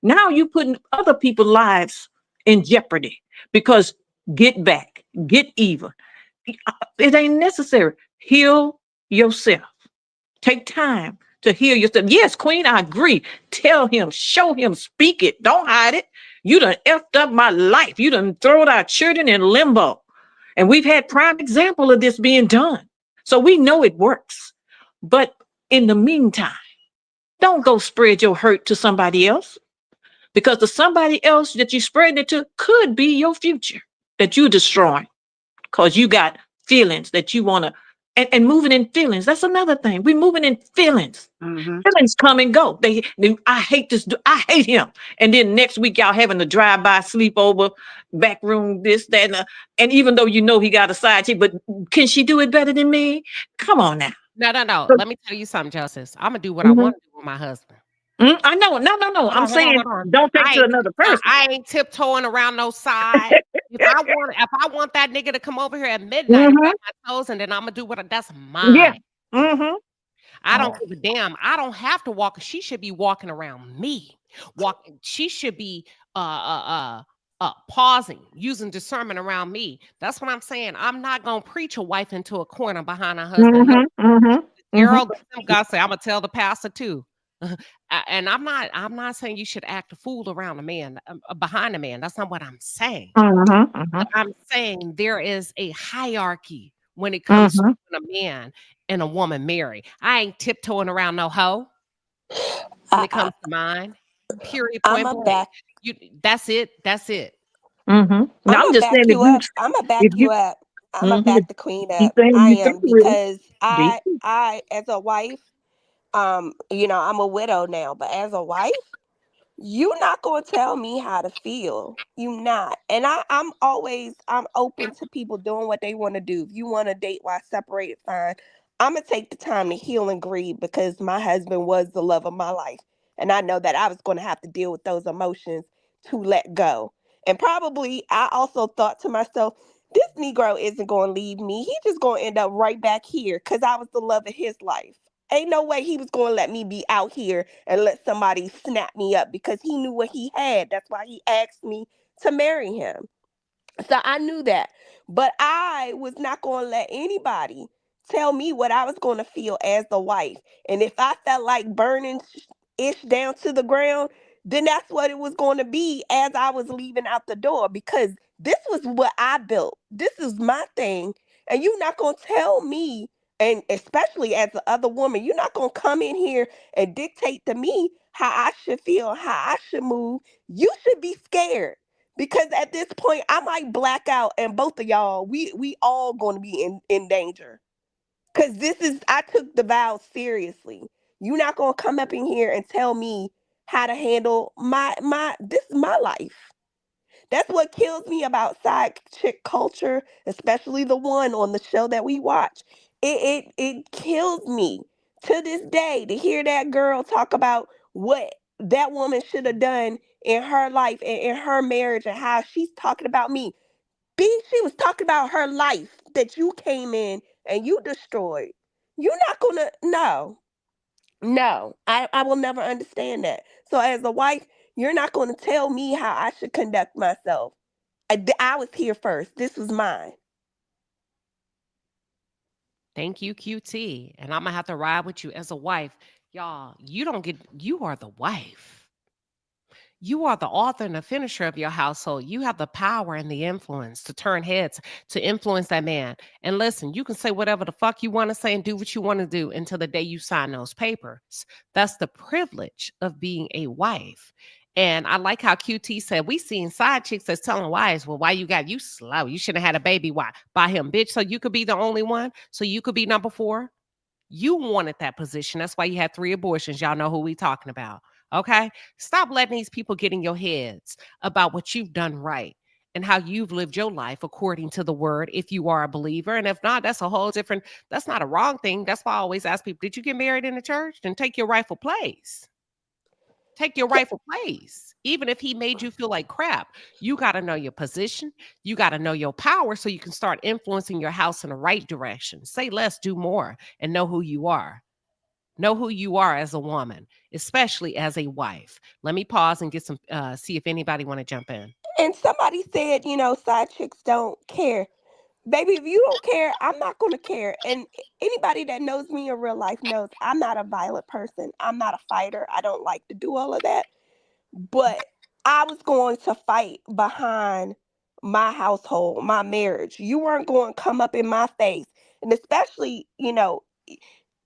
Now you putting other people's lives in jeopardy because get back, get even. It ain't necessary. Heal yourself. Take time to heal yourself. Yes, Queen, I agree. Tell him, show him, speak it. Don't hide it. You done effed up my life. You done thrown our children in limbo. And we've had prime example of this being done. So we know it works. But in the meantime, don't go spread your hurt to somebody else. Because the somebody else that you spread it to could be your future that you're destroying. Because you got feelings that you want to, and moving in feelings. That's another thing. We're moving in feelings. Feelings come and go. I hate this. I hate him. And then next week, y'all having a drive-by sleepover, back room, this, that. And even though you know he got a side chick, but can she do it better than me? Come on now. No. Let me tell you something, Justice. I'm going to do what I want to do with my husband. I know. No. I'm saying don't take to another person. I ain't tiptoeing around no side. If I want that nigga to come over here at midnight and grab my toes, and then I'm gonna do that's mine. Yeah. I don't give a damn. I don't have to walk. She should be walking around me. She should be pausing, using discernment around me. That's what I'm saying. I'm not gonna preach a wife into a corner behind her husband. Girl, God say I'm gonna tell the pastor too. And I'm not saying you should act a fool around a man, behind a man. That's not what I'm saying. But I'm saying there is a hierarchy when it comes to a man and a woman marry. I ain't tiptoeing around no hoe when it comes to mine. Period. Point blank. That's it. No, I'm just saying I'm gonna back you up. I'm gonna back the queen up. I am, because I as a wife, I'm a widow now, but as a wife, you're not going to tell me how to feel. You not. And I'm open to people doing what they want to do. If you want to date while separated, fine. I'm going to take the time to heal and grieve, because my husband was the love of my life. And I know that I was going to have to deal with those emotions to let go. And probably I also thought to myself, this Negro isn't going to leave me. He just going to end up right back here because I was the love of his life. Ain't no way he was going to let me be out here and let somebody snap me up because he knew what he had. That's why he asked me to marry him. So I knew that. But I was not going to let anybody tell me what I was going to feel as the wife. And if I felt like burning ish down to the ground, then that's what it was going to be as I was leaving out the door, because this was what I built. This is my thing. And you're not going to tell me, and especially as the other woman, you're not going to come in here and dictate to me how I should feel, how I should move. You should be scared. Because at this point, I might black out, and both of y'all, we all going to be in danger. Because I took the vows seriously. You're not going to come up in here and tell me how to handle this is my life. That's what kills me about side chick culture, especially the one on the show that we watch. It kills me to this day to hear that girl talk about what that woman should have done in her life and in her marriage and how she's talking about me. She was talking about her life that you came in and you destroyed. You're not gonna, no, I will never understand that. So as a wife, you're not going to tell me how I should conduct myself. I was here first. This was mine. Thank you, QT. And I'm going to have to ride with you as a wife. Y'all, you are the wife. You are the author and the finisher of your household. You have the power and the influence to turn heads, to influence that man. And listen, you can say whatever the fuck you want to say and do what you want to do until the day you sign those papers. That's the privilege of being a wife. And I like how QT said, we seen side chicks that's telling wives, well, why you slow? You shouldn't have had a baby. Why? By him, bitch. So you could be the only one. So you could be number 4. You wanted that position. That's why you had 3 abortions. Y'all know who we talking about. Okay? Stop letting these people get in your heads about what you've done right and how you've lived your life according to the word, if you are a believer. And if not, that's a whole different, that's not a wrong thing. That's why I always ask people, did you get married in the church? Then take your rightful place. Take your rightful place. Even if he made you feel like crap, you got to know your position. You got to know your power so you can start influencing your house in the right direction. Say less, do more, and know who you are. Know who you are as a woman, especially as a wife. Let me pause and get some, see if anybody want to jump in. And somebody said, side chicks don't care. Baby, if you don't care, I'm not going to care. And anybody that knows me in real life knows I'm not a violent person. I'm not a fighter. I don't like to do all of that. But I was going to fight behind my household, my marriage. You weren't going to come up in my face. And especially,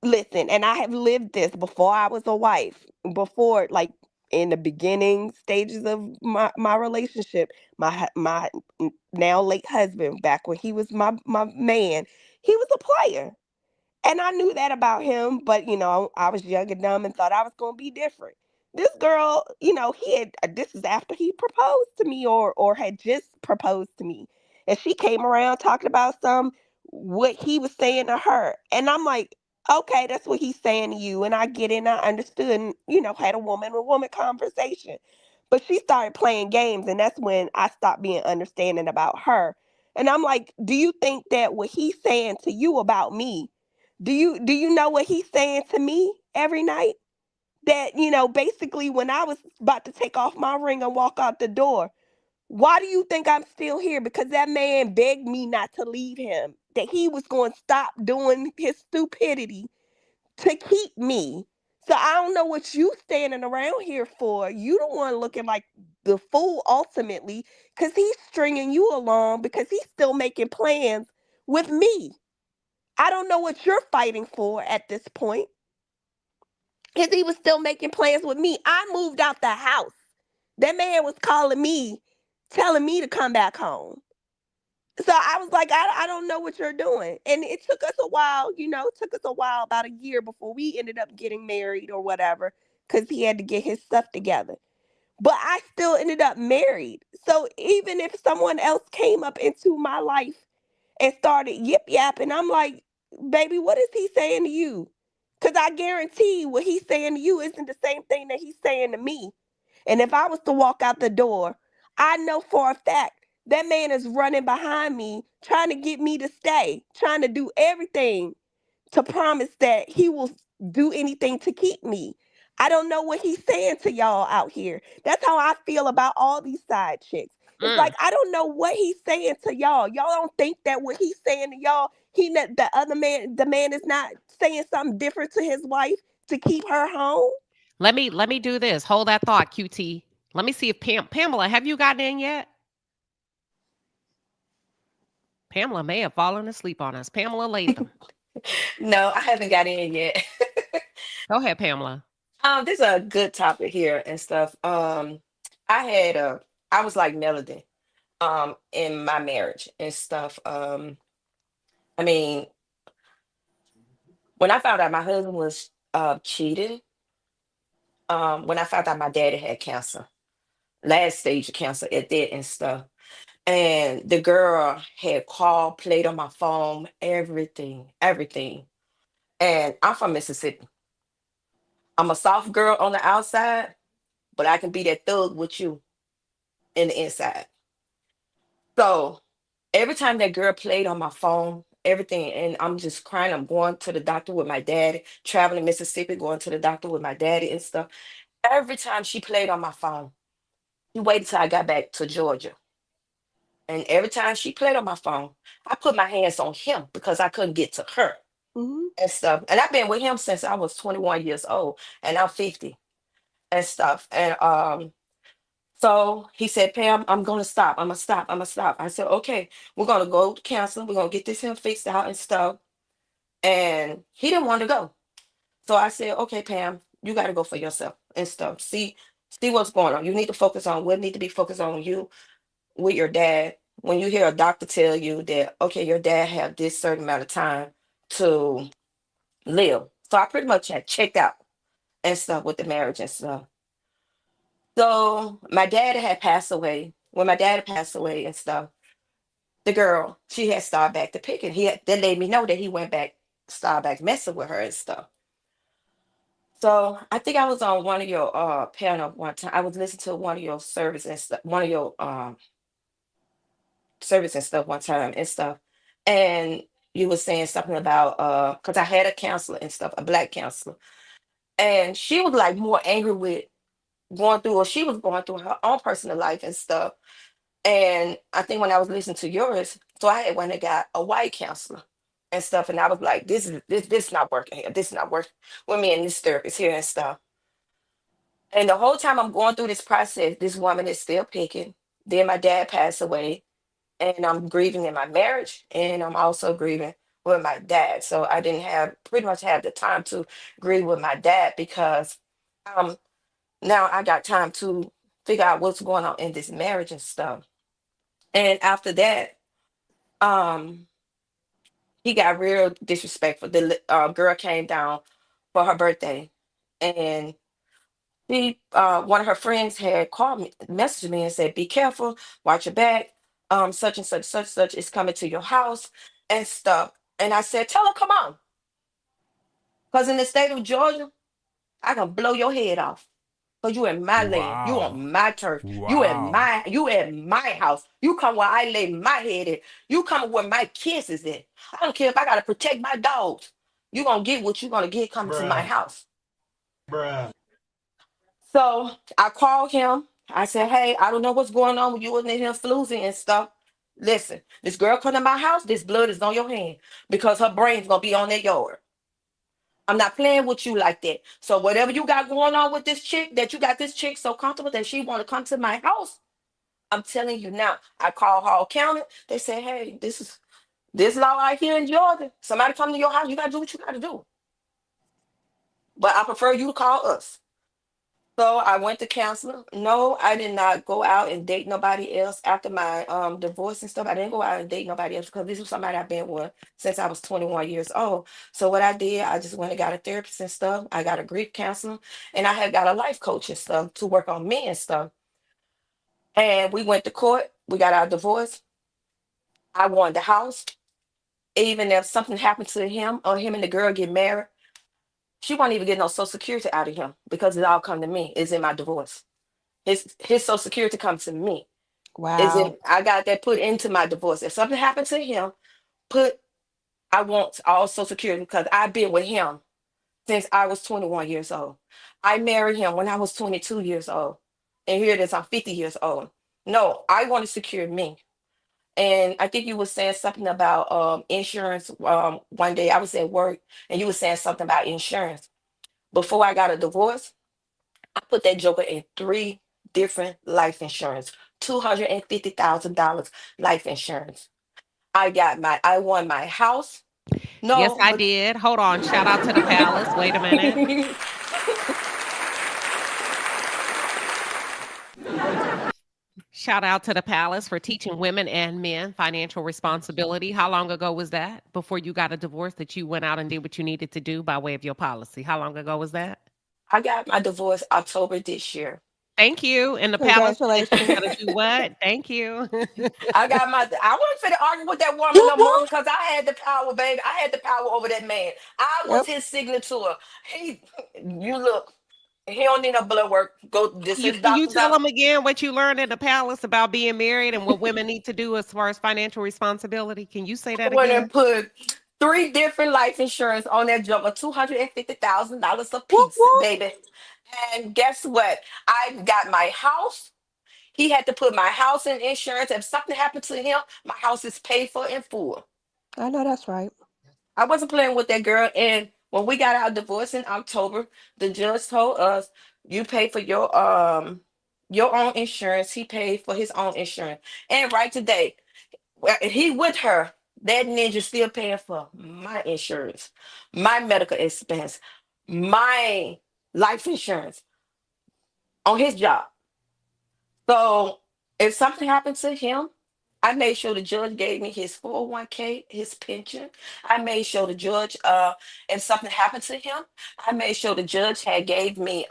listen, and I have lived this before I was a wife, before, like, in the beginning stages of my relationship, my now late husband, back when he was my man, he was a player. And I knew that about him, but I was young and dumb and thought I was going to be different. This girl, this is after he proposed to me or had just proposed to me. And she came around talking about what he was saying to her. And I'm like, okay, that's what he's saying to you. And I get it and I understood and, had a woman conversation. But she started playing games, and that's when I stopped being understanding about her. And I'm like, do you think that what he's saying to you about me, do you know what he's saying to me every night? That, basically when I was about to take off my ring and walk out the door, why do you think I'm still here? Because that man begged me not to leave him, that he was going to stop doing his stupidity to keep me. So I don't know what you standing around here for. You the one looking like the fool ultimately, because he's stringing you along because he's still making plans with me. I don't know what you're fighting for at this point, because he was still making plans with me. I moved out the house. That man was calling me, telling me to come back home. So I was like, I don't know what you're doing. And it took us a while, about a year before we ended up getting married or whatever, because he had to get his stuff together. But I still ended up married. So even if someone else came up into my life and started yip-yapping, I'm like, baby, what is he saying to you? Because I guarantee what he's saying to you isn't the same thing that he's saying to me. And if I was to walk out the door, I know for a fact that man is running behind me, trying to get me to stay, trying to do everything to promise that he will do anything to keep me. I don't know what he's saying to y'all out here. That's how I feel about all these side chicks. It's like I don't know what he's saying to y'all. Y'all don't think that what he's saying to y'all, the man is not saying something different to his wife to keep her home. Let me do this. Hold that thought, QT. Let me see if Pamela, have you gotten in yet? Pamela may have fallen asleep on us. Pamela Latham. No, I haven't got in yet. Go ahead, Pamela. This is a good topic here and stuff. I was like Melody, in my marriage and stuff. I mean, when I found out my husband was cheating, when I found out my daddy had cancer, last stage of cancer at that and stuff. And the girl had called, played on my phone, everything. And I'm from Mississippi. I'm a soft girl on the outside, but I can be that thug with you in the inside. So every time that girl played on my phone, everything, and I'm just crying. I'm going to the doctor with my daddy, traveling Mississippi, going to the doctor with my daddy and stuff. Every time she played on my phone, she waited till I got back to Georgia. And every time she played on my phone, I put my hands on him because I couldn't get to her and stuff. And I've been with him since I was 21 years old, and I'm 50 and stuff. And so he said, Pam, I'm gonna stop. I'm gonna stop. I'm gonna stop. I said, okay, we're gonna go to counseling. We're gonna get this him fixed out and stuff. And he didn't want to go. So I said, okay, Pam, you got to go for yourself and stuff. See what's going on. You need to focus on what need to be focused on you with your dad. When you hear a doctor tell you that, okay, your dad have this certain amount of time to live. So I pretty much had checked out and stuff with the marriage and stuff. So my dad had passed away. When my dad passed away and stuff, the girl, she had started back to picking. That let me know that he went back, started back messing with her and stuff. So I think I was on one of your panel one time. I was listening to one of your service and stuff, one of your service and stuff one time and stuff. And you were saying something about because I had a counselor and stuff, a black counselor. And she was like more angry with going through, or she was going through her own personal life and stuff. And I think when I was listening to yours, so I had went and got a white counselor and stuff. And I was like, this not working here. This is not working with me and this therapist here and stuff. And the whole time I'm going through this process, this woman is still picking. Then my dad passed away, and I'm grieving in my marriage, and I'm also grieving with my dad. So I didn't pretty much have the time to grieve with my dad because now I got time to figure out what's going on in this marriage and stuff. And after that, he got real disrespectful. The girl came down for her birthday, and one of her friends had called me, messaged me and said, be careful, watch your back. Such and such is coming to your house and stuff. And I said, tell her, come on. Because in the state of Georgia, I can blow your head off. Because you in my land. You on my turf. You in my house. You come where I lay my head in. You come where my kids is in. I don't care if I gotta protect my dogs. You gonna get what you gonna get coming to my house. So I called him. I said, hey, I don't know what's going on with you and him floozing and stuff. Listen, this girl come to my house, this blood is on your hand because her brain's gonna be on that yard. I'm not playing with you like that. So whatever you got going on with this chick, that you got this chick so comfortable that she want to come to my house, I'm telling you now. I called Hall County. They said, hey, this law out here in Georgia. Somebody come to your house, you gotta do what you gotta do. But I prefer you to call us. So I went to counseling. No, I did not go out and date nobody else after my divorce and stuff. I didn't go out and date nobody else because this was somebody I've been with since I was 21 years old. So what I did, I just went and got a therapist and stuff. I got a grief counselor, and I had got a life coach and stuff to work on me and stuff. And we went to court. We got our divorce. I won the house. Even if something happened to him or him and the girl get married, she won't even get no Social Security out of him because it all come to me. It's in my divorce. His Social Security comes to me. Is if Wow. I got that put into my divorce. If something happened to him, I want all Social Security because I've been with him since I was 21 years old. I married him when I was 22 years old. And here it is, I'm 50 years old. No, I want to secure me. And I think you were saying something about insurance. One day I was at work and you were saying something about insurance. Before I got a divorce, I put that joker in 3 different life insurance, $250,000 life insurance. I won my house. Yes, No, I but did. Hold on. Shout out to the palace. Wait a minute. Shout out to the palace for teaching women and men financial responsibility. How long ago was that before you got a divorce that you went out and did what you needed to do by way of your policy? How long ago was that? I got my divorce October this year. Thank you. And the palace said you Congratulations. gotta do what? Thank you. I wasn't finna argue with that woman Whoop, no more whoop. because I had the power, baby. I had the power over that man. I was Yep. his signature. He, you look, he don't need no blood work. Go, this his Can you doctor's tell out. them again what you learned in the palace about being married and what women need to do as far as financial responsibility? Can you say I that went and again? put 3 different life insurance on that joke of $250,000 a Whoop, piece, whoop. baby. And guess what? I got my house. He had to put my house in insurance. If something happened to him, my house is paid for in full. I know that's right. I wasn't playing with that girl. And when we got our divorce in October, the judge told us, you pay for your own insurance. He paid for his own insurance. And right today, well, he with her, that ninja still paying for my insurance, my medical expense, my life insurance on his job. So if something happened to him, I made sure the judge gave me his 401k, his pension. I made sure the judge, if something happened to him, I made sure the judge had gave me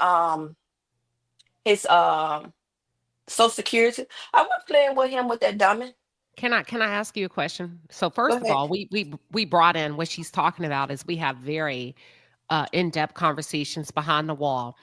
his social security. I wasn't playing with him with that dummy. Can I ask you a question? So Go first of ahead. all, we brought in what she's talking about is we have very in-depth conversations behind the wall.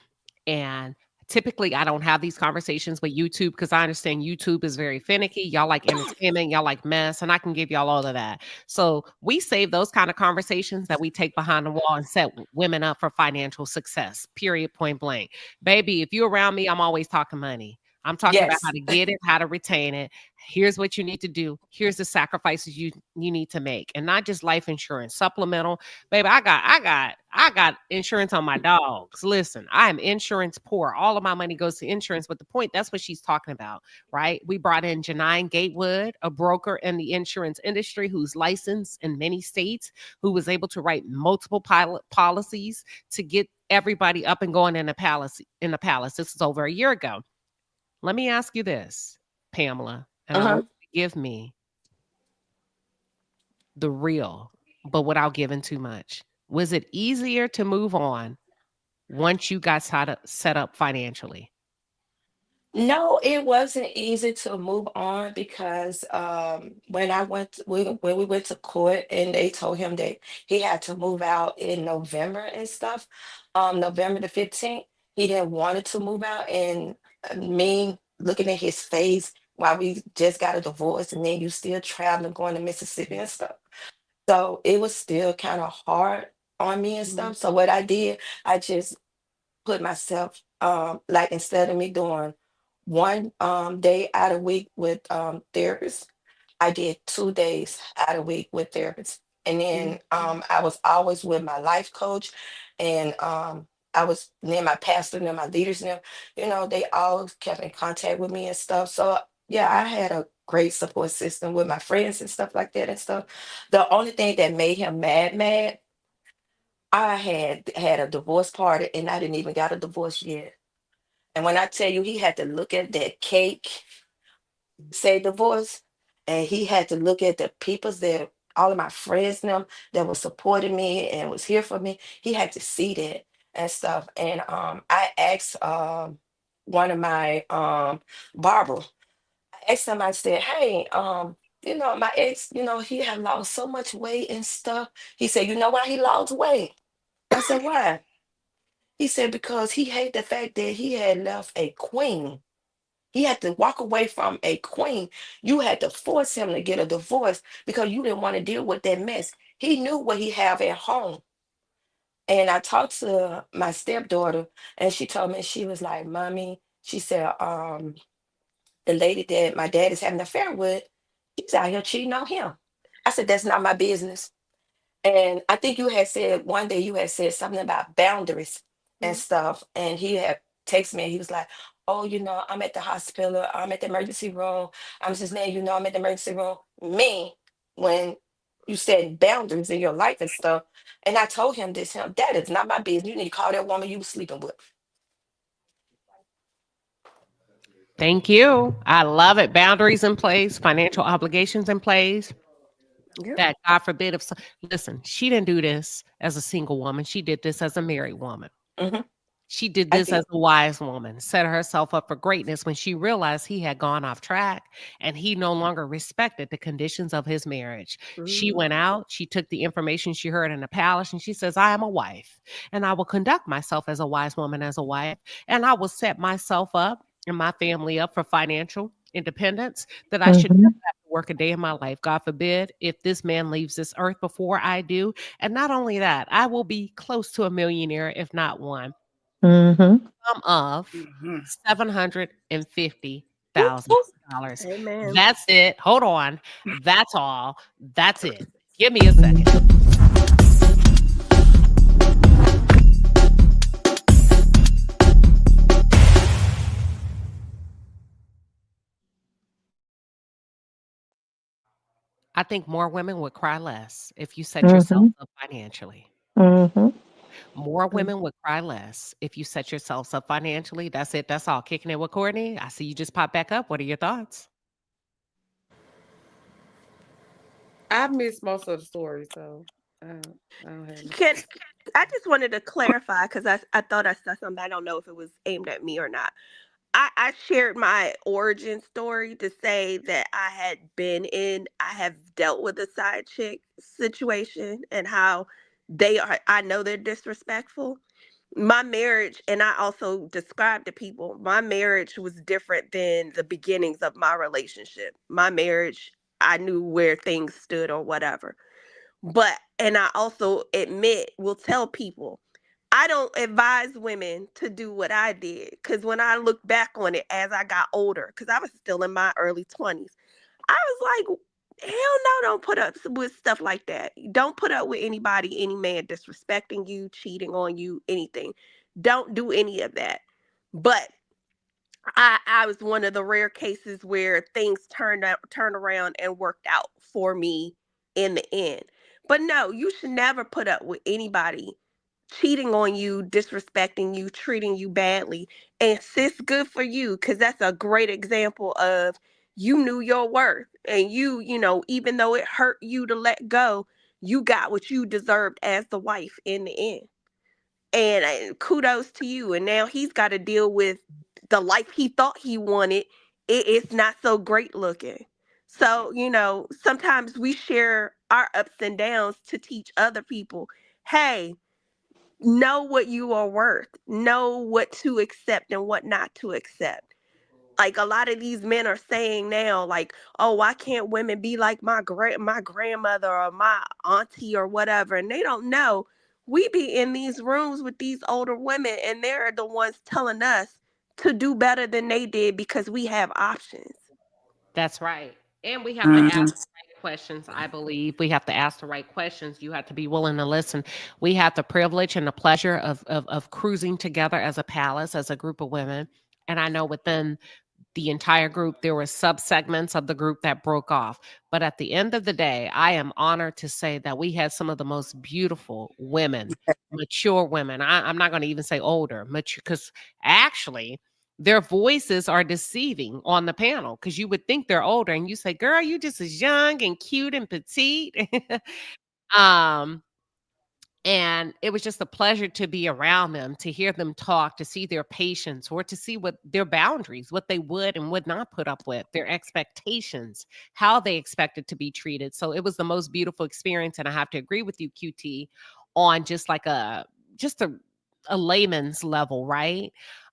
And typically I don't have these conversations with YouTube because I understand YouTube is very finicky. Y'all like entertainment, y'all like mess, and I can give y'all all of that. So we save those kind of conversations that we take behind the wall and set women up for financial success. Period, point blank. Baby, if you're around me, I'm always talking money. I'm talking about how Yes. to get it, how to retain it. Here's what you need to do. Here's the sacrifices you need to make. And not just life insurance, supplemental. Baby, I got insurance on my dogs. Listen, I am insurance poor. All of my money goes to insurance. But the point, that's what she's talking about, right? We brought in Janine Gatewood, a broker in the insurance industry who's licensed in many states, who was able to write multiple pilot policies to get everybody up and going in the palace. This is over a year ago. Let me ask you this, Pamela, and I Uh-huh. want you to give me the real, but without giving too much. Was it easier to move on once you got set up financially? No, it wasn't easy to move on because when when we went to court and they told him that he had to move out in November and stuff, November the 15th, he didn't wanted to move out. And me looking at his face while we just got a divorce and then you still traveling, going to Mississippi and stuff. So it was still kind of hard on me and Mhm. stuff. So what I did, I just put myself like instead of me doing one day out of week with therapists, I did 2 days out of week with therapists. And then Mhm. I was always with my life coach and I was near my pastor and my leaders and them, they all kept in contact with me and stuff. So yeah, I had a great support system with my friends and stuff like that and stuff. The only thing that made him mad, I had a divorce party and I didn't even got a divorce yet. And when I tell you he had to look at that cake, say divorce, and he had to look at the peoples that all of my friends and them that was supporting me and was here for me, he had to see that and stuff. And I asked one of my Barbara, I asked him, I said, hey, my ex, he had lost so much weight and stuff. He said, you know why he lost weight? I said, why? He said because he hated the fact that he had left a queen He had to walk away from a queen. You had to force him to get a divorce because you didn't want to deal with that mess. He knew what he have at home. And I talked to my stepdaughter, and she told me, she was like, "Mommy," she said, the lady that my dad is having an affair with, she's out here cheating on him. I said, "That's not my business." And I think you had said one day, you had said something about boundaries and stuff. And he had texted me and he was like, "Oh, I'm at the hospital, I'm at the emergency room. I'm just letting you know I'm at the emergency room." Me, when you said boundaries in your life and stuff, and I told him this, that is not my business. You need to call that woman you was sleeping with. Thank you. I love it. Boundaries in place, financial obligations in place. Yep. That God forbid if listen, she didn't do this as a single woman. She did this as a married woman. Mhm. She did I this did. as a wise woman, set herself up for greatness when she realized he had gone off track and he no longer respected the conditions of his marriage. She went out, she took the information she heard in the palace, and she says, "I am a wife, and I will conduct myself as a wise woman, as a wife, and I will set myself up and my family up for financial independence that I should never have to work a day in my life. God forbid if this man leaves this earth before I do. And not only that, I will be close to a millionaire, if not one. Sum of $750,000. Amen. That's it. Hold on. That's all. That's it. Give me a second. I think more women would cry less if you set yourself up financially. More women would cry less if you set yourselves up financially. That's it. That's all. Kicking it with Courtney. I see you just pop back up. What are your thoughts? I missed most of the story, so I don't have any. I just wanted to clarify because I thought I saw something. I don't know if it was aimed at me or not. I shared my origin story to say that I have dealt with a side chick situation and how I know they're disrespectful. My marriage, and I also described to people, my marriage was different than the beginnings of my relationship. My marriage, I knew where things stood or whatever. And I also will tell people, I don't advise women to do what I did. Because when I look back on it as I got older, because I was still in my early 20s, I was like, hell no, don't put up with stuff like that. Don't put up with any man disrespecting you, cheating on you, anything. Don't do any of that. But I was one of the rare cases where things turned around and worked out for me in the end. But no, you should never put up with anybody cheating on you, disrespecting you, treating you badly. And sis, good for you, because that's a great example of you knew your worth. And even though it hurt you to let go, you got what you deserved as the wife in the end. And kudos to you. And now he's got to deal with the life he thought he wanted. It's not so great looking. So, sometimes we share our ups and downs to teach other people, hey, know what you are worth, know what to accept and what not to accept. Like a lot of these men are saying now, like, "Oh, why can't women be like my grandmother or my auntie or whatever?" And they don't know. We be in these rooms with these older women, and they're the ones telling us to do better than they did because we have options. That's right. And we have to ask the right questions, I believe. We have to ask the right questions. You have to be willing to listen. We have the privilege and the pleasure of cruising together as a palace, as a group of women. And I know within the entire group, there were subsegments of the group that broke off. But at the end of the day, I am honored to say that we had some of the most beautiful women, mature women. I'm not going to even say older, mature, because actually their voices are deceiving on the panel because you would think they're older and you say, "Girl, you just as young and cute and petite." um, and it was just a pleasure to be around them, to hear them talk, to see their patience, or to see what their boundaries, what they would and would not put up with, their expectations, how they expected to be treated. So it was the most beautiful experience. And I have to agree with you, QT, on just like a layman's level, right?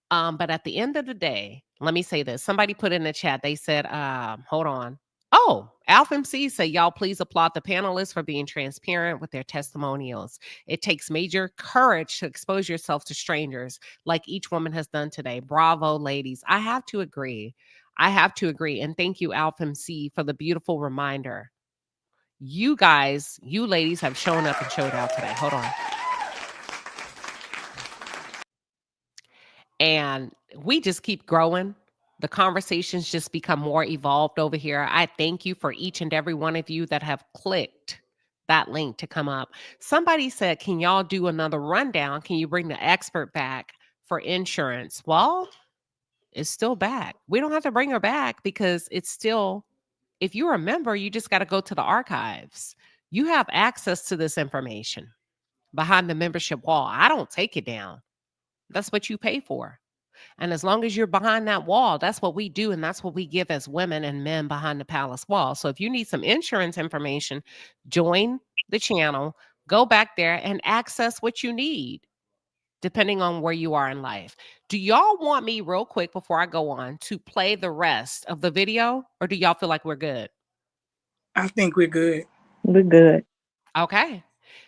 But at the end of the day, let me say this. Somebody put in the chat, they said, hold on. Oh, Alpha MC said, y'all please applaud the panelists for being transparent with their testimonials. It takes major courage to expose yourself to strangers like each woman has done today. Bravo, ladies. I have to agree. And thank you, Alpha MC, for the beautiful reminder. You guys, you ladies have shown up and showed out today. Hold on. And we just keep growing. The conversations just become more evolved over here. I thank you for each and every one of you that have clicked that link to come up. Somebody said, can y'all do another rundown? Can you bring the expert back for insurance? Well, it's still back. We don't have to bring her back because it's still, if you're a member, you just got to go to the archives. You have access to this information behind the membership wall. I don't take it down. That's what you pay for. And as long as you're behind that wall, that's what we do. And that's what we give as women and men behind the palace wall. So if you need some insurance information, join the channel, go back there and access what you need, depending on where you are in life. Do y'all want me real quick before I go on to play the rest of the video? Or do y'all feel like we're good? I think we're good. We're good. Okay.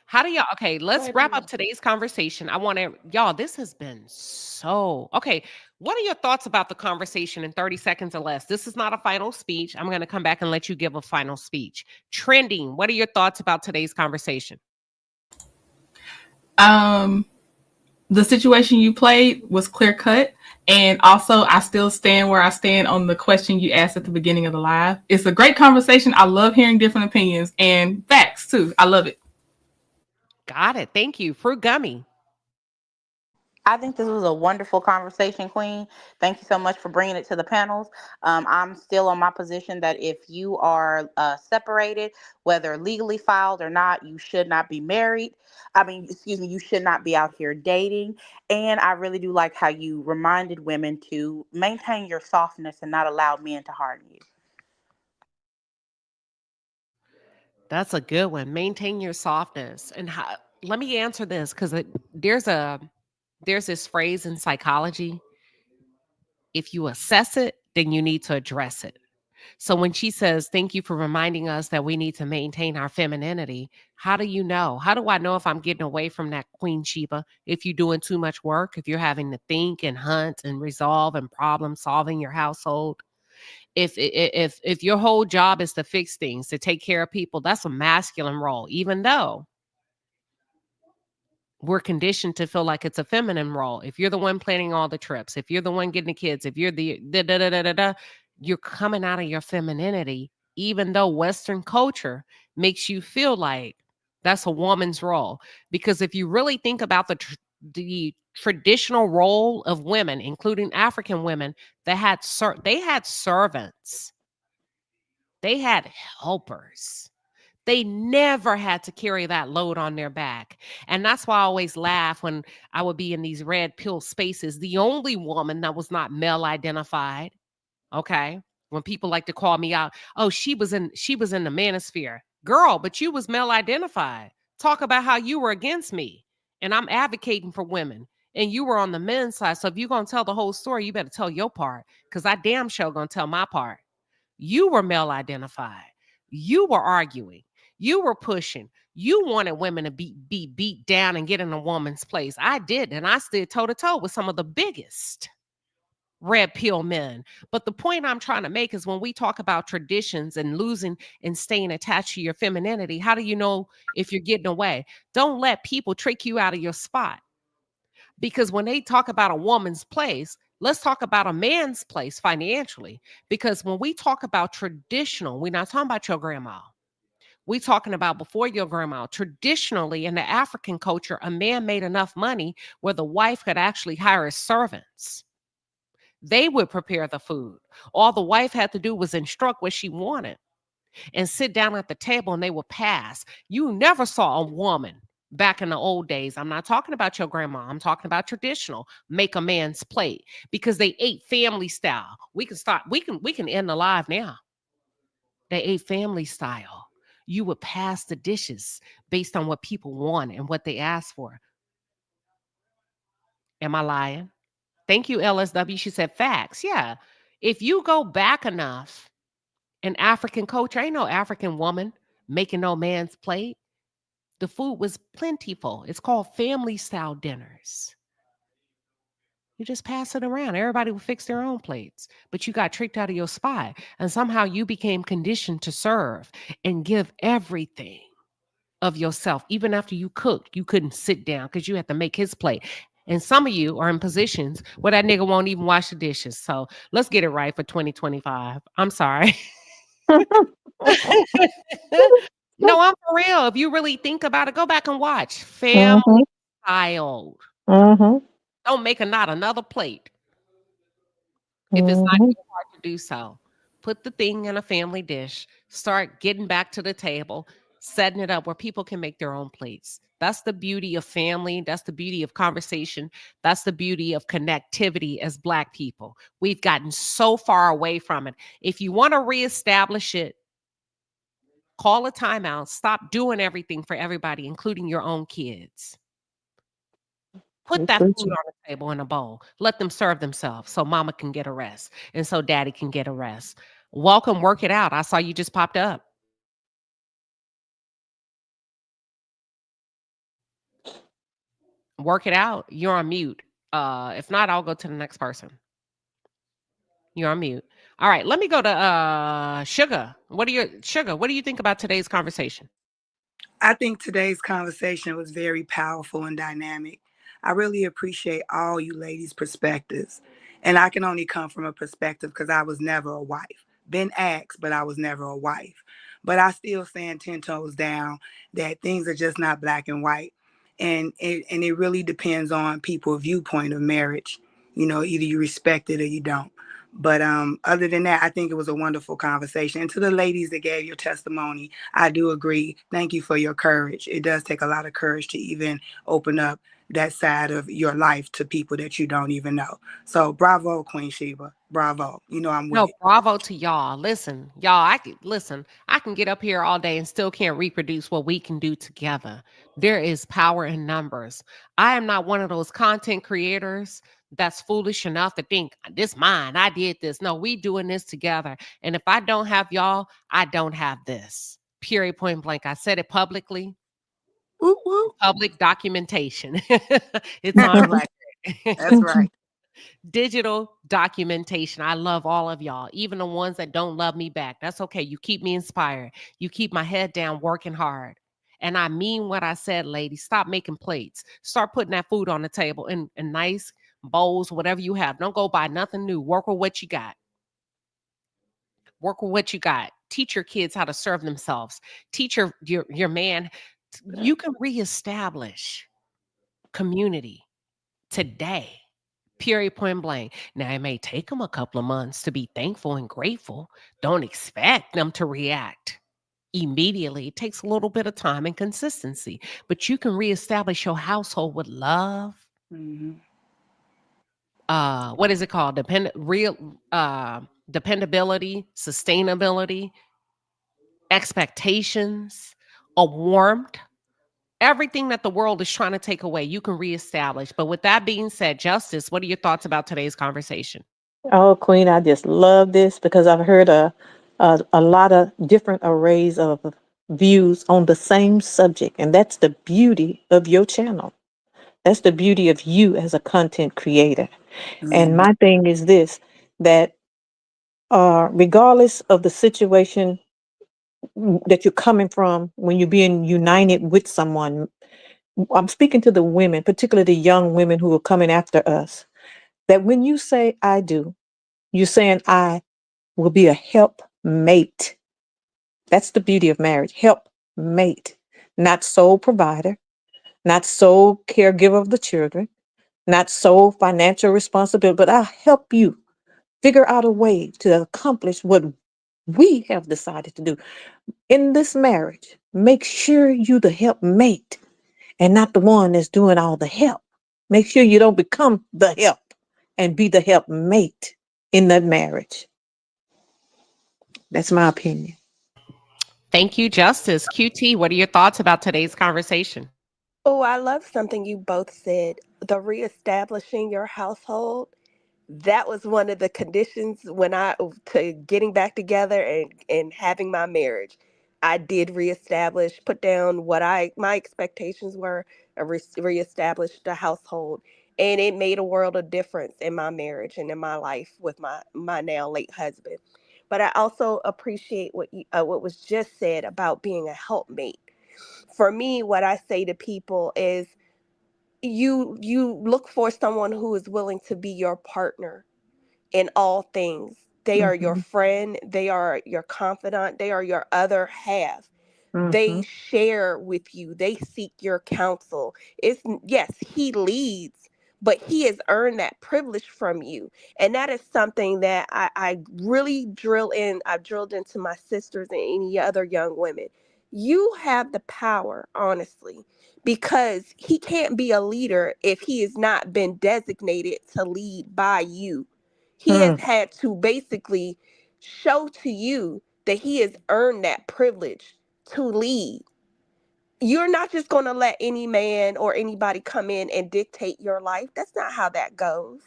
How do y'all, okay, let's wrap up today's conversation. I want to, y'all, this has been so, okay. What are your thoughts about the conversation in 30 seconds or less? This is not a final speech. I'm going to come back and let you give a final speech. Trending, what are your thoughts about today's conversation? The situation you played was clear cut. And also, I still stand where I stand on the question you asked at the beginning of the live. It's a great conversation. I love hearing different opinions and facts too. I love it. Got it. Thank you. Fruit Gummy. I think this was a wonderful conversation, Queen. Thank you so much for bringing it to the panels. I'm still on my position that if you are separated, whether legally filed or not, you should not be married. You should not be out here dating. And I really do like how you reminded women to maintain your softness and not allow men to harden you. That's a good one. Maintain your softness. And how, let me answer this because there's this phrase in psychology. If you assess it, then you need to address it. So when she says, thank you for reminding us that we need to maintain our femininity, how do you know? How do I know if I'm getting away from that Queen Sheba? If you're doing too much work, if you're having to think and hunt and resolve and problem solving your household, if your whole job is to fix things, to take care of people, that's a masculine role, even though we're conditioned to feel like it's a feminine role. If you're the one planning all the trips, if you're the one getting the kids, if you're the you're coming out of your femininity, even though Western culture makes you feel like that's a woman's role. Because if you really think about the traditional role of women, including African women, they had servants, they had helpers. They never had to carry that load on their back. And that's why I always laugh when I would be in these red pill spaces. The only woman that was not male identified, okay? When people like to call me out, oh, she was in the manosphere. Girl, but you was male identified. Talk about how you were against me. And I'm advocating for women. And you were on the men's side. So if you're going to tell the whole story, you better tell your part. Because I damn sure going to tell my part. You were male identified. You were arguing. You were pushing. You wanted women to be beat down and get in a woman's place. I did. And I stood toe to toe with some of the biggest red pill men. But the point I'm trying to make is when we talk about traditions and losing and staying attached to your femininity, how do you know if you're getting away? Don't let people trick you out of your spot. Because when they talk about a woman's place, let's talk about a man's place financially. Because when we talk about traditional, we're not talking about your grandma. We're talking about before your grandma. Traditionally, in the African culture, a man made enough money where the wife could actually hire servants. They would prepare the food. All the wife had to do was instruct what she wanted and sit down at the table and they would pass. You never saw a woman back in the old days. I'm not talking about your grandma. I'm talking about traditional. Make a man's plate because they ate family style. We can end the live now. They ate family style. You would pass the dishes based on what people want and what they asked for. Am I lying? Thank you, LSW. She said facts. Yeah. If you go back enough, an African culture, ain't no African woman making no man's plate. The food was plentiful. It's called family style dinners. You just pass it around. Everybody will fix their own plates, but you got tricked out of your spot. And somehow you became conditioned to serve and give everything of yourself. Even after you cooked, you couldn't sit down because you had to make his plate. And some of you are in positions where that nigga won't even wash the dishes. So let's get it right for 2025. I'm sorry. No, I'm for real. If you really think about it, go back and watch Family Style. Don't make not another plate if it's not your heart to do so. Put the thing in a family dish. Start getting back to the table, setting it up where people can make their own plates. That's the beauty of family. That's the beauty of conversation. That's the beauty of connectivity as Black people. We've gotten so far away from it. If you want to reestablish it, call a timeout. Stop doing everything for everybody, including your own kids. Put that food on the table in a bowl. Let them serve themselves so mama can get a rest and so daddy can get a rest. Welcome, work it out. I saw you just popped up. Work it out. You're on mute. If not, I'll go to the next person. You're on mute. All right, let me go to Sugar. What do you think about today's conversation? I think today's conversation was very powerful and dynamic. I really appreciate all you ladies' perspectives. And I can only come from a perspective because I was never a wife. Been asked, but I was never a wife. But I still stand 10 toes down that things are just not black and white. And it really depends on people's viewpoint of marriage. You know, either you respect it or you don't. But other than that, I think it was a wonderful conversation. And to the ladies that gave your testimony, I do agree. Thank you for your courage. It does take a lot of courage to even open up that side of your life to people that you don't even know. So bravo, Queen Sheba. Bravo. You know I'm with No, it. bravo to y'all. Listen, y'all, I can get up here all day and still can't reproduce what we can do together. There is power in numbers. I am not one of those content creators that's foolish enough to think this mine. I did this. No, we doing this together. And if I don't have y'all, I don't have this. Period, point blank. I said it publicly. Woo, woo. Public documentation. It's on record. That's right. Digital documentation. I love all of y'all, even the ones that don't love me back. That's okay. You keep me inspired. You keep my head down, working hard. And I mean what I said, ladies. Stop making plates. Start putting that food on the table in nice bowls, whatever you have. Don't go buy nothing new. Work with what you got. Work with what you got. Teach your kids how to serve themselves. Teach your man. You can reestablish community today. Period, point blank. Now, it may take them a couple of months to be thankful and grateful. Don't expect them to react immediately. It takes a little bit of time and consistency, but you can reestablish your household with love. Mm-hmm. What is it called? Dependability, sustainability, expectations, a warmth. Everything that the world is trying to take away, you can reestablish. But with that being said, Justice, what are your thoughts about today's conversation? Oh, Queen, I just love this because I've heard a lot of different arrays of views on the same subject, and that's the beauty of your channel. That's the beauty of you as a content creator. And my thing is this, that regardless of the situation that you're coming from, when you're being united with someone, I'm speaking to the women, particularly the young women who are coming after us, that when you say I do, you're saying I will be a helpmate. That's the beauty of marriage. Helpmate, not sole provider, not sole caregiver of the children, not sole financial responsibility, but I'll help you figure out a way to accomplish what we have decided to do in this marriage. Make sure you the helpmate and not the one that's doing all the help. Make sure you don't become the help and be the helpmate in that marriage. That's my opinion. Thank you, Justice. QT, what are your thoughts about today's conversation? Oh, I love something you both said. The reestablishing your household. that was one of the conditions when to getting back together and having my marriage. I did reestablish, put down what my expectations were, and reestablished the household, and it made a world of difference in my marriage and in my life with my now late husband. But I also appreciate what was just said about being a helpmate. For me, what I say to people is, you look for someone who is willing to be your partner in all things. They are your friend, they are your confidant, they are your other half. They share with you, they seek your counsel. It's yes, he leads, but he has earned that privilege from you. And that is something that I really I've drilled into my sisters and any other young women. You have the power, honestly, because he can't be a leader if he has not been designated to lead by you. He has had to basically show to you that he has earned that privilege to lead. You're not just going to let any man or anybody come in and dictate your life. That's not how that goes.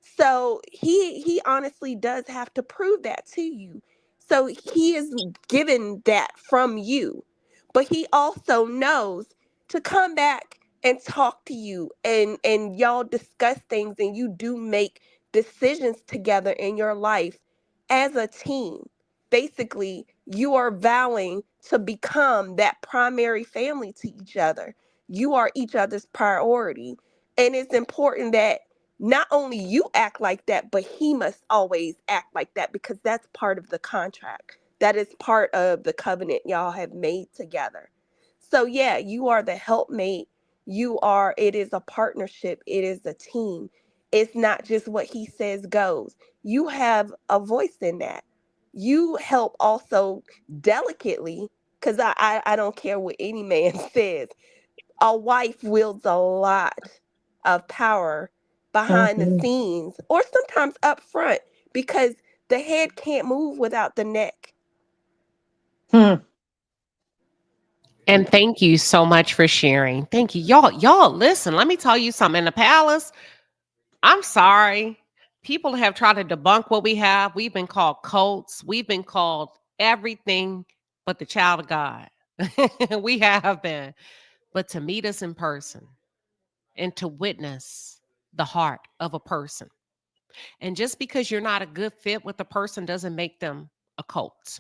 So he honestly does have to prove that to you. So he is given that from you. But he also knows to come back and talk to you, and y'all discuss things, and you do make decisions together in your life as a team. Basically, you are vowing to become that primary family to each other. You are each other's priority. And it's important that not only you act like that, but he must always act like that, because that's part of the contract. That is part of the covenant y'all have made together. So yeah, you are the helpmate. It is a partnership. It is a team. It's not just what he says goes. You have a voice in that. You help also delicately, because I don't care what any man says. A wife wields a lot of power behind the scenes, or sometimes up front, because the head can't move without the neck. And thank you so much for sharing. Thank you. Y'all, listen, let me tell you something. In the palace, I'm sorry. People have tried to debunk what we have. We've been called cults. We've been called everything but the child of God. We have been. But to meet us in person and to witness the heart of a person. And just because you're not a good fit with the person doesn't make them a cult.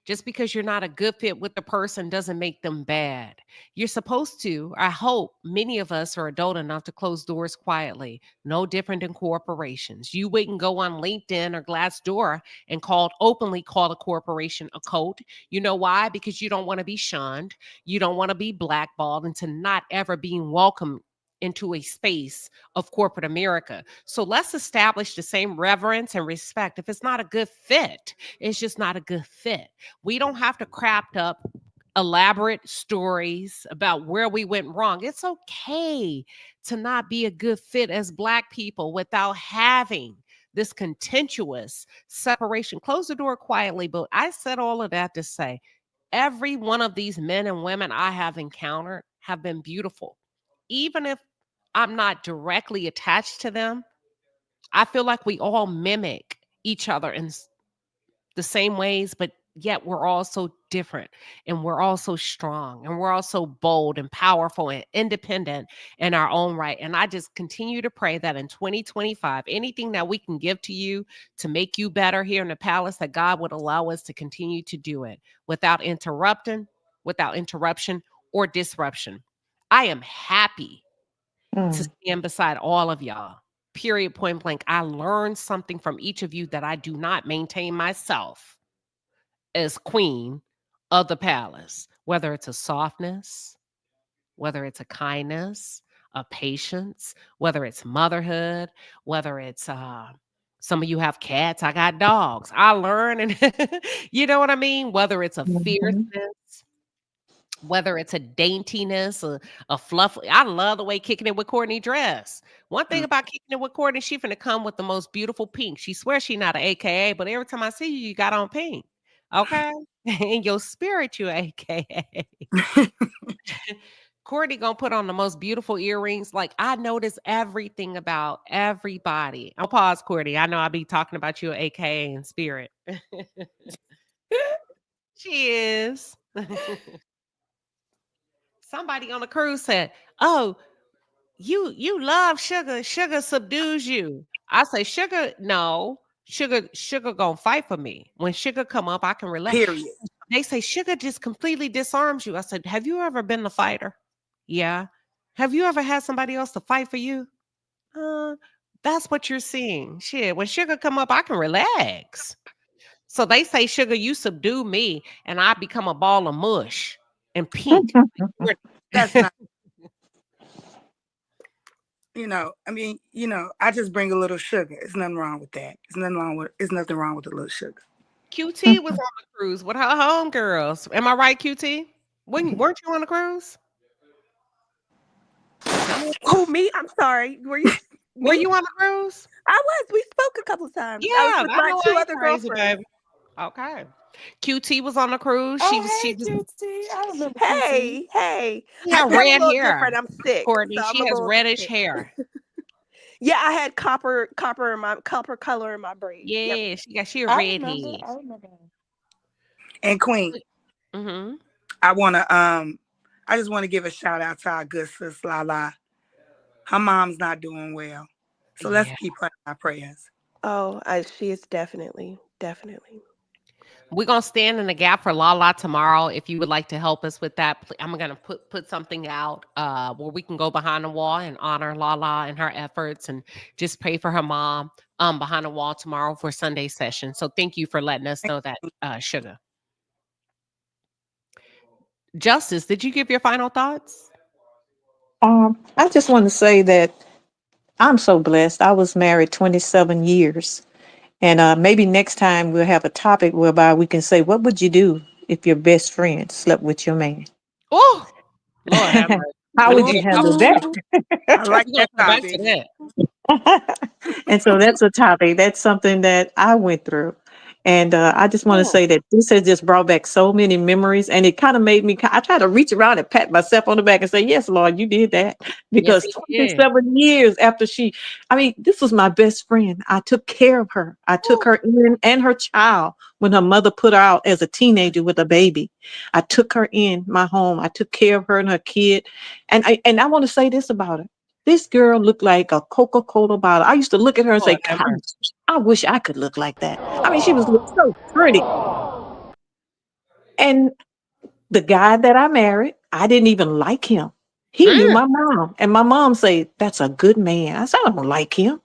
Just because you're not a good fit with the person doesn't make them bad. You're supposed to, I hope many of us are adult enough to close doors quietly, no different than corporations. You wouldn't go on LinkedIn or Glassdoor and openly call a corporation a cult. You know why? Because you don't want to be shunned. You don't want to be blackballed into not ever being welcome into a space of corporate America. So let's establish the same reverence and respect. If it's not a good fit, it's just not a good fit. We don't have to craft up elaborate stories about where we went wrong. It's okay to not be a good fit as Black people without having this contentious separation. Close the door quietly, but I said all of that to say every one of these men and women I have encountered have been beautiful. Even if I'm not directly attached to them, I feel like we all mimic each other in the same ways, but yet we're all so different, and we're all so strong, and we're all so bold and powerful and independent in our own right. And I just continue to pray that in 2025, anything that we can give to you to make you better here in the palace, that God would allow us to continue to do it without interruption or disruption. I am happy to stand beside all of y'all. Period, point blank. I learned something from each of you that I do not maintain myself as queen of the palace, whether it's a softness, whether it's a kindness, a patience, whether it's motherhood, whether it's some of you have cats, I got dogs. I learn, and you know what I mean? Whether it's a fierceness, whether it's a daintiness, a fluff. I love the way Kicking It with Courtney dress. One thing about Kicking It with Courtney, she finna come with the most beautiful pink. She swears she not an AKA, but every time I see you, you got on pink. Okay? In your spirit, you AKA. Courtney gonna put on the most beautiful earrings. Like, I notice everything about everybody. I'll pause, Courtney. I know I'll be talking about you, AKA in spirit. She is. Somebody on the cruise said, "Oh, you love sugar. Sugar subdues you." I say, "Sugar, no. Sugar gonna fight for me. When sugar come up, I can relax." Period. They say sugar just completely disarms you. I said, "Have you ever been a fighter?" Yeah. Have you ever had somebody else to fight for you? Uh, that's what you're seeing. Shit. When sugar come up, I can relax. So they say, "Sugar, you subdue me, and I become a ball of mush and pink." That's not. I mean, I just bring a little sugar. There's nothing wrong with that. There's nothing wrong with a little sugar. QT was on the cruise with her homegirls. Am I right, QT? Weren't you on the cruise? Who, me? I'm sorry. Were you? Were you on the cruise? I was. We spoke a couple times. Yeah, I was with my know two I ain't other crazy, girlfriends. baby. Okay. QT was on the cruise. Oh, She was QT. I remember Hey, She I had feel a red little hair. different. I'm sick, Courtney, so I'm she a has little reddish sick. hair. Yeah, I had copper in my copper color in my braids. Yeah, Yep. she a I redhead. remember. And Queen, Mm-hmm. I just want to give a shout out to our good sis Lala. Her mom's not doing well, so let's keep her in our prayers. Oh, she is definitely. We're gonna stand in the gap for Lala tomorrow. If you would like to help us with that, I'm gonna put something out where we can go behind the wall and honor Lala and her efforts, and just pray for her mom behind the wall tomorrow for Sunday session. So thank you for letting us know that, Sugar. Justice, did you give your final thoughts? I just want to say that I'm so blessed. I was married 27 years. And maybe next time we'll have a topic whereby we can say, what would you do if your best friend slept with your man? Oh, Lord have mercy. How would you handle that? I like We're gonna that come back topic. to that. And so that's a topic. That's something that I went through. And I just want to say that this has just brought back so many memories. And it kind of made me, I try to reach around and pat myself on the back and say, yes, Lord, you did that. Yes, Because he did. 27 years after this was my best friend. I took care of her. I took her in and her child when her mother put her out as a teenager with a baby. I took her in my home. I took care of her and her kid. And I want to say this about her. This girl looked like a Coca-Cola bottle. I used to look at her and say, Lord have mercy. I wish I could look like that. I mean, she was so pretty. And the guy that I married, I didn't even like him. He knew my mom. And my mom said, that's a good man. I said, I don't like him.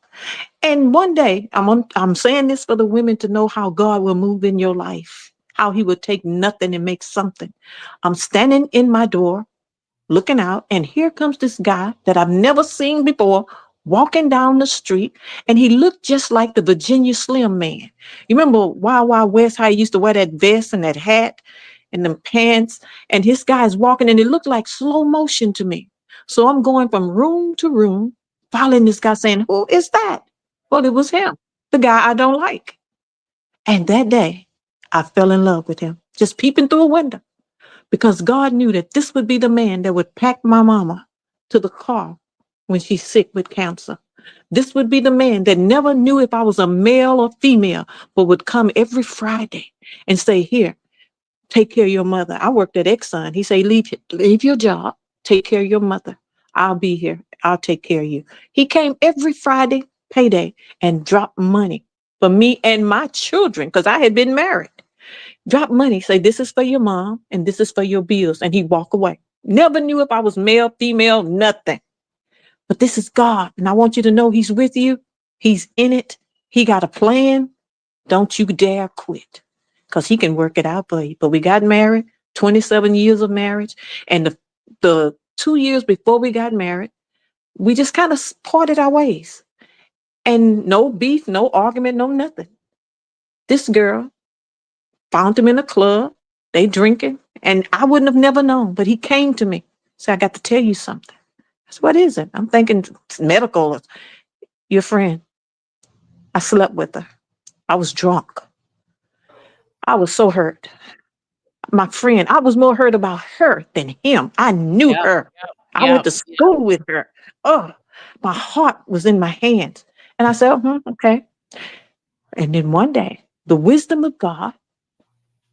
And one day, I'm saying this for the women to know how God will move in your life, how he will take nothing and make something. I'm standing in my door, looking out, and here comes this guy that I've never seen before walking down the street, and he looked just like the Virginia Slim man. You remember Wild Wild West, how he used to wear that vest and that hat and them pants, and his guy's walking, and it looked like slow motion to me. So I'm going from room to room, following this guy saying, who is that? Well, it was him, the guy I don't like. And that day, I fell in love with him, just peeping through a window. Because God knew that this would be the man that would pack my mama to the car when she's sick with cancer. This would be the man that never knew if I was a male or female, but would come every Friday and say, here, take care of your mother. I worked at Exxon. He said, leave your job, take care of your mother. I'll be here. I'll take care of you. He came every Friday payday and dropped money for me and my children because I had been married. Drop money, say, this is for your mom and this is for your bills. And he'd walk away. Never knew if I was male, female, nothing. But this is God. And I want you to know he's with you. He's in it. He got a plan. Don't you dare quit because he can work it out for you. But we got married, 27 years of marriage. And the 2 years before we got married, we just kind of parted our ways. And no beef, no argument, no nothing. This girl found him in a club, they drinking, and I wouldn't have never known, but he came to me. Said, I got to tell you something. I said, what is it? I'm thinking it's medical. Your friend. I slept with her. I was drunk. I was so hurt. my friend. I was more hurt about her than him. I knew Yep, her. yep, I went to yep, school with her. Oh, my heart was in my hands. And I said, okay. And then one day, the wisdom of God,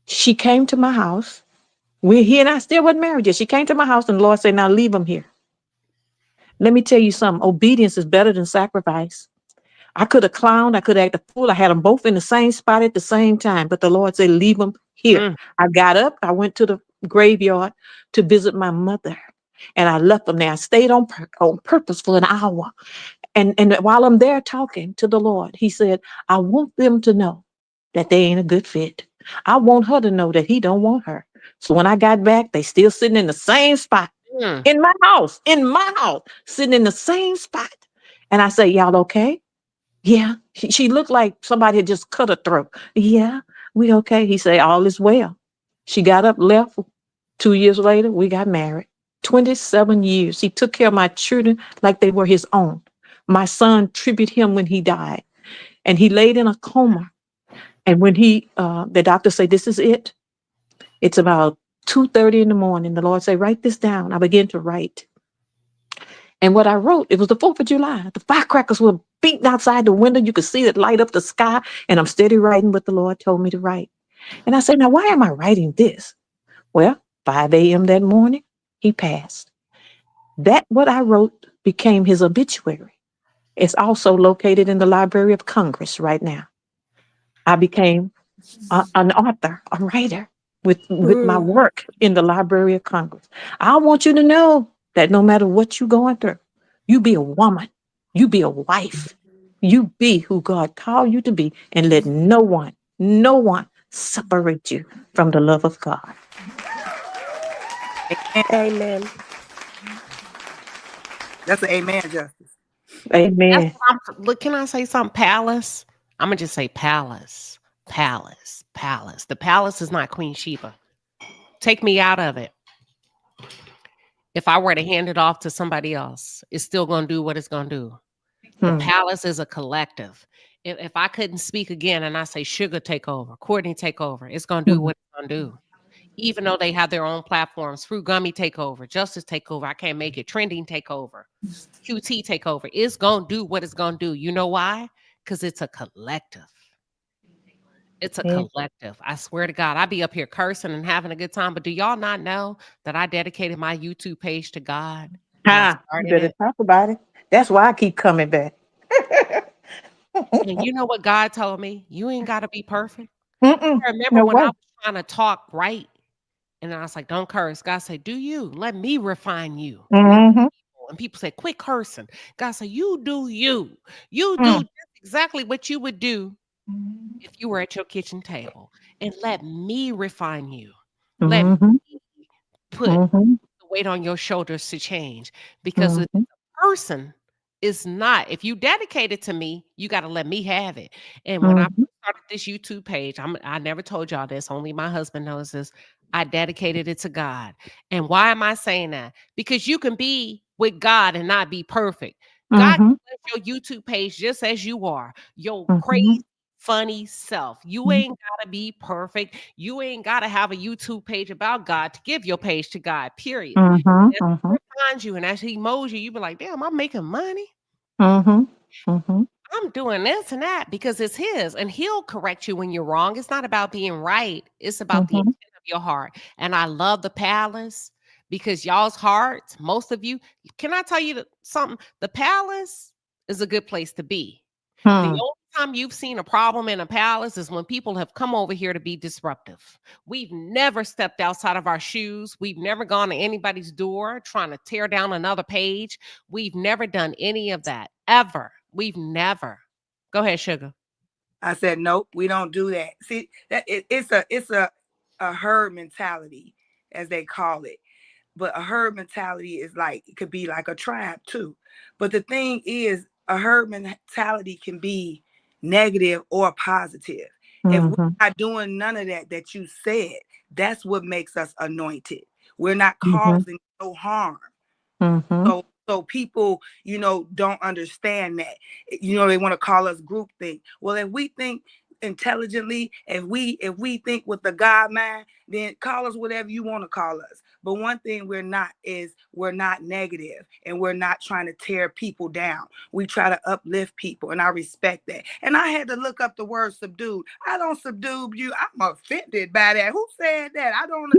she came to my house. He and I still wasn't married yet. She came to my house and the Lord said, now leave him here. Let me tell you something. Obedience is better than sacrifice. I could have clowned. I could have acted a fool. I had them both in the same spot at the same time. But the Lord said, leave them here. I got up. I went to the graveyard to visit my mother. And I left them there. I stayed on purpose for an hour. And while I'm there talking to the Lord, he said, I want them to know that they ain't a good fit. I want her to know that he don't want her. So when I got back, they still sitting in the same spot in my house, sitting in the same spot. And I say, y'all okay? Yeah. She looked like somebody had just cut her throat. Yeah, we okay. He said, all is well. She got up, left. 2 years later, we got married. 27 years. He took care of my children like they were his own. My son tributed him when he died. And he laid in a coma. And when the doctor said, this is it. It's about 2:30 in the morning. The Lord said, write this down. I began to write. And what I wrote, it was the 4th of July. The firecrackers were beating outside the window. You could see it light up the sky. And I'm steady writing what the Lord told me to write. And I said, now, why am I writing this? Well, 5 a.m. that morning, he passed. That what I wrote became his obituary. It's also located in the Library of Congress right now. I became an author, a writer with my work in the Library of Congress. I want you to know that no matter what you're going through, you be a woman, you be a wife, you be who God called you to be, and let no one separate you from the love of God. Amen. That's an amen, Justice. Amen. Look, can I say something? Palace. I'm gonna just say palace. The palace is not Queen Sheba. Take me out of it. If I were to hand it off to somebody else, it's still gonna do what it's gonna do. The palace is a collective. If I couldn't speak again and I say Sugar take over, Courtney take over, it's gonna do what it's gonna do. Even though they have their own platforms, Fruit Gummy take over, Justice take over, I can't make it, Trending take over, QT take over. It's gonna do what it's gonna do. You know why? Because it's a collective. It's a collective. I swear to God, I be up here cursing and having a good time. But do y'all not know that I dedicated my YouTube page to God? You better talk about it. That's why I keep coming back. And you know what God told me? You ain't got to be perfect. Mm-mm. I remember No when I way. was trying to talk right, and I was like, don't curse. God said, do you. Let me refine you. Mm-hmm. And people say, quit cursing. God said, you do you. You do just exactly what you would do if you were at your kitchen table. And let me refine you. Let me put the weight on your shoulders to change. Because the person is not, if you dedicate it to me, you got to let me have it. And when I started this YouTube page, I never told y'all this, only my husband knows this. I dedicated it to God. And why am I saying that? Because you can be with God and not be perfect. God bless your YouTube page just as you are, your crazy, funny self. You ain't gotta be perfect. You ain't gotta have a YouTube page about God to give your page to God, period. As he refines you and as he molds you, you be like, damn, I'm making money. I'm doing this and that because it's his, and he'll correct you when you're wrong. It's not about being right. It's about the intent of your heart. And I love the palace because y'all's hearts, most of you, can I tell you something? The palace is a good place to be. The only time you've seen a problem in a palace is when people have come over here to be disruptive. We've never stepped outside of our shoes. We've never gone to anybody's door trying to tear down another page. We've never done any of that, ever. We've never. Go ahead, Sugar. I said, nope, we don't do that. See, that it's a herd mentality, as they call it. But a herd mentality is like, it could be like a tribe too. But the thing is, a herd mentality can be negative or positive. If we're not doing none of that you said, that's what makes us anointed. We're not causing no harm. So people, don't understand that. They want to call us groupthink. Well, if we think intelligently, if we think with the God mind, then call us whatever you want to call us. But one thing we're not is we're not negative, and we're not trying to tear people down. We try to uplift people, and I respect that. And I had to look up the word subdued. I don't subdue you. I'm offended by that. Who said that? I don't.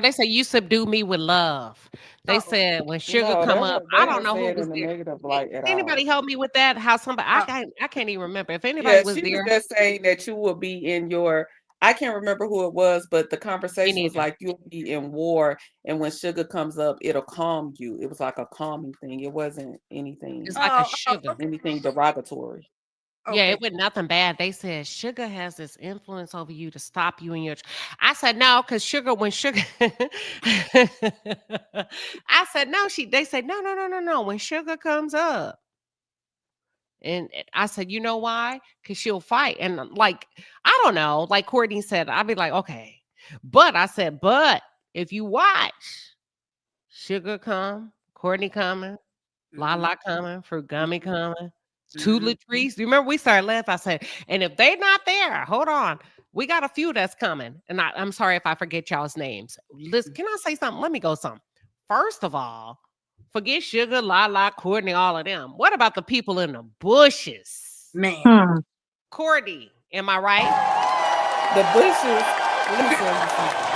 They say you subdue me with love. They said when sugar No, come up, they I don't don't know say who it was in a there. negative light at Anybody all. help me with that? How somebody I can't even remember if anybody Yeah, was she was there. just saying that you will be in your. I can't remember who it was, but the conversation was neither. like you'll be in war, and when sugar comes up, it'll calm you. It was like a calming thing. It wasn't anything. It's like a sugar. Anything derogatory. Yeah, it was nothing bad. They said sugar has this influence over you to stop you in your. I said no, because sugar. When sugar, I said no. They said no. When sugar comes up, and I said, you know why? Because she'll fight, and like I don't know. Like Courtney said, I'd be like, okay, but I said, but if you watch, sugar come, Courtney coming, Lala coming, Fruit Gummy coming. Two Latrice. Do you remember we started laughing? I said, and if they're not there, hold on. We got a few that's coming. And I'm sorry if I forget y'all's names. Listen, can I say something? Let me go something. First of all, forget Sugar, Lala, Courtney, all of them. What about the people in the bushes? Man. Courtney, am I right? The bushes. Let me tell you something.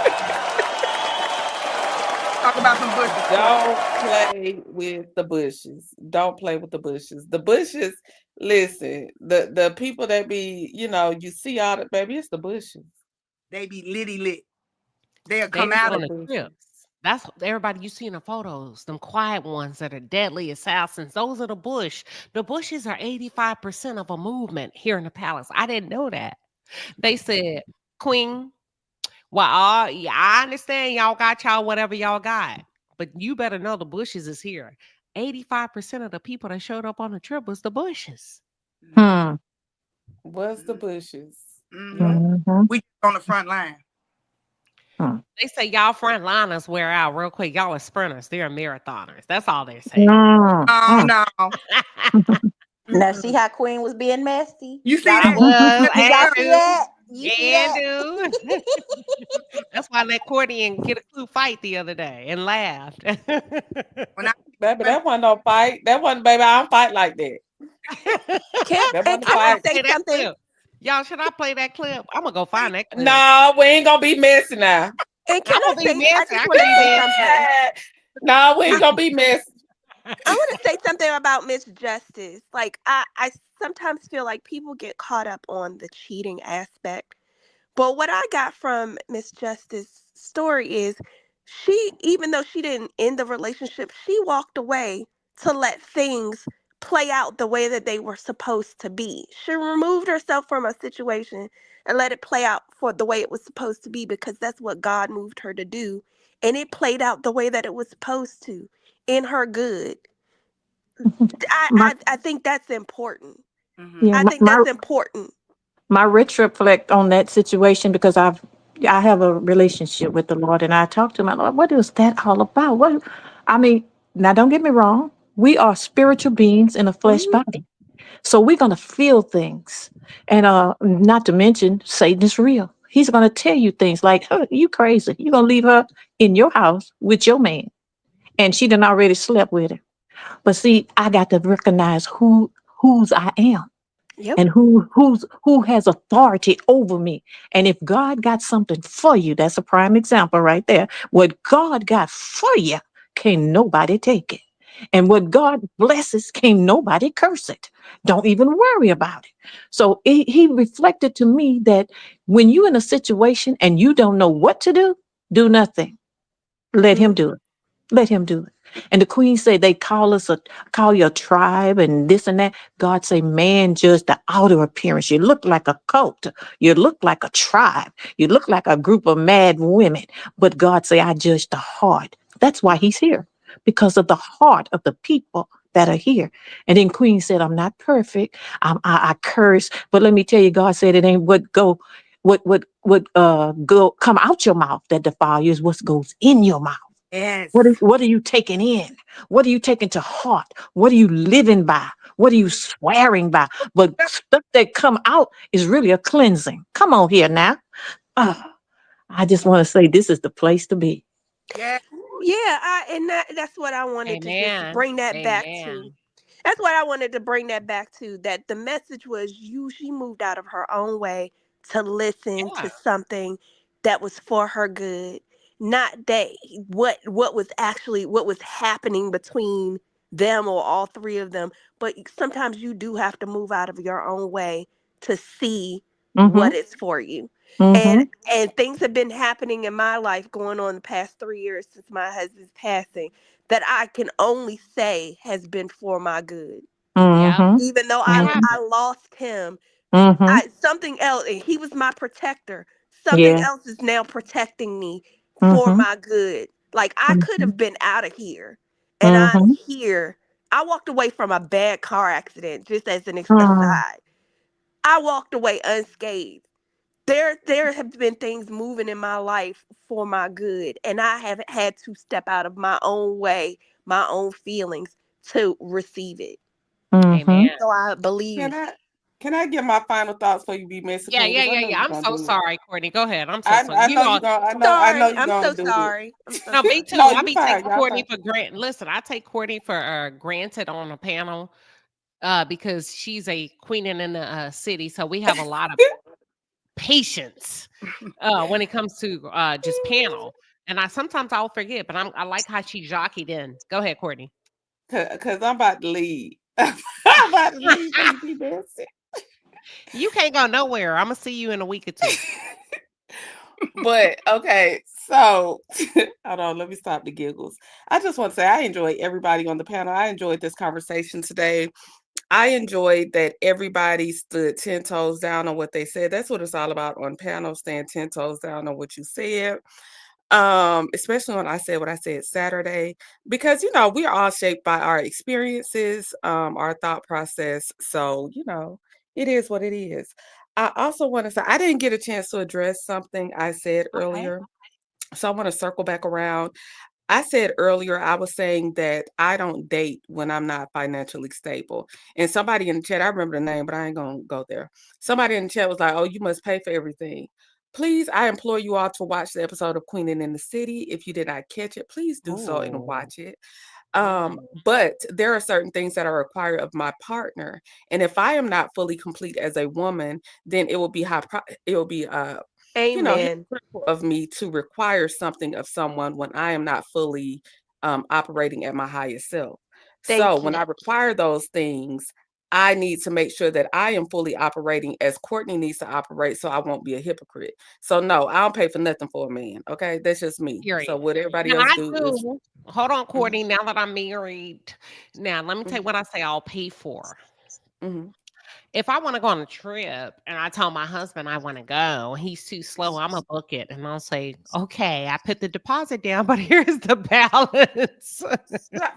Talk about some bushes. Don't play with the bushes. Don't play with the bushes. The bushes, listen, the people that be, you see all the baby, it's the bushes. They be litty lit. They'll They come be out on of the trips. That's everybody you see in the photos. Them quiet ones that are deadly assassins. Those are the bush. The bushes are 85% of a movement here in the palace. I didn't know that. They said, Queen, well, I understand y'all got y'all whatever y'all got, but you better know the bushes is here. 85% of the people that showed up on the trip was the bushes. Was the bushes. We on the front line. They say y'all frontliners wear out real quick. Y'all are sprinters. They're marathoners. That's all they're saying. Oh no. Now see how Queen was being messy. You see I that? was. Y'all see that? You see that? And that's why I let Courtney and get a clue fight the other day and laughed. Baby, that wasn't no fight. That wasn't, baby, I don't fight like that. That wasn't a fight. Say something. Clip. Y'all, should I play that clip? I'm gonna go find that clip. No, we ain't gonna be messy now. And can I say, messy. I just want to say something. No, we ain't gonna be messy. I want to say something about Miss Justice. Like, I sometimes feel like people get caught up on the cheating aspect. But what I got from Miss Justice's story is she, even though she didn't end the relationship, she walked away to let things play out the way that they were supposed to be. She removed herself from a situation and let it play out for the way it was supposed to be, because that's what God moved her to do. And it played out the way that it was supposed to, in her good. I think that's important. Yeah, I think that's important. my retrospect on that situation, because I have a relationship with the Lord, and I talk to my Lord. What is that all about? What I mean, now don't get me wrong. We are spiritual beings in a flesh body, so we're gonna feel things, and not to mention Satan is real. He's gonna tell you things like, "Oh, you crazy? You're gonna leave her in your house with your man, and she done already slept with him." But see, I got to recognize whose I am. Yep. And who has authority over me. And if God got something for you, that's a prime example right there. What God got for you, can't nobody take it. And what God blesses, can't nobody curse it. Don't even worry about it. So he reflected to me that when you're in a situation and you don't know what to do nothing. Let him do it. Let him do it. And the queen said they call you a tribe and this and that. God say, man, judge the outer appearance. You look like a cult. You look like a tribe. You look like a group of mad women. But God say, I judge the heart. That's why he's here, because of the heart of the people that are here. And then Queen said, I'm not perfect. I curse. But let me tell you, God said it ain't what go come out your mouth that defile you, is what goes in your mouth. Yes. What are you taking in? What are you taking to heart? What are you living by? What are you swearing by? But stuff that come out is really a cleansing. Come on here now. I just want to say this is the place to be. Yeah, that's what I wanted to just Amen. bring that back to. Amen. That's what I wanted to bring that back to. That the message was she moved out of her own way to listen to something that was for her good, not that what was happening between them or all three of them. But sometimes you do have to move out of your own way to see what is for you. And things have been happening in my life going on the past 3 years since my husband's passing that I can only say has been for my good. Yeah. Even though It happened. I lost him, something else, and he was my protector. Something Yeah. else is now protecting me for my good. Like I could have been out of here, and I'm here. I walked away from a bad car accident, just as an aside. I walked away unscathed. There have been things moving in my life for my good, and I haven't had to step out of my own way, my own feelings to receive it. Amen. So I believe. Can I give my final thoughts before you be messy Yeah, queen? yeah, 'Cause I yeah, know yeah. you're I'm gonna so do it. sorry, Courtney. Go ahead. I'm so I sorry. know you gonna. I know you I'm gonna so do sorry. No, me too. No, I you be fine. taking Y'all Courtney fine. for granted. Listen, I take Courtney for granted on a panel because she's a queen in the city. So we have a lot of patience when it comes to just panel. And sometimes I'll forget, but I like how she jockeyed in. Go ahead, Courtney. Cause I'm about to leave. I'm about to leave for you be messy. You can't go nowhere. I'm gonna see you in a week or two. But okay, so hold on, let me stop the giggles. I just want to say I enjoyed everybody on the panel. I enjoyed this conversation today. I enjoyed that everybody stood 10 toes down on what they said. That's what it's all about on panels, staying 10 toes down on what you said. Especially when I said what I said Saturday, because we are all shaped by our experiences, our thought process. So, it is what it is. I also want to say I didn't get a chance to address something I said earlier. So I want to circle back around. I said earlier, I was saying that I don't date when I'm not financially stable. And somebody in the chat, I remember the name, but I ain't gonna go there. Somebody in the chat was like, "Oh, you must pay for everything." Please, I implore you all to watch the episode of Queening in the City. If you did not catch it, please do so and watch it. But there are certain things that are required of my partner. And if I am not fully complete as a woman, then it will be Amen. hypocritical of me to require something of someone when I am not fully operating at my highest self. So Thank when you. I require those things, I need to make sure that I am fully operating as Courtney needs to operate so I won't be a hypocrite. So no, I don't pay for nothing for a man. Okay. That's just me. Period. So what everybody Now else I do is do. Hold on, Courtney. Now that I'm married, now let me tell you what I say I'll pay for. If I want to go on a trip and I tell my husband I want to go, he's too slow, I'm gonna book it and I'll say, okay, I put the deposit down, but here's the balance.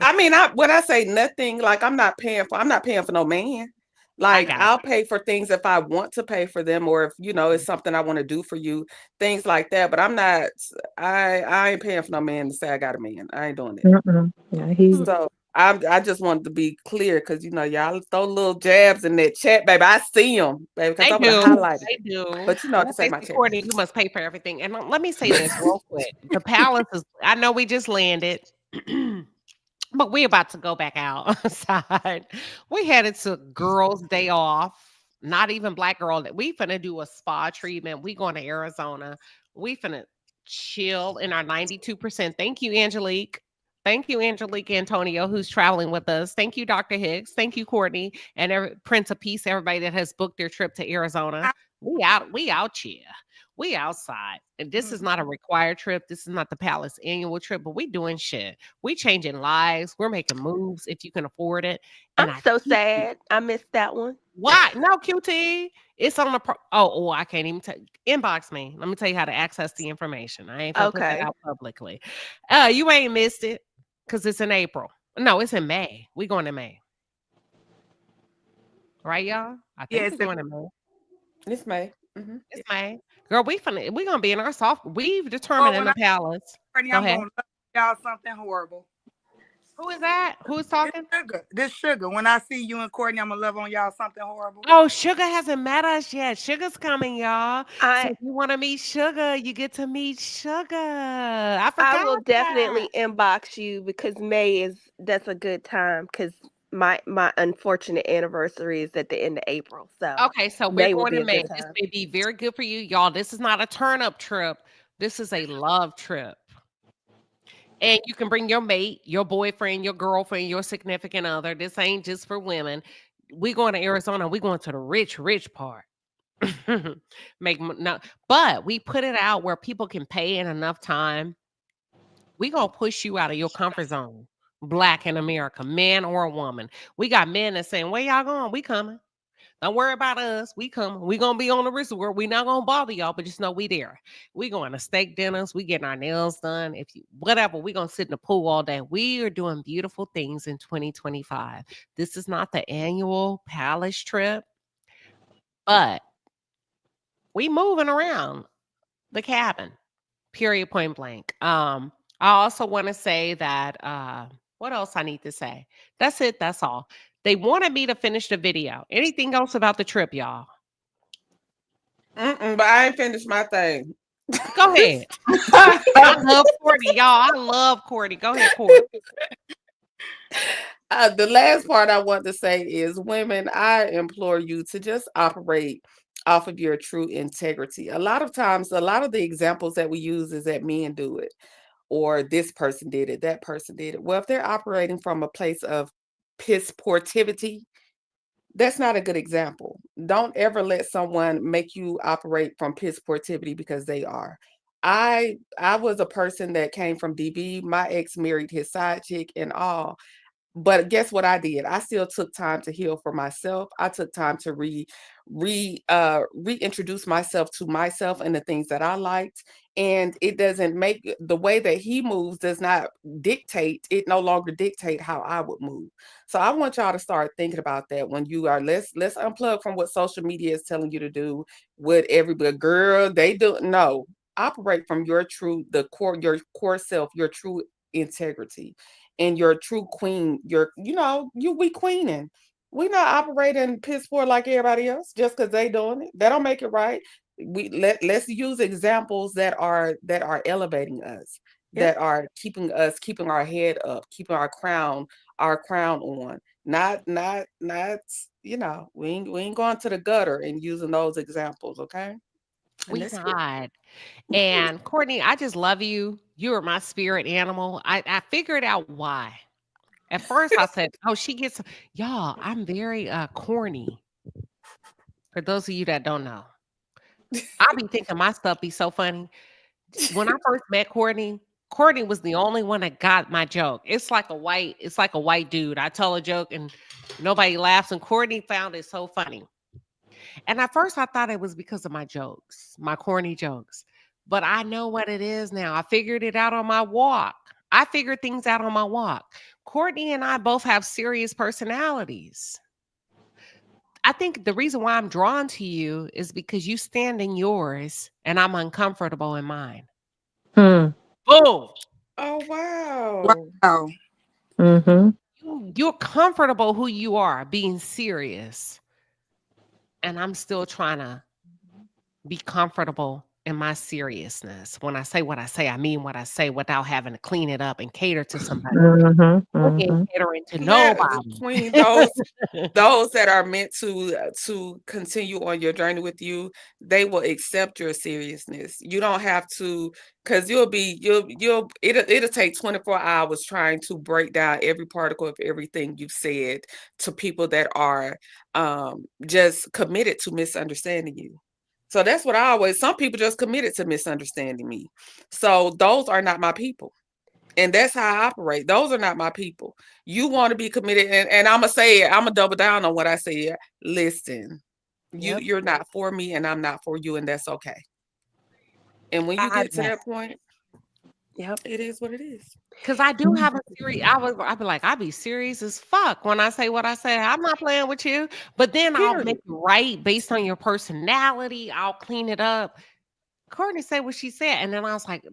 I mean, when I say nothing, like I'm not paying for no man. Like I'll pay for things if I want to pay for them, or if it's something I want to do for you, things like that. But I ain't paying for no man to say I got a man. I ain't doing it. Yeah, So I just wanted to be clear because y'all throw little jabs in that chat, baby. I see them, baby, because They I would have do. highlighted. They do. But They this ain't my say, chat. Courtney, you must pay for everything. And let me say this real quick. The palace is, I know we just landed. But we about to go back outside. We headed to girls' day off. Not even black girl. We finna do a spa treatment. We going to Arizona. We finna chill in our 92%. Thank you, Angelique. Thank you, Angelique Antonio, who's traveling with us. Thank you, Dr. Hicks. Thank you, Courtney, and Prince of Peace, everybody that has booked their trip to Arizona. We out here. We outside. And this is not a required trip. This is not the Palace annual trip, but we doing shit. We changing lives. We're making moves if you can afford it. And I'm so sad. I missed that one. why? No, QT. It's on the I can't even inbox me. Let me tell you how to access the information. I ain't gonna put that Okay. out publicly. You ain't missed it because it's in April. No, it's in May. We going in May. Right, y'all? I think we're going in May. It's May. It's May. Girl, we gonna be in our we've determined in the Palace. Courtney, Go I'm ahead. gonna tell y'all something horrible. Who is that? Who's talking? This Sugar. When I see you and Courtney, I'm gonna love on y'all something horrible. Oh, Sugar hasn't met us yet. Sugar's coming, y'all. So I if you want to meet Sugar, you get to meet Sugar. I I forgot will that. definitely inbox you because that's a good time because my unfortunate anniversary is at the end of April. So Okay, so we're May will going be to a May. good This time. may be very good for you, y'all. This is not a turn-up trip. This is a love trip. And you can bring your mate, your boyfriend, your girlfriend, your significant other. This ain't just for women. We going to Arizona. We going to the rich part. No, but we put it out where people can pay in enough time. We gonna push you out of your comfort zone. Black in America, man or a woman. We got men that saying, "Where y'all going? We coming. Don't worry about us. We coming. We gonna be on the resort. We not gonna bother y'all, but just know we there. We going to steak dinners. We getting our nails done. If you whatever, we gonna sit in the pool all day. We are doing beautiful things in 2025. This is not the annual palace trip, but we moving around the cabin. Period. Point blank. I also want to say that what else I need to say? That's it. That's all. They wanted me to finish the video. Anything else about the trip, y'all? But I ain't finished my thing. Go ahead. I love Courtney, y'all. I love Courtney. Go ahead, Courtney. The last part I want to say is, women, I implore you to just operate off of your true integrity. A lot of times, a lot of the examples that we use is that men do it, or this person did it, that person did it. Well, if they're operating from a place of piss poortivity, that's not a good example. Don't ever let someone make you operate from piss poortivity because they are. I was a person that came from DB. My ex married his side chick and all. But guess what I did? I still took time to heal for myself. I took time to reintroduce myself to myself and the things that I liked. And it doesn't make the way that he moves does not dictate, it no longer dictate how I would move. So I want y'all to start thinking about that when you are let's unplug from what social media is telling you to do, what everybody girl they do. No, operate from your your core self, your true integrity and your true queen, we queening. We not operating piss poor like everybody else just because they doing it. That don't make it right. Let's use examples that are elevating us, that are keeping our head up, keeping our crown on. Not we ain't going to the gutter and using those examples, okay? We not. And Courtney, I just love you. You are my spirit animal. I figured out why. At first I said, oh, she gets y'all, I'm very corny. For those of you that don't know. I be thinking my stuff be so funny. When I first met Courtney was the only one that got my joke. It's like a white dude. I tell a joke and nobody laughs, and Courtney found it so funny. And at first I thought it was because of my jokes, my corny jokes. But I know what it is now. I figured it out on my walk. I figured things out on my walk. Courtney and I both have serious personalities. I think the reason why I'm drawn to you is because you stand in yours and I'm uncomfortable in mine. Boom. Oh, wow. Wow. Mm-hmm. You're comfortable who you are, being serious. And I'm still trying to be comfortable in my seriousness. When I say what I say, I mean what I say without having to clean it up and cater to somebody. I ain't catering to nobody. Queen, those that are meant to continue on your journey with you, they will accept your seriousness. You don't have to, because it'll take 24 hours trying to break down every particle of everything you've said to people that are just committed to misunderstanding you. So that's what some people just committed to misunderstanding me. So those are not my people. And that's how I operate. Those are not my people. You want to be committed. And I'm going to say it. I'm going to double down on what I said. Listen, you're not for me and I'm not for you. And that's okay. And when you get to that point, it is what it is. Because I do have a serious, I'd be serious as fuck when I say what I say. I'm not playing with you. But then I'll make it right based on your personality. I'll clean it up. Courtney said what she said, and then I was like,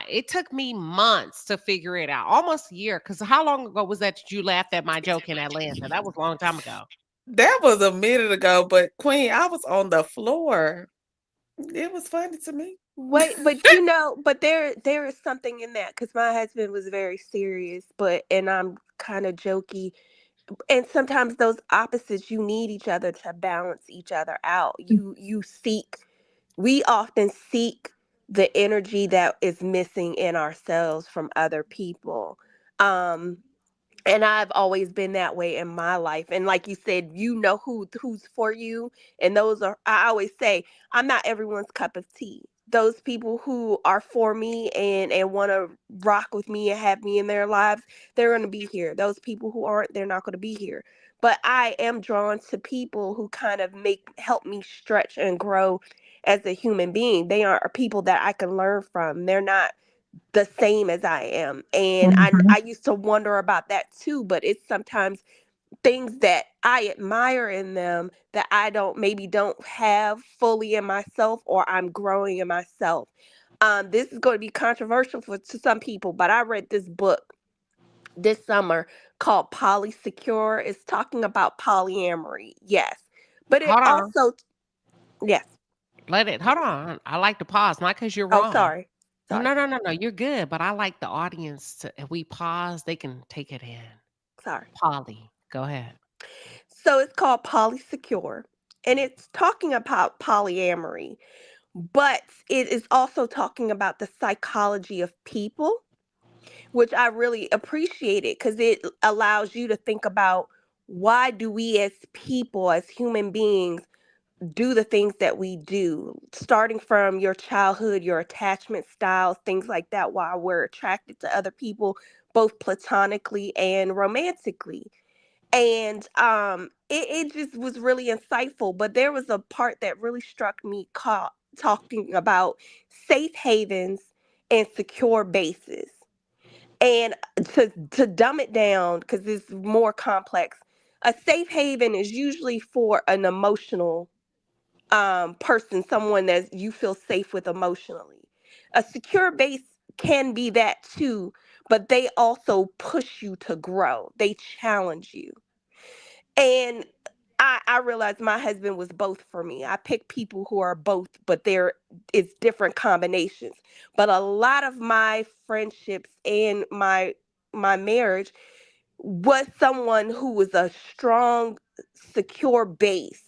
it took me months to figure it out, almost a year. Because how long ago was that you laughed at my joke in Atlanta? That was a long time ago. That was a minute ago, but Queen, I was on the floor. It was funny to me. Wait, but but there is something in that because my husband was very serious, and I'm kind of jokey. And sometimes those opposites, you need each other to balance each other out. We often seek the energy that is missing in ourselves from other people. Um, and I've always been that way in my life. And like you said, who's for you. And I always say, I'm not everyone's cup of tea. Those people who are for me and want to rock with me and have me in their lives, they're going to be here. Those people who aren't, they're not going to be here. But I am drawn to people who kind of help me stretch and grow as a human being. They are people that I can learn from. They're not the same as I am. And I used to wonder about that too, but it's sometimes things that I admire in them that I don't have fully in myself, or I'm growing in myself. This is going to be controversial to some people, but I read this book this summer called Polysecure. It's talking about polyamory. Yes. But it Hold on. also, yes. Hold on. I like to pause, not because you're Oh, wrong. sorry. No, you're good. But I like the audience to, if we pause, they can take it in. Sorry. Polly, go ahead. So it's called Polysecure, and it's talking about polyamory, but it is also talking about the psychology of people, which I really appreciate it because it allows you to think about why do we as people, as human beings, do the things that we do, starting from your childhood, your attachment styles, things like that, why we're attracted to other people, both platonically and romantically. And it just was really insightful. But there was a part that really struck me talking about safe havens and secure bases. And to dumb it down, because it's more complex, a safe haven is usually for an emotional person, someone that you feel safe with emotionally. A secure base can be that too, but they also push you to grow. They challenge you. And I realized my husband was both for me. I picked people who are both, but there is different combinations. But a lot of my friendships and my marriage was someone who was a strong, secure base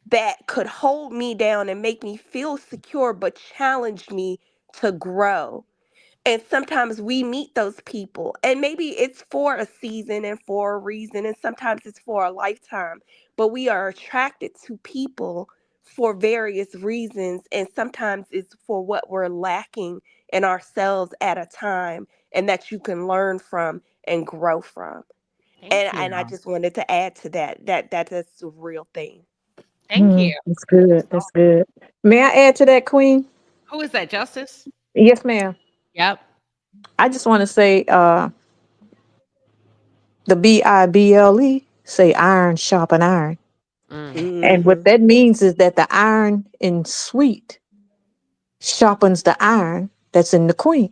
that could hold me down and make me feel secure, but challenge me to grow. And sometimes we meet those people, and maybe it's for a season and for a reason, and sometimes it's for a lifetime, but we are attracted to people for various reasons, and sometimes it's for what we're lacking in ourselves at a time, and that you can learn from and grow from. And I just wanted to add to that's a real thing. Thank you. That's good. That's good. May I add to that, Queen? Who is that, Justice? Yes, ma'am. Yep. I just want to say the Bible say iron sharpen iron. And what that means is that the iron in sweet sharpens the iron that's in the queen.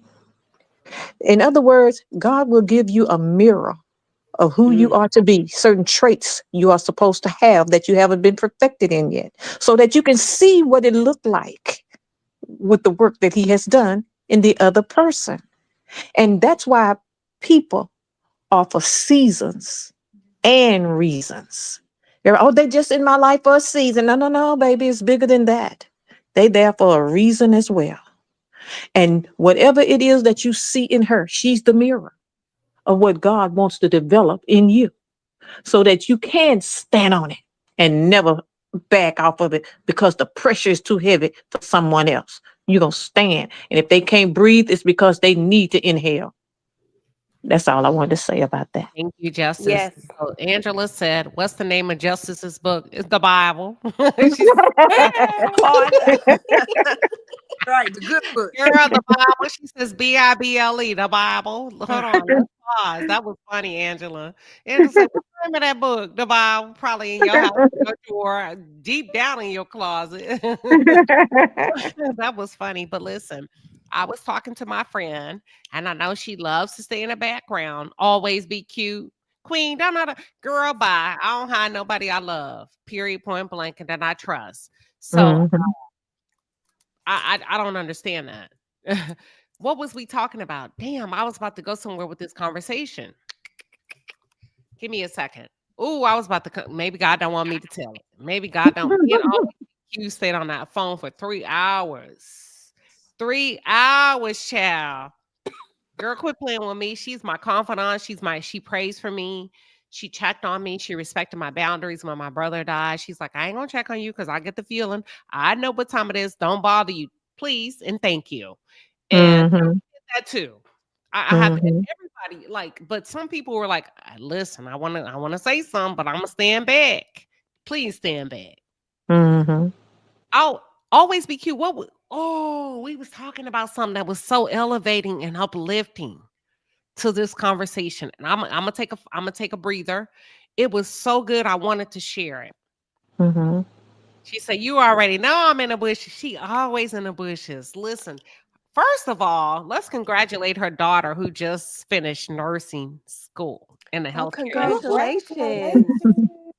In other words, God will give you a mirror of who you are to be, certain traits you are supposed to have that you haven't been perfected in yet, so that you can see what it looked like with the work that he has done in the other person. And that's why people are for seasons and reasons. They just in my life for a season. No, baby, it's bigger than that. They there for a reason as well. And whatever it is that you see in her, she's the mirror of what God wants to develop in you, so that you can stand on it and never back off of it because the pressure is too heavy for someone else. You're going to stand. And if they can't breathe, it's because they need to inhale. That's all I wanted to say about that. Thank you, Justice. Yes. So Angela said, what's the name of Justice's book? It's the Bible. Right, the good book. Girl, the Bible. She says Bible, the Bible. Hold on, let's pause. That was funny, Angela. Angela said, what's remember that book, the Bible, probably in your house, in your drawer, deep down in your closet. That was funny. But listen, I was talking to my friend, and I know she loves to stay in the background, always be cute. Queen, don't know the girl. Bye. I don't hide nobody I love. Period. Point blank, and that I trust. So I don't understand that. What was we talking about? Damn, I was about to go somewhere with this conversation. Give me a second. Oh, I was about to. Maybe God don't want me to tell it. Maybe God don't. Me and all you stayed on that phone for 3 hours. 3 hours, child. Girl, quit playing with me. She's my confidant. She prays for me. She checked on me. She respected my boundaries when my brother died. She's like, I ain't gonna check on you because I get the feeling. I know what time it is. Don't bother you, please, and thank you. And I did that too. I have everybody like, but some people were like, listen, I wanna say something, but I'm gonna stand back. Please stand back. I'll always be cute. We was talking about something that was so elevating and uplifting to this conversation. And I'm gonna take a breather. It was so good. I wanted to share it. She said, you already know I'm in the bushes. She always in the bushes. Listen, first of all, let's congratulate her daughter who just finished nursing school in the healthcare. Congratulations.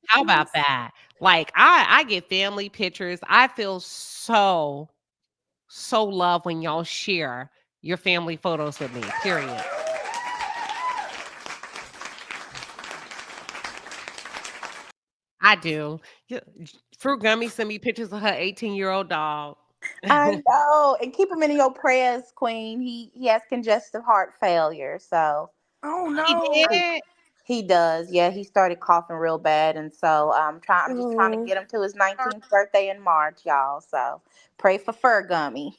How about that? Like I get family pictures. I feel so loved when y'all share your family photos with me. Period. I do. Fruit Gummy sent me pictures of her 18-year-old dog. I know. And keep him in your prayers, Queen. He has congestive heart failure. So oh no. He does. Yeah, he started coughing real bad. And so I'm just trying to get him to his 19th birthday in March, y'all. So pray for Fur Gummy.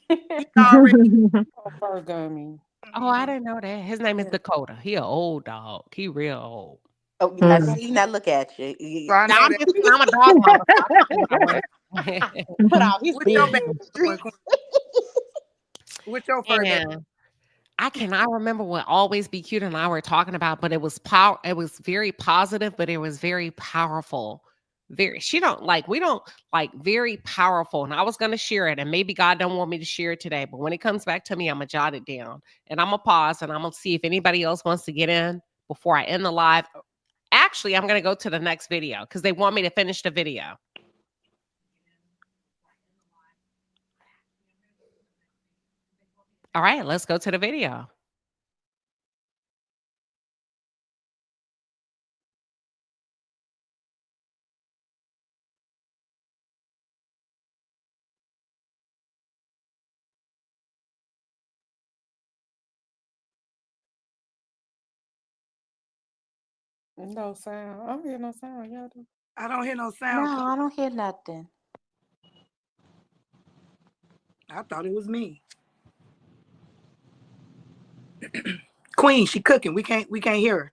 Fur Gummy. Oh, I didn't know that. His name is Dakota. He an old dog. He real old. Oh, now see, now look at you. I'm a dog mama. Put off his What's your fur baby? I cannot remember what Always Be Cute and I were talking about, but it was it was very positive, but it was very powerful. Very very powerful. And I was gonna share it, and maybe God don't want me to share it today, but when it comes back to me, I'm gonna jot it down and I'm gonna pause and I'm gonna see if anybody else wants to get in before I end the live. Actually, I'm gonna go to the next video because they want me to finish the video. All right, let's go to the video. No sound. I don't hear no sound. Y'all do. I don't hear no sound. No, I don't hear nothing. I thought it was me. Queen, she cooking. We can't hear her.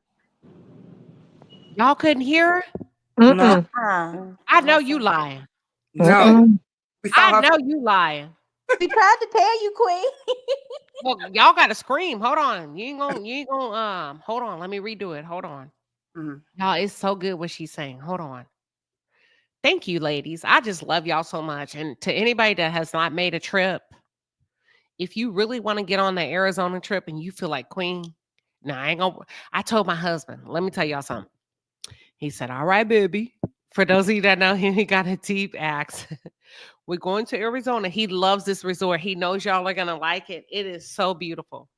Y'all couldn't hear her? No. I know you lying. No. I know you lying. We tried to tell you, Queen. Well, y'all gotta scream. Hold on. You ain't gonna hold on. Let me redo it. Hold on. Y'all, it's so good what she's saying. Hold on. Thank you, ladies. I just love y'all so much. And to anybody that has not made a trip, if you really want to get on the Arizona trip and you feel like Queen, I told my husband, let me tell y'all something. He said, all right, baby. For those of you that know him, he got a deep accent. We're going to Arizona. He loves this resort. He knows y'all are going to like it. It is so beautiful.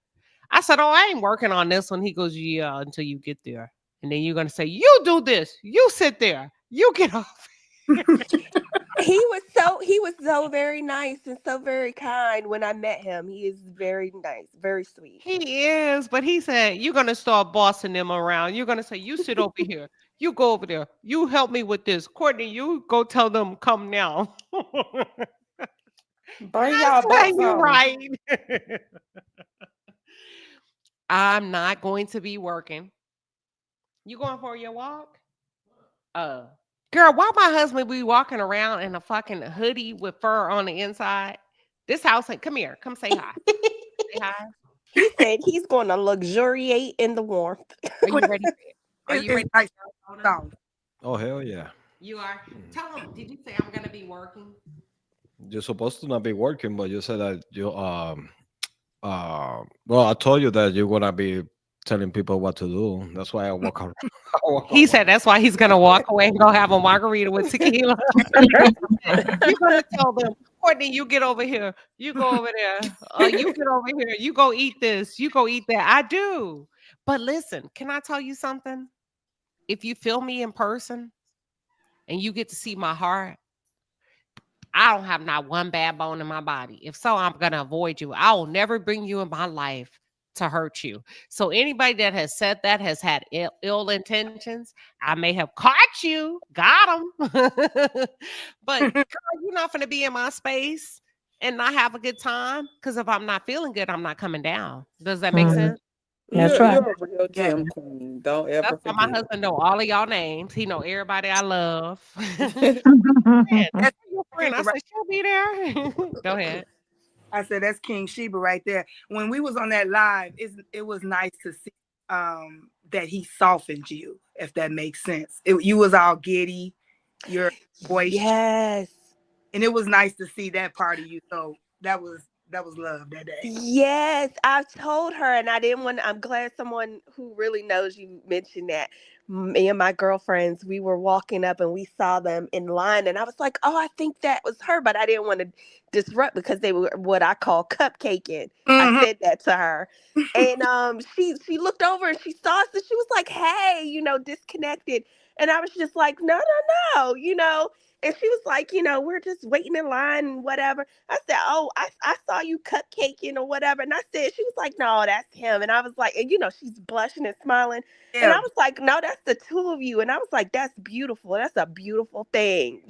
I said, oh, I ain't working on this one. He goes, yeah, until you get there. And then you're going to say, you do this. You sit there. You get off. He was so very nice and so very kind when I met him. He is very nice, very sweet. He is, but he said, you're going to start bossing them around. You're going to say, you sit over here. You go over there. You help me with this. Courtney, you go tell them come now. Bring y'all back. You're right. I'm not going to be working. You going for your walk? Girl, why my husband be walking around in a fucking hoodie with fur on the inside? This house ain't. Come here. Come say hi. Say hi. He said he's going to luxuriate in the warmth. Are you ready? Are you ready? It's nice song. Oh, hell yeah. You are. Tell them. Did you say I'm gonna be working? You're supposed to not be working, but you said that you well, I told you that you're gonna be telling people what to do. That's why I walk around. He said that's why he's gonna walk away and go have a margarita with tequila. You're gonna tell them, Courtney, you get over here. You go over there. You get over here. You go eat this. You go eat that. I do. But listen, can I tell you something? If you feel me in person and you get to see my heart, I don't have not one bad bone in my body. If so, I'm going to avoid you. I will never bring you in my life to hurt you. So anybody that has said that has had ill intentions. I may have caught you, got them. But girl, you're not going to be in my space and not have a good time. Because if I'm not feeling good, I'm not coming down. Does that make sense? You're a real gem queen. Don't ever That's why my forget. husband know all of y'all names. He know everybody I love. That's your friend. I said she'll be there. Go ahead. I said that's King Sheba right there. When we was on that live, it was nice to see that he softened you, if that makes sense. You was all giddy, your voice. Yes. And it was nice to see that part of you. So that was love that day. Yes, I told her, and I didn't want. I'm glad someone who really knows you mentioned that. Me and my girlfriends, we were walking up and we saw them in line, and I was like, "Oh, I think that was her," but I didn't want to disrupt because they were what I call cupcaking. I said that to her, and she looked over and she saw us, and she was like, "Hey, disconnected," and I was just like, "No, no, no," And she was like, we're just waiting in line and whatever. I said, oh, I saw you cupcaking or whatever. And I said, she was like, no, that's him. And I was like, and she's blushing and smiling. And I was like, no, that's the two of you. And I was like, that's beautiful. That's a beautiful thing,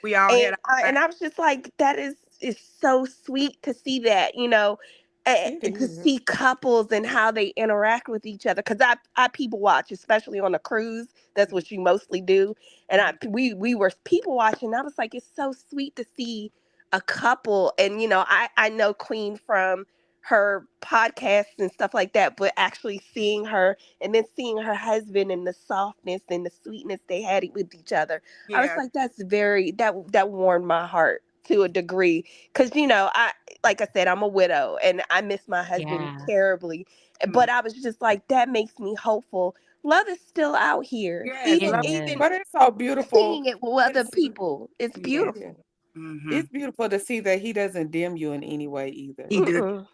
We all had and I was just like, that is so sweet to see that, and to see couples and how they interact with each other. Because I people watch, especially on a cruise. That's what you mostly do. And we were people watching. I was like, it's so sweet to see a couple. And I know Queen from her podcasts and stuff like that, but actually seeing her and then seeing her husband and the softness and the sweetness they had with each other. I was like, that's that warmed my heart to a degree. Because like I said, I'm a widow and I miss my husband terribly. But I was just like, that makes me hopeful. Love is still out here. Even but it's so beautiful seeing it with other people. It's beautiful. It's beautiful to see that he doesn't dim you in any way either. He did.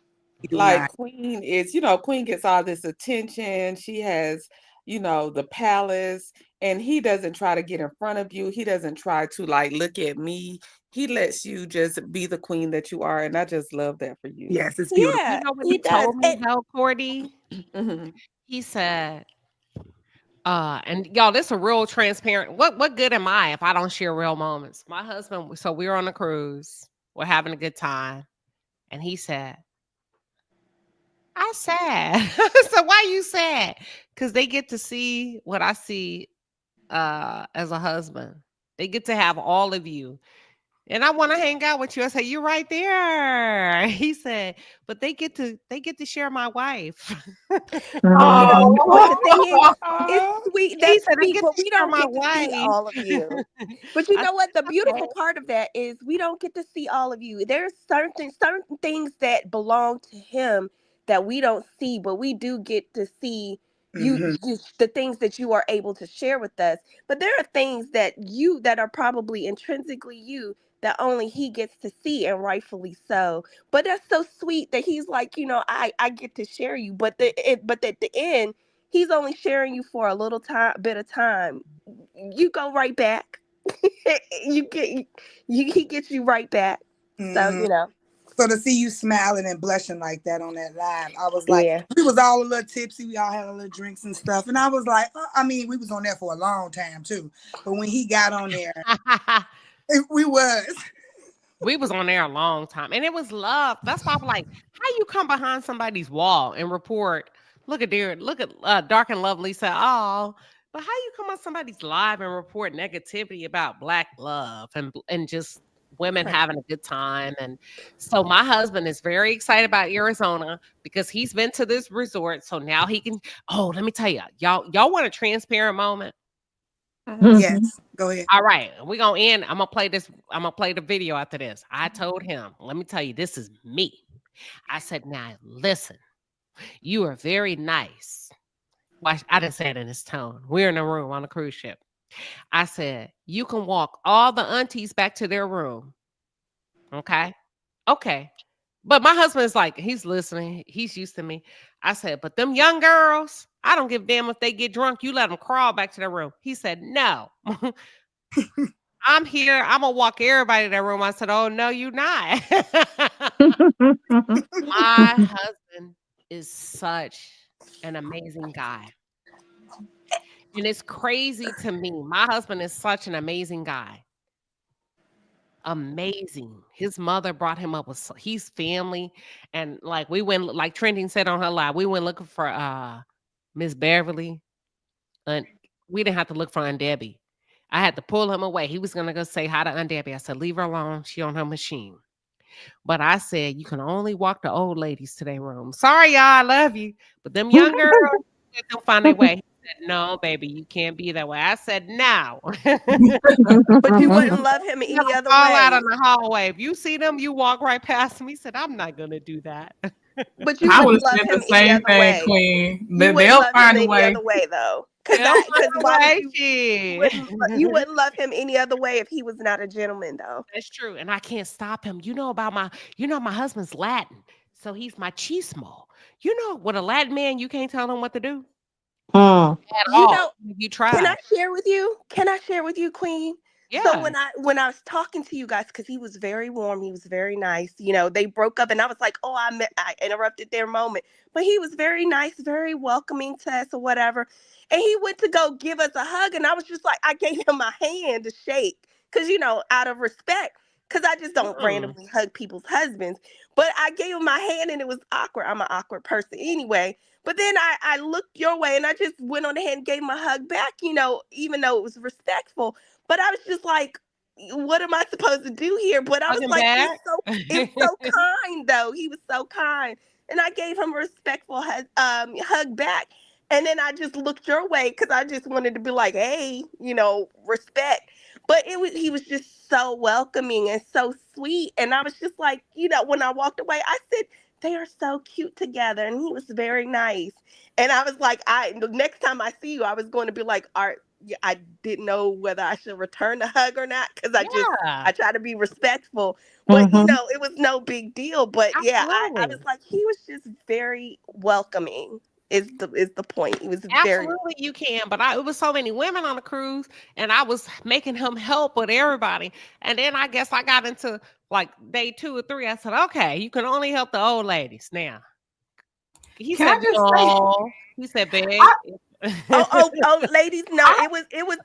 Like Queen is, Queen gets all this attention. She has, the palace, and he doesn't try to get in front of you. He doesn't try to look at me. He lets you just be the queen that you are, and I just love that for you. Yes, it's beautiful. Yeah, You know what he told me, though, Cordy? He said, and y'all, this is a real transparent. What good am I if I don't share real moments? My husband, so we were on a cruise, we're having a good time, and he said, "I sad." So why you sad? Because they get to see what I see as a husband. They get to have all of you. And I want to hang out with you. I say, you're right there. He said, but they get to share my wife. But the thing is, it's sweet. That's sweet, but we don't get to see all of you. But you know what? The beautiful part of that is we don't get to see all of you. There's certain things that belong to him that we don't see, but we do get to see you the things that you are able to share with us. But there are things that are probably intrinsically you that only he gets to see, and rightfully so. But that's so sweet that he's like, I get to share you, but at the end, he's only sharing you for a little bit of time. You go right back. He gets you right back. So So to see you smiling and blushing like that on that live, I was like, we was all a little tipsy. We all had a little drinks and stuff. And I was like, we was on there for a long time too. But when he got on there, we was on there a long time. And it was love. That's why I'm like, how you come behind somebody's wall and report, look at Dark and Lovely said, oh, but how you come on somebody's live and report negativity about Black love and just women having a good time. And so my husband is very excited about Arizona because he's been to this resort. So now he can, let me tell you, y'all want a transparent moment? Yes, go ahead. All right, we're gonna end. I'm gonna play the video after this. I told him, let me tell you, this is me. I said, now listen, you are very nice. Well, I didn't say it in this tone. We're in a room on a cruise ship. I said, you can walk all the aunties back to their room. Okay. But my husband's like, he's listening. He's used to me. I said, but them young girls, I don't give a damn if they get drunk. You let them crawl back to their room. He said, no. I'm here. I'm going to walk everybody to their room. I said, oh, no, you're not. My husband is such an amazing guy. And it's crazy to me. My husband is such an amazing guy. Amazing. His mother brought him up with he's family. And like we went, like Trending said on her live, we went looking for Miss Beverly. And we didn't have to look for Aunt Debbie. I had to pull him away. He was gonna go say hi to Aunt Debbie. I said, leave her alone. She on her machine. But I said, you can only walk the old ladies to their room. Sorry, y'all, I love you. But them young girls, they'll find their way. He said, no, baby, you can't be that way. I said, no. But you wouldn't love him any other Fall way. out in the hallway. If you see them, you walk right past them. He said, I'm not gonna do that. But you I would wouldn't have love said him the any same other thing, way. Queen. You They'll wouldn't love find him a any way. other way, though. Because you wouldn't love him any other way if he was not a gentleman, though. That's true. And I can't stop him. You know about my husband's Latin. So he's machismo. You know, with a Latin man, you can't tell him what to do. At You all. know, You can I try. share with you? Can I share with you, Queen? So Yeah. when I was talking to you guys, because he was very warm, he was very nice. You know, they broke up, and I was like, oh, I interrupted their moment, but he was very nice, very welcoming to us or whatever. And he went to go give us a hug, and I was just like, I gave him my hand to shake, because out of respect, because I just don't randomly hug people's husbands. But I gave him my hand, and it was awkward. I'm an awkward person anyway. But then I looked your way, and I just went on ahead and gave him a hug back, even though it was respectful. But I was just like, what am I supposed to do here? But I was Hug him like, back? it's so kind, though. He was so kind. And I gave him a respectful hug back. And then I just looked your way because I just wanted to be like, hey, respect. But he was just so welcoming and so sweet. And I was just like, when I walked away, I said, they are so cute together. And he was very nice. And I was like, the next time I see you, I was going to be like, I didn't know whether I should return the hug or not because I try to be respectful. But it was no big deal. But yeah, I was like, he was just very welcoming. Is the point? It was very Absolutely, you can. But it was so many women on the cruise, and I was making him help with everybody. And then I guess I got into like day 2 or 3. I said, okay, you can only help the old ladies now. He said, no. He said, babe. Oh, ladies, no, it was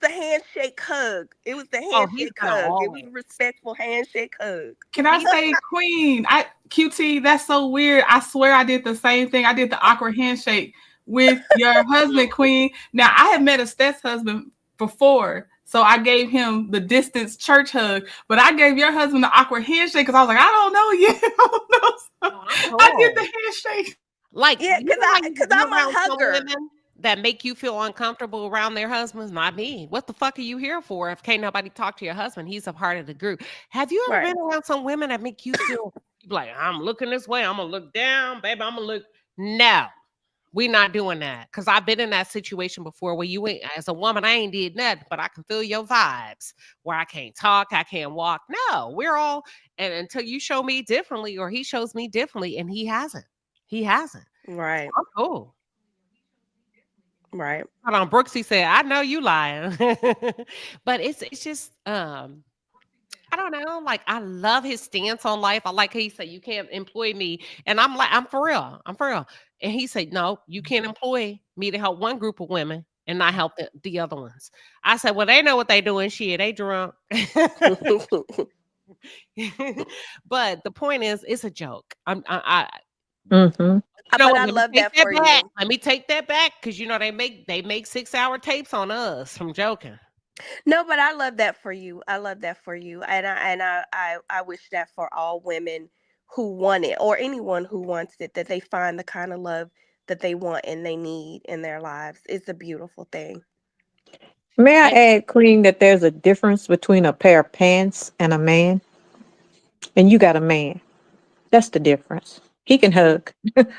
the handshake hug. It was the handshake hug. It was a respectful handshake hug. Can I say, Queen? QT, that's so weird. I swear I did the same thing. I did the awkward handshake with your husband, Queen. Now I had met a Steph's husband before, so I gave him the distance church hug. But I gave your husband the awkward handshake because I was like, I don't know yet. I did the handshake. Like, yeah, because I'm a hugger. That make you feel uncomfortable around their husbands? Not me. What the fuck are you here for if can't nobody talk to your husband? He's a part of the group. Have you ever been around some women that make you feel like, I'm looking this way, I'm gonna look down, baby, I'm gonna look? No, we not doing that. Because I've been in that situation before where you ain't, as a woman, I ain't did nothing, but I can feel your vibes where I can't talk, I can't walk. No, we're all, and until you show me differently or he shows me differently, and he hasn't. Right. I'm cool. Right. Hold on, Brooksy said, I know you lying. But it's just I don't know. Like, I love his stance on life. I like how he said, you can't employ me. And I'm like, I'm for real. And he said, no, you can't employ me to help one group of women and not help the other ones. I said, well, they know what they doing. Shit, they drunk. But the point is, it's a joke. But I love that for you. Let me take that back because they make 6-hour tapes on us from joking. No, but I love that for you. I love that for you. And I wish that for all women who want it or anyone who wants it, that they find the kind of love that they want and they need in their lives. It's a beautiful thing. May I And add, Queen, that there's a difference between a pair of pants and a man? And you got a man. That's the difference. He can hug,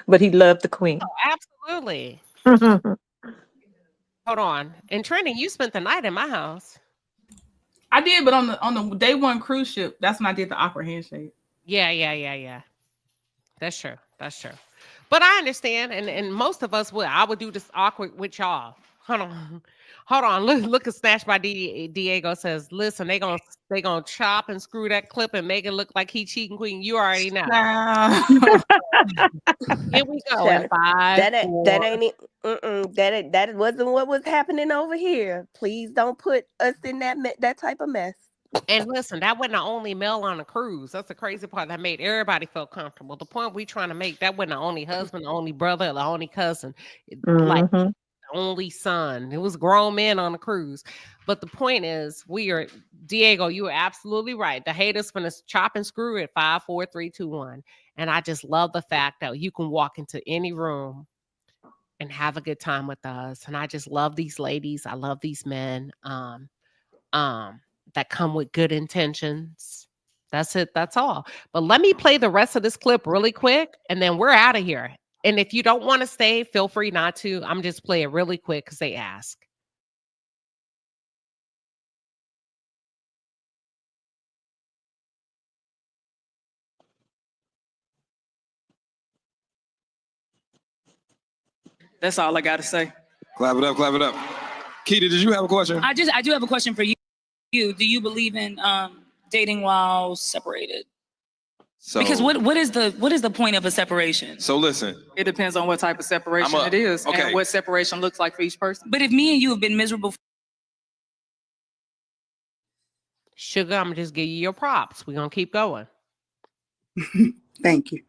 but he loved the Queen. absolutely. Hold on. And Trini, you spent the night in my house. I did, but on the day one cruise ship, that's when I did the awkward handshake. Yeah. That's true. That's true. But I understand, and most of us would. I would do this awkward with y'all. Hold on. Hold on. Look at Snatch by Diego says, listen, they gonna chop and screw that clip and make it look like he cheating, Queen. You already know. Here we go. In 5, That 4. ain't it. That wasn't what was happening over here. Please don't put us in that type of mess. And listen, that wasn't the only male on the cruise. That's the crazy part that made everybody feel comfortable. The point we trying to make, that wasn't the only husband, the only brother, the only cousin, like Mhm. the only son. It was grown men on the cruise. But the point is, Diego, you were absolutely right. The haters finna chop and screw at 5, 4, 3, 2, 1. And I just love the fact that you can walk into any room and have a good time with us. And I just love these ladies. I love these men. That come with good intentions. That's it. That's all. But let me play the rest of this clip really quick, and then we're out of here. And if you don't want to stay, feel free not to. I'm just play it really quick because they ask. That's all I got to say. Clap it up, clap it up. Keita, did you have a question? I do have a question for you. Do you believe in dating while separated? So, Because what is the point of a separation? So listen. It depends on what type of separation it is and what separation looks like for each person. But if me and you have been miserable Sugar, I'm just give you your props. We're gonna keep going. Thank you.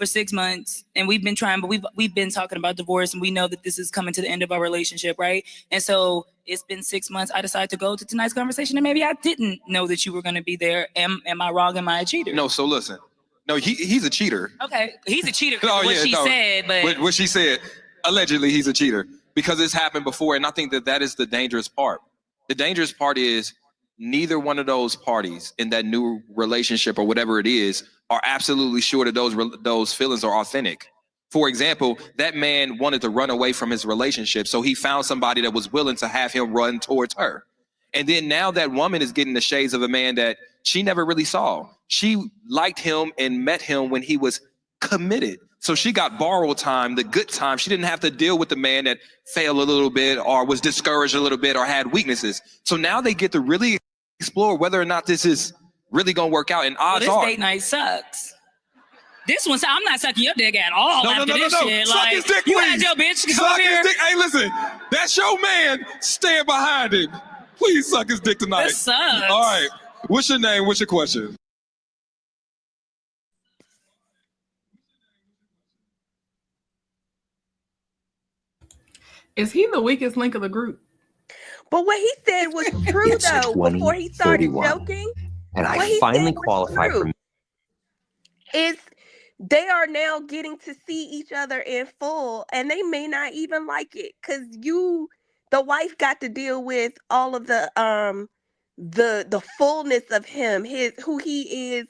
for 6 months and we've been trying, but we've been talking about divorce and we know that this is coming to the end of our relationship, right? And so it's been 6 months. I decided to go to tonight's conversation and maybe I didn't know that you were going to be there. Am I wrong? Am I a cheater? No, so listen. No, he's a cheater. Okay, he's a cheater. Said, but what she said, allegedly he's a cheater because it's happened before. And I think that is the dangerous part. The dangerous part is neither one of those parties in that new relationship or whatever it is are absolutely sure that those feelings are authentic. For example, that man wanted to run away from his relationship, so he found somebody that was willing to have him run towards her. And then now that woman is getting the shades of a man that she never really saw. She liked him and met him when he was committed. So she got borrowed time, the good time. She didn't have to deal with the man that failed a little bit or was discouraged a little bit or had weaknesses. So now they get to really explore whether or not this is really gonna work out. And odds this are, date night sucks. This one, I'm not sucking your dick at all no, after this shit. Suck Like, his dick, you please. had your bitch come Suck here. his dick. Hey, listen, that's your man. Stand behind him. Please suck his dick tonight. This sucks. All right. What's your name? What's your question? Is he the weakest link of the group? But what he said was true though. Before he started joking, and what I he finally said was qualify true. for. Is they are now getting to see each other in full, and they may not even like it because the wife, got to deal with all of the fullness of him, who he is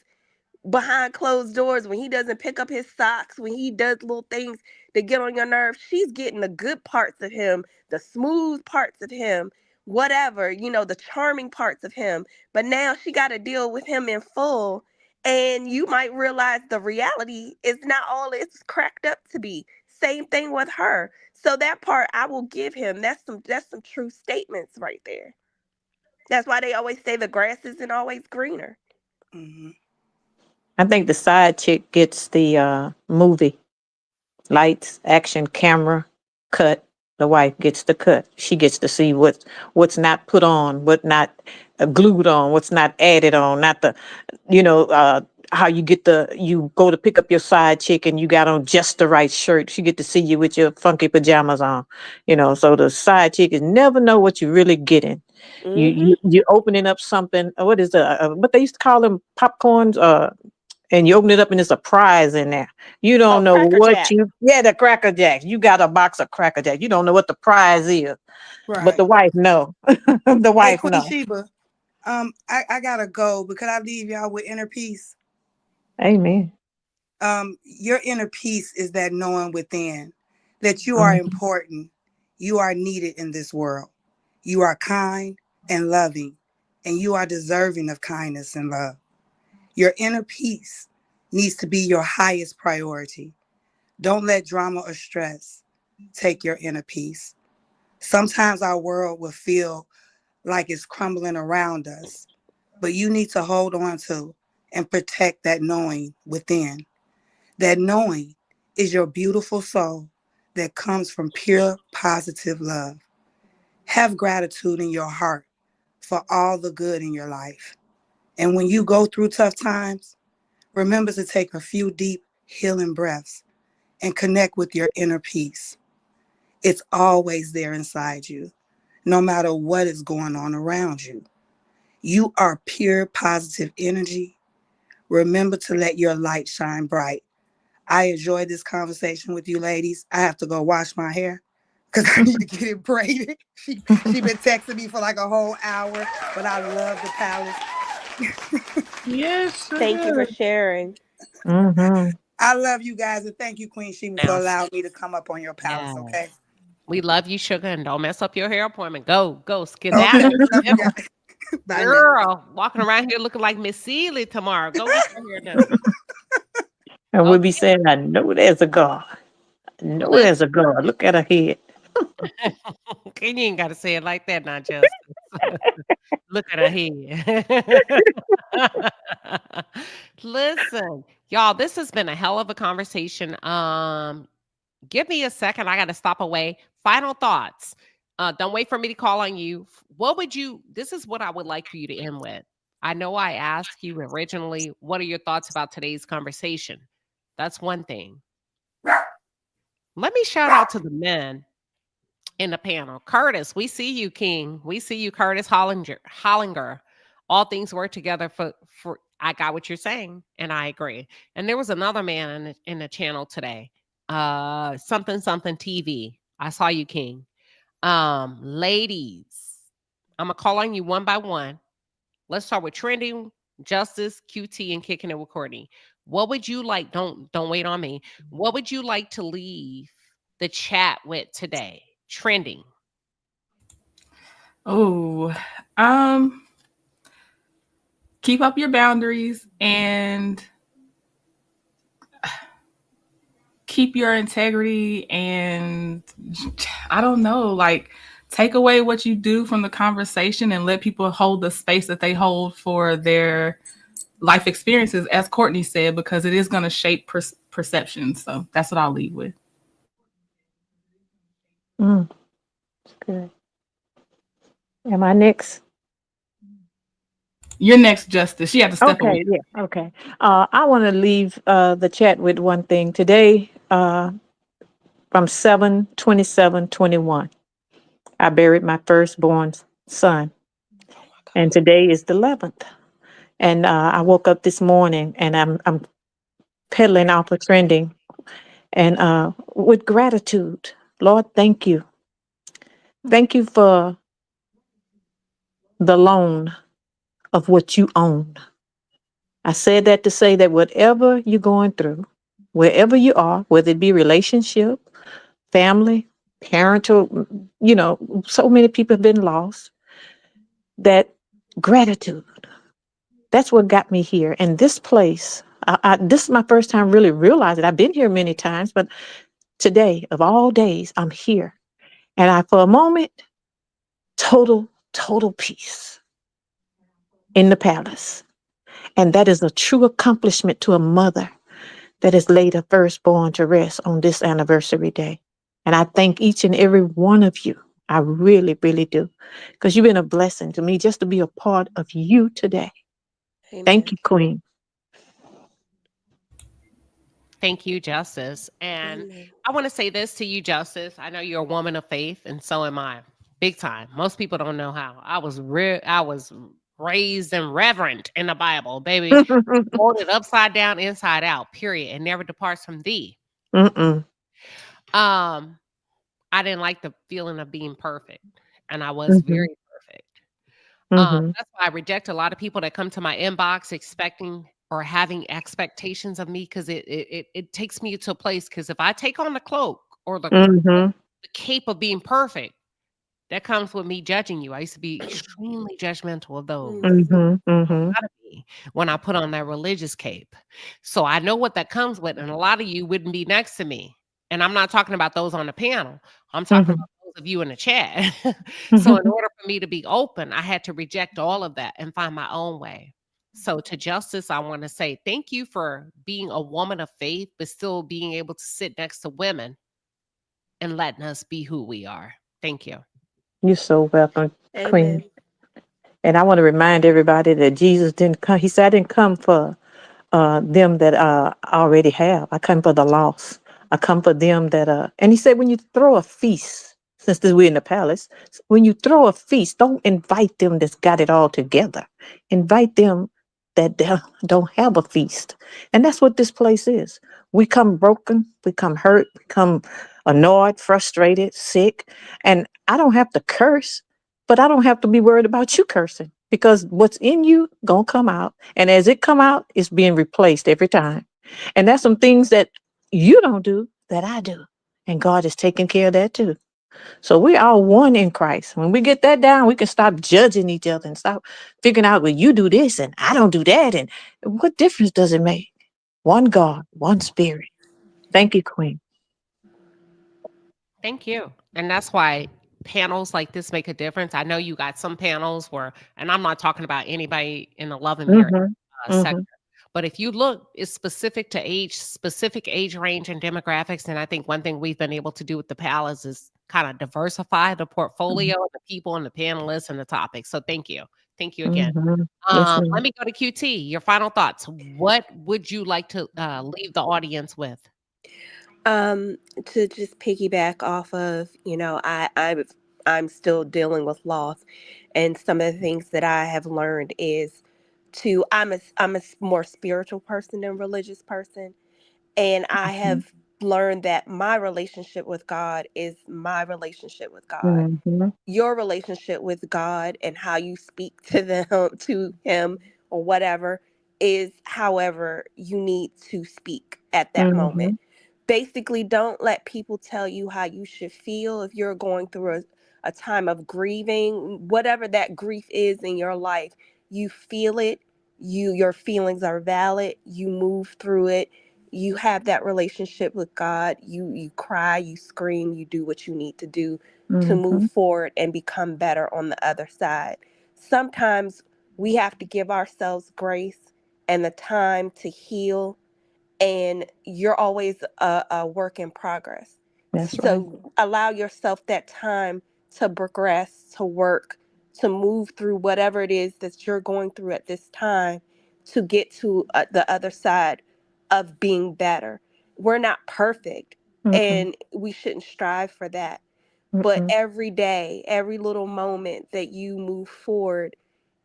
behind closed doors, when he doesn't pick up his socks, when he does little things that get on your nerves. She's getting the good parts of him, the smooth parts of him, whatever, the charming parts of him. But now she got to deal with him in full. And you might realize the reality is not all it's cracked up to be. Same thing with her. So that part I will give him. That's some true statements right there. That's why they always say the grass isn't always greener. Mm-hmm. I think the side chick gets the movie, lights, action, camera, cut. The wife gets the cut. She gets to see what's not put on, what not glued on, what's not added on, not the, how you go to pick up your side chick and you got on just the right shirt. She get to see you with your funky pajamas on, so the side chick is never know what you're really getting. You're opening up something. What is what they used to call them, popcorns? And you open it up and there's a prize in there. You don't know Cracker what Jack. the Cracker Jacks. You got a box of Cracker Jacks. You don't know what the prize is, but Right. the wife know. The Hey, wife Queen know. Sheba, I gotta go, but could I leave y'all with inner peace? Amen. Your inner peace is that knowing within that you are important, you are needed in this world. You are kind and loving, and you are deserving of kindness and love. Your inner peace needs to be your highest priority. Don't let drama or stress take your inner peace. Sometimes our world will feel like it's crumbling around us, but you need to hold on to and protect that knowing within. That knowing is your beautiful soul that comes from pure positive love. Have gratitude in your heart for all the good in your life. And when you go through tough times, remember to take a few deep healing breaths and connect with your inner peace. It's always there inside you, no matter what is going on around you. You are pure positive energy. Remember to let your light shine bright. I enjoyed this conversation with you ladies. I have to go wash my hair because I need to get it braided. She been texting me for like a whole hour, but I love the palace. Yes. Thank you for sharing. I love you guys, and thank you, Queen Sheba, for allowing me to come up on your palace, okay? We love you, sugar, and don't mess up your hair appointment. Go, Okay, skedaddle. love you guys. Bye now. Girl, walking around here looking like Miss Seeley tomorrow. Go get your hair done. And we'll be saying, I know there's a God. I know there's a God. Look at her head. Okay, you ain't got to say it like that, not just. Look at her head. Listen, y'all, this has been a hell of a conversation. Give me a second. I got to stop away. Final thoughts. Don't wait for me to call on you. This is what I would like for you to end with. I know I asked you originally, what are your thoughts about today's conversation? That's one thing. Let me shout out to the men in the panel. Curtis, we see you, King. We see you, Curtis Hollinger. All things work together for I got what you're saying, and I agree. And there was another man in the channel today. Something TV. I saw you, King. Ladies, I'm gonna call on you one by one. Let's start with trending, Justice, QT, and kicking it with Courtney. What would you like? Don't wait on me. What would you like to leave the chat with today? Trending. Oh, keep up your boundaries and keep your integrity, and I don't know, like take away what you do from the conversation and let people hold the space that they hold for their life experiences, as Courtney said, because it is going to shape perception. So that's what I'll leave with. That's good. Am I next? You're next, Justice. You have to step away. Yeah. Okay. I want to leave the chat with one thing today. From 7/27/21, I buried my firstborn son, and today is the 11th. And I woke up this morning, and I'm pedaling off of trending, and with gratitude, Lord, thank you. Thank you for the loan of what you own. I said that to say that whatever you're going through, wherever you are, whether it be relationship, family, parental, so many people have been lost, that gratitude, that's what got me here. And this place, this is my first time really realizing. I've been here many times, but today, of all days, I'm here. And for a moment, total peace in the palace. And that is a true accomplishment to a mother that has laid her firstborn to rest on this anniversary day. And I thank each and every one of you. I really, really do. Because you've been a blessing to me just to be a part of you today. Amen. Thank you, Queen. Thank you, Justice. And Amen. I want to say this to you, Justice. I know you're a woman of faith, and so am I. Big time. Most people don't know how. I was raised and reverent in the Bible, baby. Folded upside down, inside out, period, and never departs from thee. Mm-mm. I didn't like the feeling of being perfect, and I was Mm-hmm. very perfect. Mm-hmm. That's why I reject a lot of people that come to my inbox expecting or having expectations of me, because it takes me to a place. Because if I take on the cloak or the Mm-hmm. cape of being perfect, that comes with me judging you. I used to be extremely judgmental of those. Mm-hmm. Mm-hmm. Gotta be when I put on that religious cape. So I know what that comes with, and a lot of you wouldn't be next to me. And I'm not talking about those on the panel. I'm talking about those of you in the chat. So in order for me to be open, I had to reject all of that and find my own way. So to Justice, I want to say thank you for being a woman of faith, but still being able to sit next to women and letting us be who we are. Thank you. You're so welcome, Queen. Amen. And I want to remind everybody that Jesus didn't come. He said, I didn't come for them that already have. I come for the lost. I come for them that and he said, when you throw a feast, since we're in the palace, when you throw a feast, don't invite them that's got it all together. Invite them that don't have a feast. And that's what this place is. We come broken, we come hurt, we come annoyed, frustrated, sick. And I don't have to curse, but I don't have to be worried about you cursing, because what's in you gonna come out. And as it come out, it's being replaced every time. And that's some things that you don't do that I do. And God is taking care of that too. So we are one in Christ. When we get that down, we can stop judging each other and stop figuring out, well, you do this and I don't do that. And what difference does it make? One God, one spirit. Thank you, Queen. Thank you. And that's why panels like this make a difference. I know you got some panels where, and I'm not talking about anybody in the love and marriage Mm-hmm. sector, Mm-hmm. but if you look, it's specific to age, specific age range and demographics. And I think one thing we've been able to do with the palace is kind of diversify the portfolio, the people and the panelists and the topics. So thank you. Thank you again. Mm-hmm. Yes, Let ma'am. me go to QT. Your final thoughts. What would you like to leave the audience with? To just piggyback off of, I'm still dealing with loss, and some of the things that I have learned is I'm a more spiritual person than religious person, and I have learned that my relationship with God is my relationship with God. Mm-hmm. Your relationship with God and how you speak to them, to him or whatever, is however you need to speak at that Mm-hmm. moment. Basically, don't let people tell you how you should feel. If you're going through a time of grieving, whatever that grief is in your life, you feel it. Your feelings are valid. You move through it. You have that relationship with God. You cry, you scream, you do what you need to do to move Mm-hmm. forward and become better on the other side. Sometimes we have to give ourselves grace and the time to heal, and you're always a work in progress. That's right. So allow yourself that time to progress, to work, to move through whatever it is that you're going through at this time to get to the other side of being better. We're not perfect, Mm-mm. and we shouldn't strive for that. But Mm-mm. every day, every little moment that you move forward,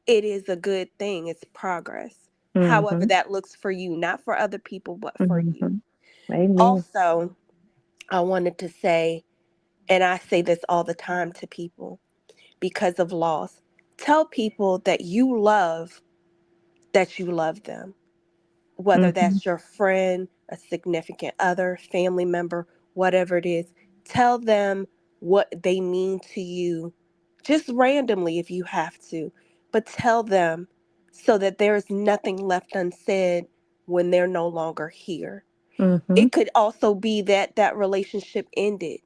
it is a good thing. It's progress. However Mm-hmm. that looks for you, not for other people, but for you. Mm-hmm. Amen. Also, I wanted to say, and I say this all the time to people because of loss, tell people that you love them, whether Mm-hmm. that's your friend, a significant other, family member, whatever it is. Tell them what they mean to you, just randomly if you have to, but tell them so that there's nothing left unsaid when they're no longer here. Mm-hmm. It could also be that that relationship ended,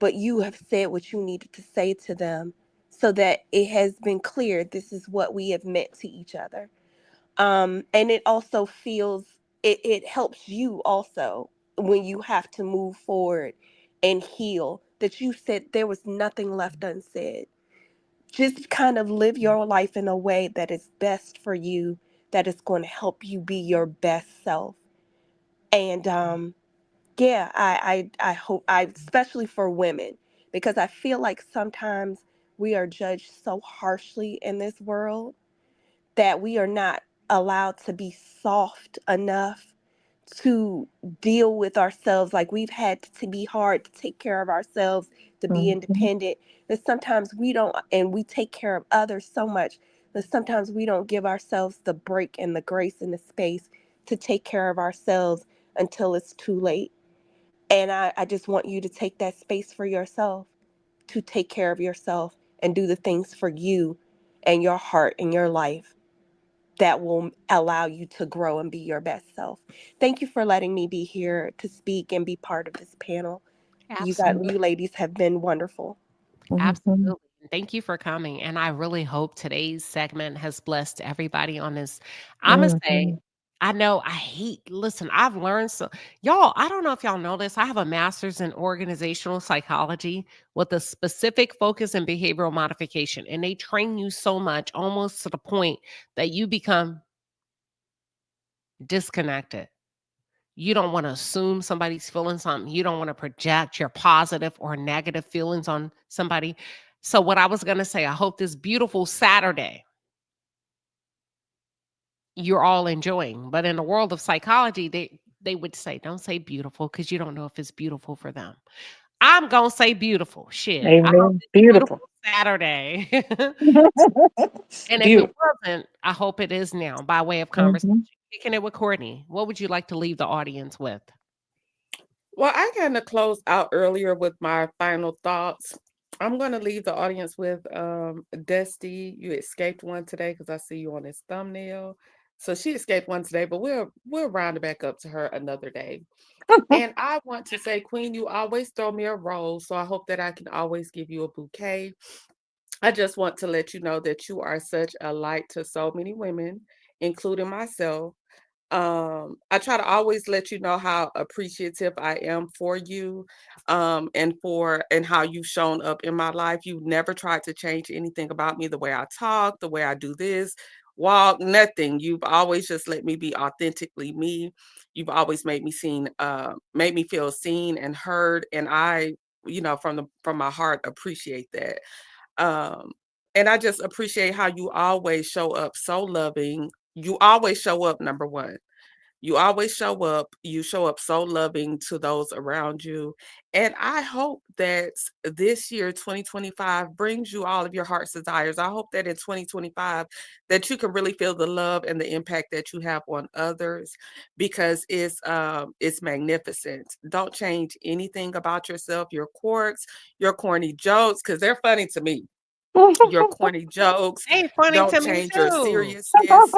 but you have said what you needed to say to them so that it has been clear this is what we have meant to each other. And it also it helps you also when you have to move forward and heal, that you said there was nothing left unsaid. Just kind of live your life in a way that is best for you, that is going to help you be your best self. And yeah, I hope, especially for women, because I feel like sometimes we are judged so harshly in this world that we are not allowed to be soft enough to deal with ourselves. Like we've had to be hard to take care of ourselves, to be independent. That sometimes we don't, and we take care of others so much that sometimes we don't give ourselves the break and the grace and the space to take care of ourselves until it's too late. And I just want you to take that space for yourself, to take care of yourself and do the things for you and your heart and your life that will allow you to grow and be your best self. Thank you for letting me be here to speak and be part of this panel. Absolutely. You ladies have been wonderful. Absolutely. Thank you for coming. And I really hope today's segment has blessed everybody on this. I'm going to say, I know I hate, listen, I've learned so, y'all, I don't know if y'all know this. I have a master's in organizational psychology with a specific focus in behavioral modification. And they train you so much, almost to the point that you become disconnected. You don't want to assume somebody's feeling something. You don't want to project your positive or negative feelings on somebody. So what I was going to say, I hope this beautiful Saturday you're all enjoying. But in the world of psychology, they would say, don't say beautiful because you don't know if it's beautiful for them. I'm going to say beautiful. Shit. I hope Amen. it's Beautiful. beautiful Saturday. And if it Beautiful. wasn't, I hope it is now by way of conversation. Mhm. Kicking it with Courtney. What would you like to leave the audience with? Well, I kind of closed out earlier with my final thoughts. I'm going to leave the audience with Dusty. You escaped one today because I see you on this thumbnail. So she escaped one today, but we'll round it back up to her another day. And I want to say, Queen, you always throw me a rose, so I hope that I can always give you a bouquet. I just want to let you know that you are such a light to so many women, including myself. I try to always let you know how appreciative I am for you, and how you've shown up in my life. You've never tried to change anything about me, the way I talk, the way I do this, walk, nothing. You've always just let me be authentically me. You've always made me feel seen and heard, and I, from my heart, appreciate that. Um, and I just appreciate how you always show up so loving. You always show up, number one. You always show up. You show up so loving to those around you. And I hope that this year, 2025, brings you all of your heart's desires. I hope that in 2025 that you can really feel the love and the impact that you have on others, because it's magnificent. Don't change anything about yourself, your quirks, your corny jokes, because they're funny to me. Your corny jokes. Hey, funny Don't to me change your too. seriousness.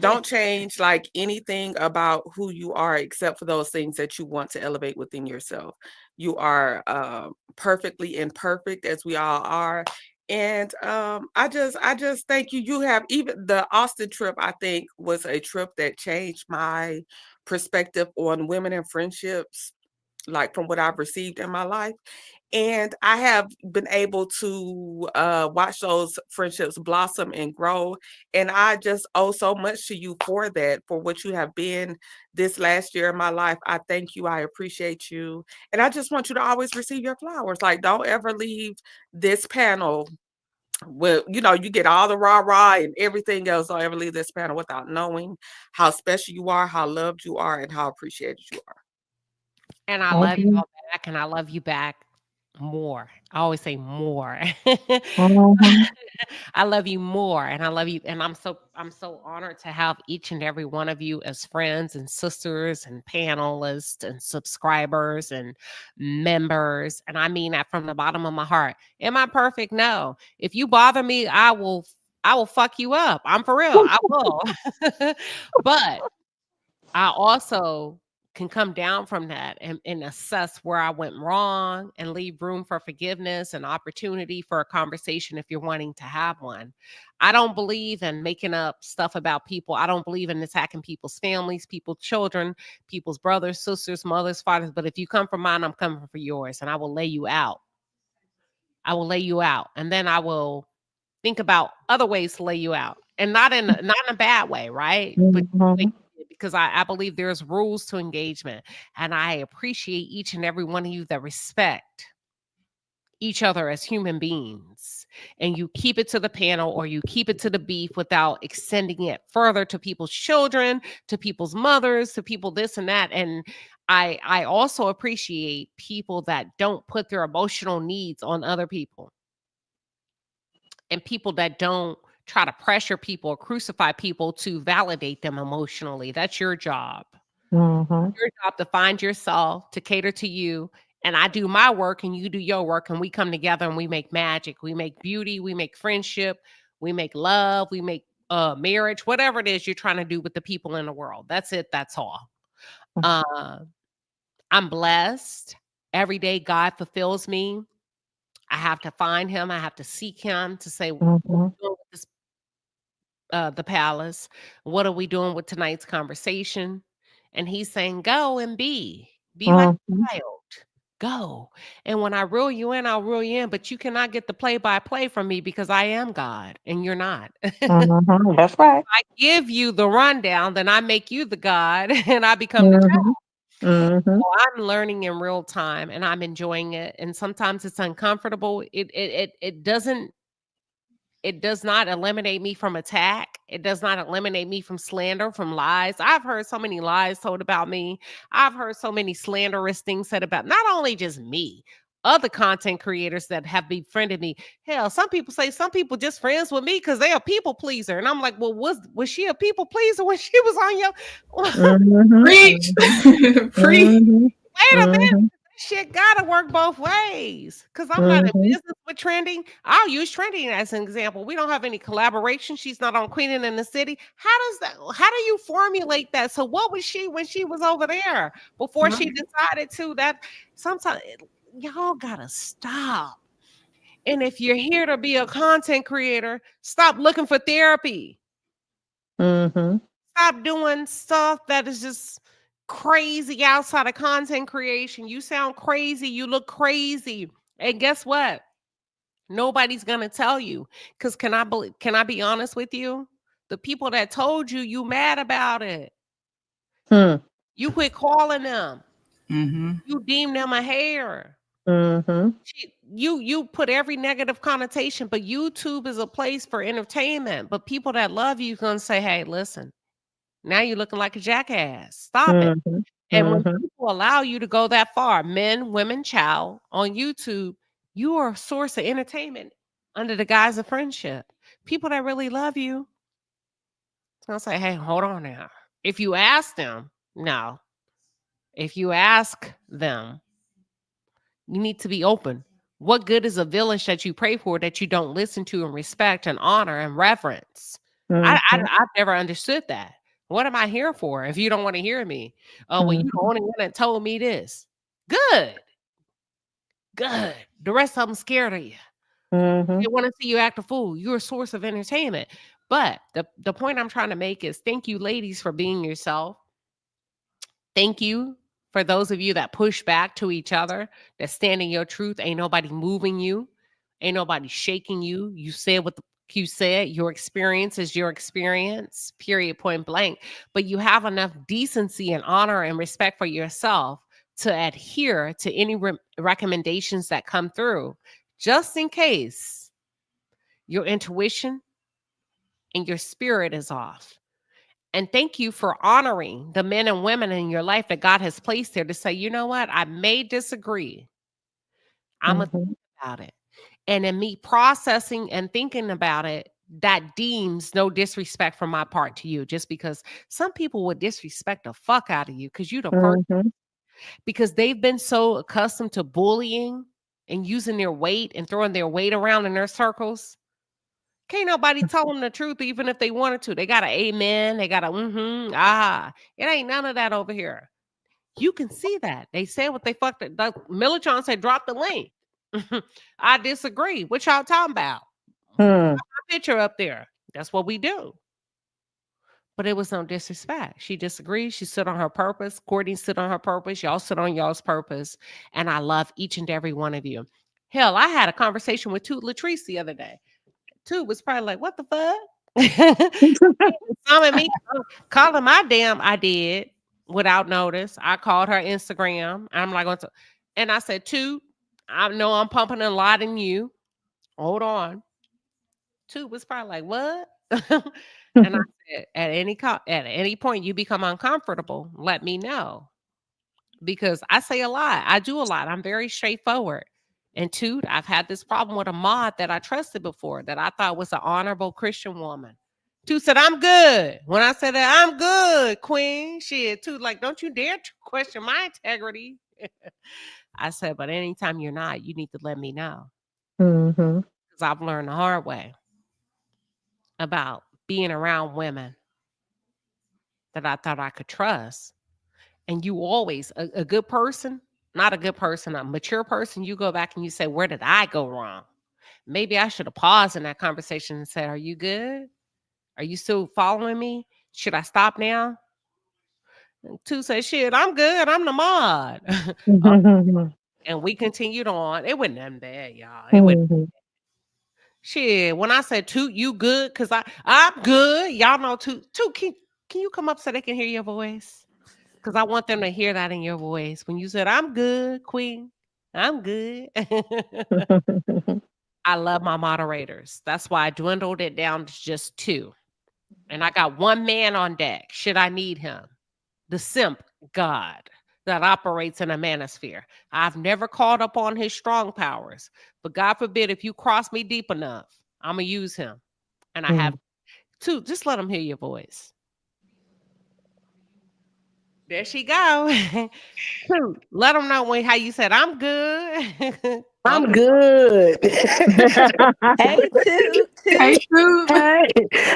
Don't change like anything about who you are except for those things that you want to elevate within yourself. You are perfectly imperfect, as we all are. And I just thank you. You have, even the Austin trip, I think, was a trip that changed my perspective on women and friendships, like from what I've received in my life. And I have been able to watch those friendships blossom and grow. And I just owe so much to you for that, for what you have been this last year in my life. I thank you. I appreciate you. And I just want you to always receive your flowers. Like, don't ever leave this panel with, you get all the rah-rah and everything else. Don't ever leave this panel without knowing how special you are, how loved you are, and how appreciated you are. And I love y'all back, and I love you back more. I always say more. I love you more, and I love you, and I'm so honored to have each and every one of you as friends and sisters and panelists and subscribers and members. And I mean that from the bottom of my heart. Am I perfect? No. If you bother me, I will fuck you up. I'm for real. I will. But I also can come down from that and assess where I went wrong and leave room for forgiveness and opportunity for a conversation if you're wanting to have one. I don't believe in making up stuff about people. I don't believe in attacking people's families, people's children, people's brothers, sisters, mothers, fathers. But if you come for mine, I'm coming for yours, and I will lay you out. I will lay you out, and then I will think about other ways to lay you out, and not in a bad way, right? But because I believe there's rules to engagement. And I appreciate each and every one of you that respect each other as human beings, and you keep it to the panel or you keep it to the beef without extending it further to people's children, to people's mothers, to people this and that. And I also appreciate people that don't put their emotional needs on other people, and people that don't try to pressure people or crucify people to validate them emotionally. That's your job. Mm-hmm. Your job to find yourself, to cater to you. And I do my work and you do your work, and we come together and we make magic. We make beauty, we make friendship, we make love, we make marriage, whatever it is you're trying to do with the people in the world. That's it. That's all. I'm blessed. Every day God fulfills me. I have to find him. I have to seek him to say, what are we doing with this, the palace? What are we doing with tonight's conversation? And he's saying, go and be like a child. Go. And when I reel you in, I'll reel you in. But you cannot get the play-by-play from me because I am God and you're not. That's right. I give you the rundown, then I make you the God and I become the child. So I'm learning in real time and I'm enjoying it. And sometimes it's uncomfortable. It does not eliminate me from attack. It does not eliminate me from slander, from lies. I've heard so many lies told about me. I've heard so many slanderous things said about not only just me, other content creators that have befriended me. Hell, some people say some people just friends with me because they're a people pleaser. And I'm like, well, was she a people pleaser when she was on your Preach. Preach. Wait a minute. Shit gotta work both ways. Cause I'm not in business with trending. I'll use trending as an example. We don't have any collaboration. She's not on Queen in the City. How do you formulate that? So what was she when she was over there before she decided to? That sometimes y'all gotta stop. And if you're here to be a content creator, stop looking for therapy. Stop doing stuff that is just crazy outside of content creation. You sound crazy. You look crazy. And guess what? Nobody's going to tell you. Because can I be honest with you? The people that told you, you mad about it. You quit calling them. You deem them a hater. You put every negative connotation, but YouTube is a place for entertainment. But people that love you going to say, hey, listen, now you're looking like a jackass. Stop it. And when people allow you to go that far, men, women, child, on YouTube, you are a source of entertainment under the guise of friendship. People that really love you, it's going to say, hey, hold on now. If you ask them, no. If you ask them, you need to be open. What good is a village that you pray for that you don't listen to and respect and honor and reverence? I've never understood that. What am I here for if you don't want to hear me? Oh, well, you the only one that told me this. Good. The rest of them scared of you. They want to see you act a fool. You're a source of entertainment. But the point I'm trying to make is thank you, ladies, for being yourself. Thank you for those of you that push back to each other, that stand in your truth. Ain't nobody moving you. Ain't nobody shaking you. You said what you said. Your experience is your experience, period, point blank. But you have enough decency and honor and respect for yourself to adhere to any recommendations that come through, just in case your intuition and your spirit is off. And thank you for honoring the men and women in your life that God has placed there to say, you know what? I may disagree. I'm going to think about it. And in me processing and thinking about it, that deems no disrespect from my part to you, just because some people would disrespect the fuck out of you because you're the first, because they've been so accustomed to bullying and using their weight and throwing their weight around in their circles. Can't nobody tell them the truth, even if they wanted to. They got an amen. They got a It ain't none of that over here. You can see that. They said what they fucked. Militon said, drop the link. I disagree. What y'all talking about? Put my picture up there. That's what we do. But it was no disrespect. She disagreed. She stood on her purpose. Courtney stood on her purpose. Y'all stood on y'all's purpose. And I love each and every one of you. Hell, I had a conversation with Toot Latrice the other day. Toot was probably like, what the fuck? Some of me calling my damn, I did without notice. I called her Instagram. I'm like, and I said, Two, I know I'm pumping a lot in you. Hold on. Two was probably like, what? And I said, at any point you become uncomfortable, let me know. Because I say a lot. I do a lot. I'm very straightforward. And two, I've had this problem with a mod that I trusted before that I thought was an honorable Christian woman. Two said, I'm good. When I said that, I'm good, queen. Shit, two, like, don't you dare question my integrity. I said, but anytime you're not, you need to let me know. Because I've learned the hard way about being around women that I thought I could trust. And you always, a good person, not a good person, a mature person, you go back and you say, where did I go wrong? Maybe I should have paused in that conversation and said, are you good? Are you still following me? Should I stop now? And two said, shit, I'm good. I'm the mod. And we continued on. It wasn't that bad, y'all. It wasn't. Shit, when I said, Toot, you good? Because I'm good. Y'all know, Toot, can you come up so they can hear your voice? Because I want them to hear that in your voice. When you said, I'm good, queen. I'm good. I love my moderators. That's why I dwindled it down to just 2. And I got 1 man on deck. Should I need him? The simp God that operates in a manosphere. I've never called upon his strong powers. But God forbid, if you cross me deep enough, I'm going to use him. And I have 2. Just let him hear your voice. There she go. 2. Let them know how you said, I'm good. I'm good. Hey, Toot. Hey, Toot.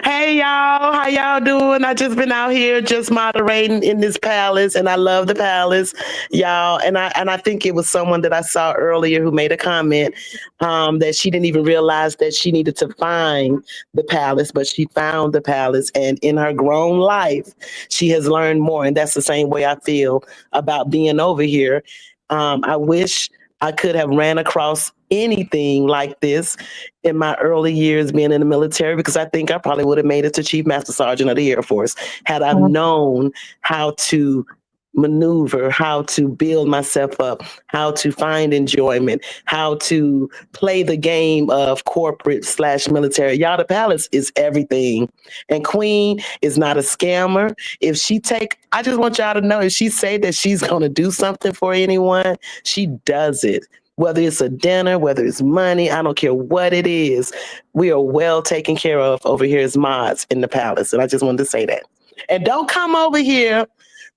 Hey, y'all. How y'all doing? I just been out here just moderating in this palace, and I love the palace, y'all. And I think it was someone that I saw earlier who made a comment that she didn't even realize that she needed to find the palace, but she found the palace. And in her grown life, she has learned more. And that's the same way I feel about being over here. I wish I could have ran across anything like this in my early years being in the military, because I think I probably would have made it to Chief Master Sergeant of the Air Force had I known how to maneuver, how to build myself up, how to find enjoyment, how to play the game of corporate/military. Y'all, the palace is everything. And Queen is not a scammer. I just want y'all to know, if she say that she's going to do something for anyone, she does it. Whether it's a dinner, whether it's money, I don't care what it is. We are well taken care of over here as mods in the palace. And I just wanted to say that. And don't come over here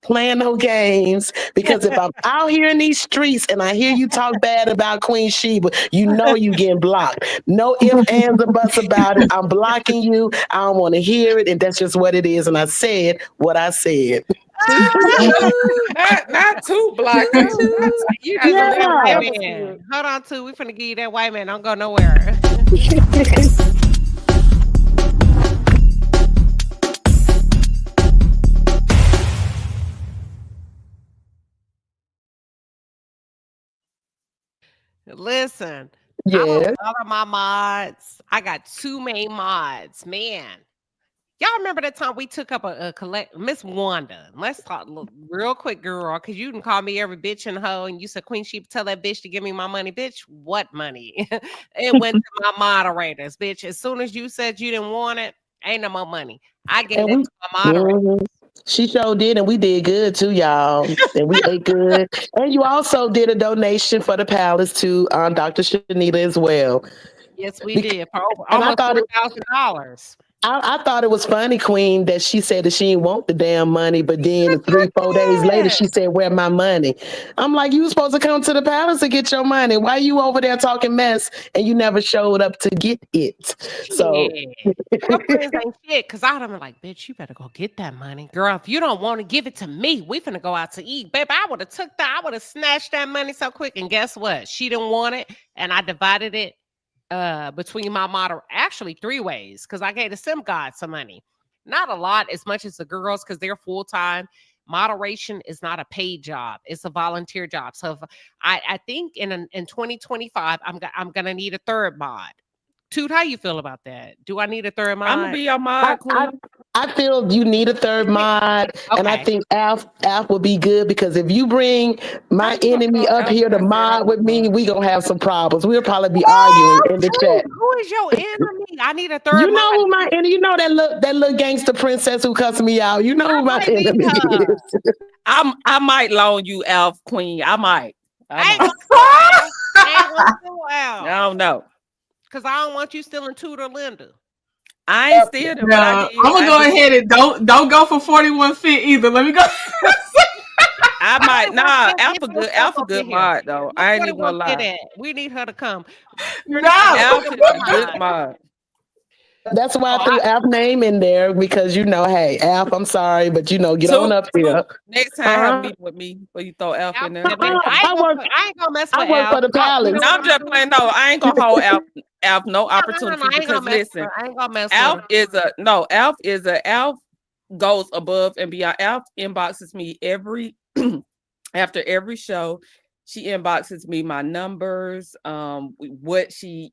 playing no games, because if I'm out here in these streets and I hear you talk bad about Queen Sheba, you know you getting blocked. No ifs, ands, or buts about it. I'm blocking you. I don't want to hear it, and that's just what it is. And I said what I said. not too black. You just a little white man. Hold on, Two. We finna give you that white man. Don't go nowhere. Listen, I'm a lot of my mods. I got 2 main mods, man. Y'all remember that time we took up a collect Miss Wanda? Let's talk real quick, girl, because you can call me every bitch and hoe, and you said, Queen Sheba, tell that bitch to give me my money. Bitch, what money? It went to my moderators, bitch. As soon as you said you didn't want it, ain't no more money. I gave it to my moderators. She sure did, and we did good too, y'all. And we ate good. And you also did a donation for the palace to Dr. Shanita as well. Yes, we did. For almost $4,000. I thought it was funny, Queen, that she said that she didn't want the damn money, but then 3-4 days later, she said, where my money? I'm like, you were supposed to come to the palace to get your money. Why you over there talking mess and you never showed up to get it? So her friends ain't shit, because I'd have been like, bitch, you better go get that money. Girl, if you don't want to give it to me, we finna go out to eat. Baby, I would have took that. I would have snatched that money so quick. And guess what? She didn't want it, and I divided it between my actually 3 ways, because I gave the sim god some money. Not a lot, as much as the girls, because they're full-time. Moderation is not a paid job, it's a volunteer job. So if I think in 2025 I'm gonna need a 3rd mod, Toot, how you feel about that? Do I need a third mod? I'm gonna be your mod, Queen. I feel you need a third mod, and I think Alf will be good because if you bring my enemy up here to mod with me, we gonna have some problems. We'll probably be arguing in the chat. Who is your enemy? I need a third You know mod. who my enemy? You know that little gangster princess who cussed me out. You know who my enemy is. I might loan you Alf, Queen. I might. I ain't gonna steal Alf. I don't know. Cause I don't want you stealing Toot or Linda. I ain't stealing, but I did. I'm gonna go ahead and don't go for 41 fit either. Let me go. I might. Nah, Alpha good mod though. I ain't even gonna lie. We need her to come. No, Alpha good mod. That's why I threw Alf name in there because hey, Alf, I'm sorry, but get on up here. Next time, have a meeting with me before you throw Alf in there. I ain't gonna mess with I work for the Palace. No, I'm just playing. No, I ain't gonna hold Alf no opportunity because listen, I ain't gonna mess Alf with her. Alf goes above and beyond. Alf inboxes me after every show. She inboxes me my numbers, what she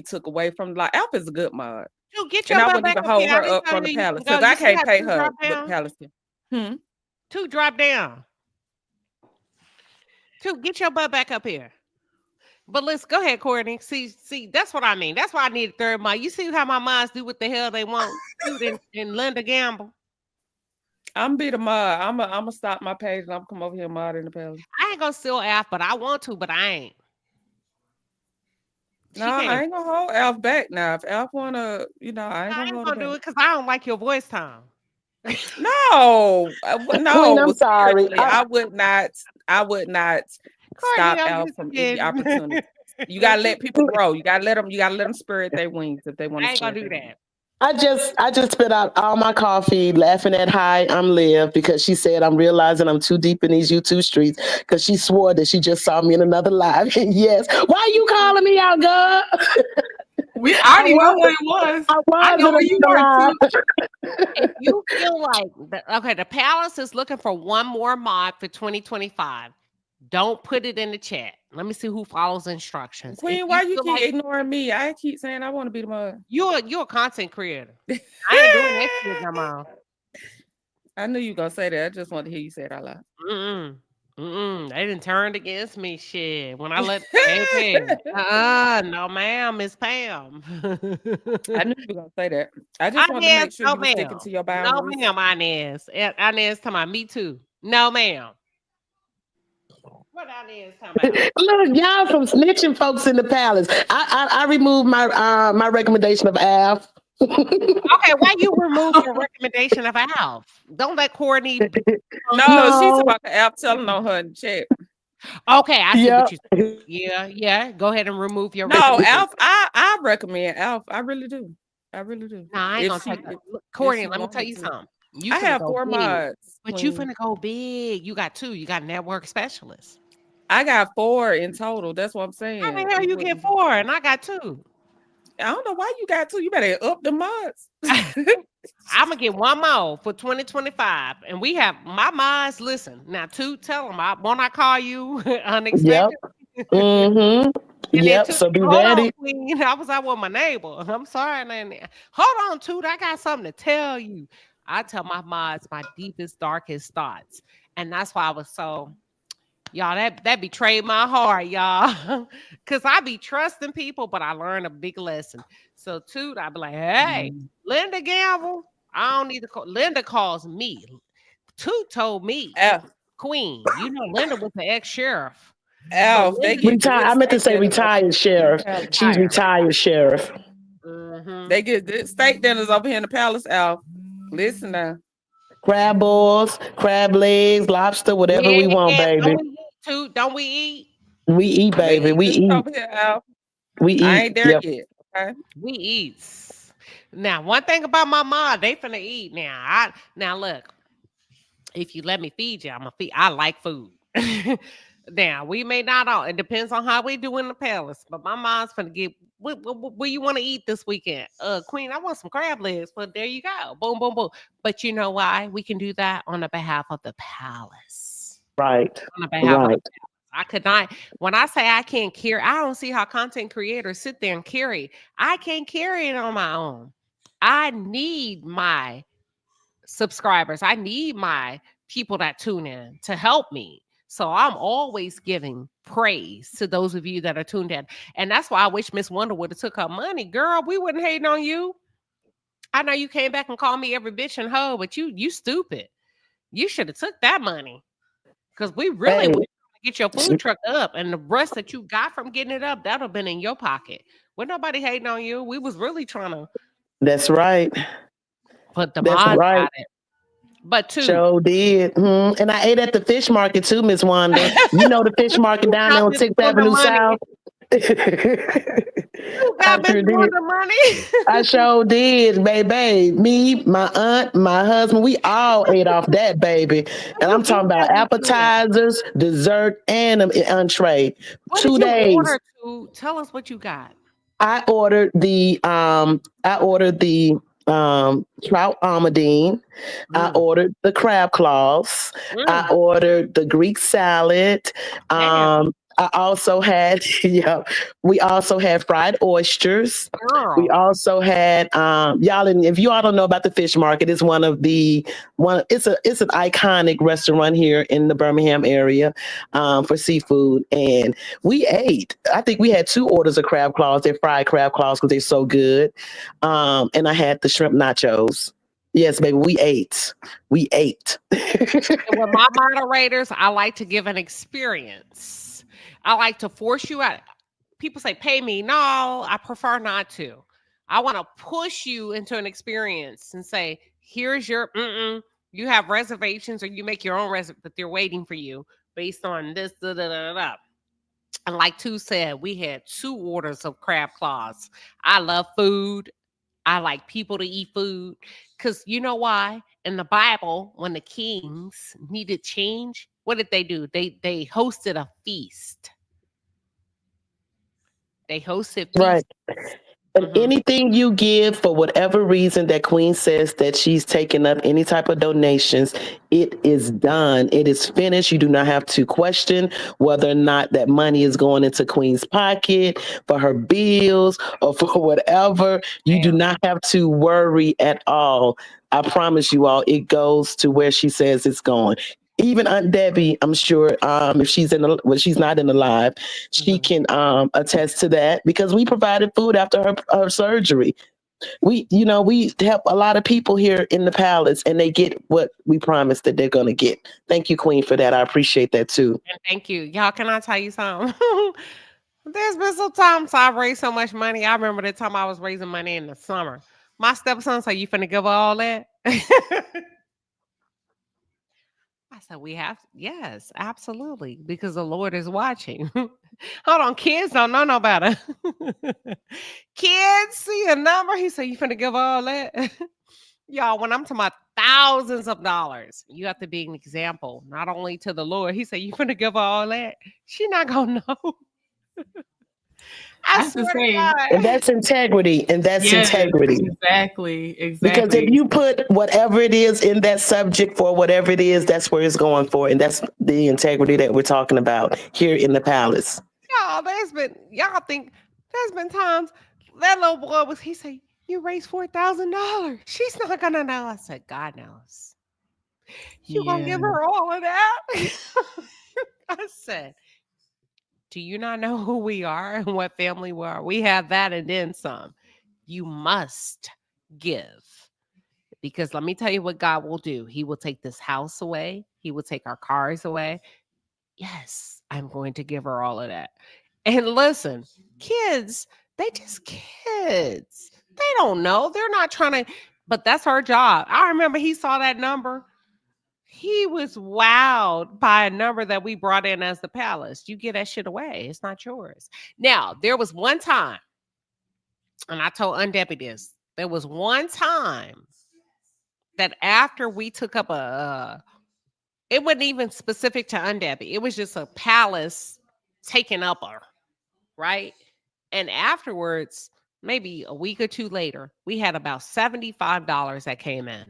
took away from. Like Alf is a good mod. Dude, get your and I butt wouldn't back even up hold here. her up from the Palace because I can't pay her with Palace. Two, drop down. Two, get your butt back up here. But let's go ahead, Courtney. See, that's what I mean. That's why I need a third mod. You see how my mods do what the hell they want? and Linda Gamble. I'm be the mod. I'm gonna stop my page and I'm come over here and mod in the Palace. I ain't gonna steal Alf, but I want to, but I ain't. No, I ain't gonna hold Alf back now. If Alf wanna, I ain't gonna do it because I don't like your voice time. No, Queen, I'm sorry. I would not stop Alf from any opportunity. You gotta let people grow. You gotta let them spread their wings if they want to. I ain't gonna do that. I just spit out all my coffee laughing at Hi, I'm Liv because she said I'm realizing I'm too deep in these YouTube streets because she swore that she just saw me in another live. Yes. Why are you calling me out, girl? We already know what it was. I know where you are too. If you feel like the Palace is looking for one more mod for 2025. Don't put it in the chat. Let me see who follows instructions. Queen, why you keep ignoring me? I keep saying I want to be the mod. You're a content creator. I ain't doing that shit no more. I knew you were gonna say that. I just wanted to hear you say it out loud. They didn't turn against me. Shit. When I let no, ma'am, Miss Pam. I knew you were gonna say that. I just wanted to make sure you were sticking to your boundaries. No, ma'am, Inez. Inez talking about me too. No, ma'am. What Inez talking about? Look, y'all from snitching folks in the Palace. I removed my recommendation of Alf. Okay, why you remove your recommendation of Alf? Don't let Courtney. No, she's about to Alf telling on her in the chat. Okay, I see what you said. Yeah. Go ahead and remove your. No, Alf. I recommend Alf. I really do. No, I ain't gonna take it. Courtney, let me tell you something. I have 4 mods, but you finna go big. You got 2. You got network specialists. I got 4 in total. That's what I'm saying. How the hell you get 4 and I got 2? I don't know why you got 2. You better up the mods. I'm gonna get 1 more for 2025, and we have my mods. Listen now, tell them when I call you unexpected. Yep. Yep. So be ready. Queen. I was out with my neighbor. I'm sorry, hold on, Toot. I got something to tell you. I tell my mods my deepest, darkest thoughts, and that's why I was so. Y'all, that betrayed my heart, y'all. Because I be trusting people, but I learned a big lesson. So, Toot, I be like, hey, Linda Gamble, I don't need to call. Linda calls me. Toot told me, Queen, Linda was the ex-sheriff. I meant to say retired sheriff. She's retired sheriff. They get steak dinners over here in the Palace, Alf. Listen now. Crab balls, crab legs, lobster, whatever we want, baby. Don't we eat? We eat, baby. We eat. Over here, Al. We eat. I ain't there yet. Okay. We eat. Now, one thing about my mom, they finna eat now. Now look, if you let me feed you, I'm gonna feed. I like food. Now we may not all. It depends on how we do in the Palace. But my mom's finna get. What you want to eat this weekend? Queen, I want some crab legs. But there you go. Boom, boom, boom. But you know why? We can do that on the behalf of the Palace. Right. On the behalf of the Palace. I could not. When I say I can't carry, I don't see how content creators sit there and carry. I can't carry it on my own. I need my subscribers. I need my people that tune in to help me. So I'm always giving praise to those of you that are tuned in. And that's why I wish Miss Wonder would have took her money. Girl, we wouldn't hate on you. I know you came back and called me every bitch and hoe, but you stupid. You should have took that money. Because we really Hey, would get your food truck up. And the rest that you got from getting it up, that would have been in your pocket. Well, nobody hating on you. We was really trying to that's right. put the That's mods right. at it. But too. Sure did. And I ate at the fish market too, Miss Wanda. You know the fish market down there on 6th Avenue South? You I got sure Miss did. Wanda money. I sure did, baby. Me, my aunt, my husband, we all ate off that, baby. And I'm talking about appetizers, dessert, and an entree. What 2 did you days. order to? Tell us what you got. I ordered the trout almondine. I ordered the crab claws. I ordered the Greek salad. I also had we also had fried oysters. We also had y'all, and if you all don't know about the fish market, it's it's an iconic restaurant here in the Birmingham area for seafood. And we ate. I think we had 2 orders of crab claws. They're fried crab claws because they're so good. And I had the shrimp nachos. Yes, baby, we ate. We ate. And with my moderators, I like to give an experience. I like to force you out. People say, pay me. No, I prefer not to. I want to push you into an experience and say, here's your, you have reservations or you make your own but they're waiting for you based on this, da, da, da, da. And like Tu said, we had 2 orders of crab claws. I love food. I like people to eat food. Because you know why? In the Bible, when the kings needed change, what did they do? They hosted a feast. They hosted feast. Right. And anything you give for whatever reason that Queen says that she's taking up any type of donations, it is done. It is finished. You do not have to question whether or not that money is going into Queen's pocket for her bills or for whatever. You do not have to worry at all. I promise you all, it goes to where she says it's going. Even Aunt Debbie, I'm sure, if she's she's not in the live, she can attest to that because we provided food after her surgery. We help a lot of people here in the palace, and they get what we promised that they're gonna get. Thank you, Queen, for that. I appreciate that too. And thank you, y'all. Can I tell you something? There's been some times I've raised so much money. I remember the time I was raising money in the summer. My stepson said, "You finna give her all that?" I said, we have, yes, absolutely, because the Lord is watching. Hold on, kids don't know no better. Kids see a number. He said, you finna give all that? Y'all, when I'm talking about thousands of dollars, you have to be an example, not only to the Lord. He said, you finna give all that? She not gonna know. I swear to God. And that's integrity. And that's integrity. Exactly. Because if you put whatever it is in that subject for whatever it is, that's where it's going for. And that's the integrity that we're talking about here in the palace. Y'all, there's been times that little boy he said, you raised $4,000. She's not gonna know. I said, God knows. You gonna give her all of that? I said, do you not know who we are and what family we are? We have that and then some. You must give. Because let me tell you what God will do. He will take this house away. He will take our cars away. Yes, I'm going to give her all of that. And listen, kids, they just kids. They don't know. They're not trying to, but that's her job. I remember he saw that number. He was wowed by a number that we brought in as the palace. You get that shit away. It's not yours. Now, there was one time, and I told Aunt Debbie this. There was one time that after we took up it wasn't even specific to Aunt Debbie. It was just a palace taking up her, right? And afterwards, maybe a week or 2 later, we had about $75 that came in.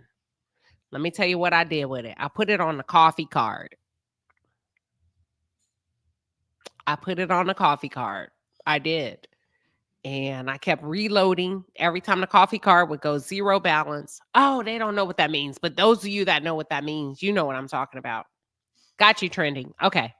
Let me tell you what I did with it. I put it on the coffee card. I put it on the coffee card. I did. And I kept reloading every time the coffee card would go 0 balance. Oh, they don't know what that means. But those of you that know what that means, you know what I'm talking about. Got you trending. Okay.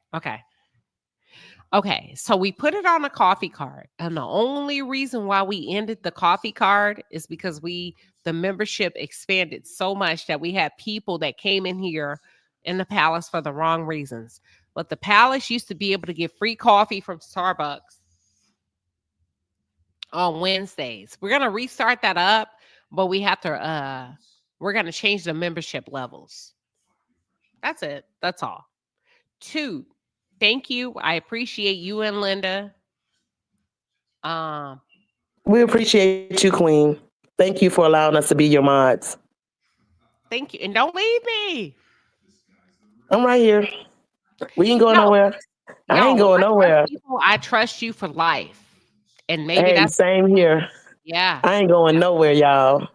So we put it on a coffee card. And the only reason why we ended the coffee card is because the membership expanded so much that we had people that came in here in the palace for the wrong reasons. But the palace used to be able to get free coffee from Starbucks on Wednesdays. We're going to restart that up, but we have to, we're going to change the membership levels. That's it. That's all. 2, thank you. I appreciate you and Linda. We appreciate you, Queen. Thank you for allowing us to be your mods. Thank you. And don't leave me. I'm right here. We ain't going nowhere. I ain't going nowhere. I trust you for life. And maybe Hey, that's same here. Yeah. I ain't going nowhere, y'all.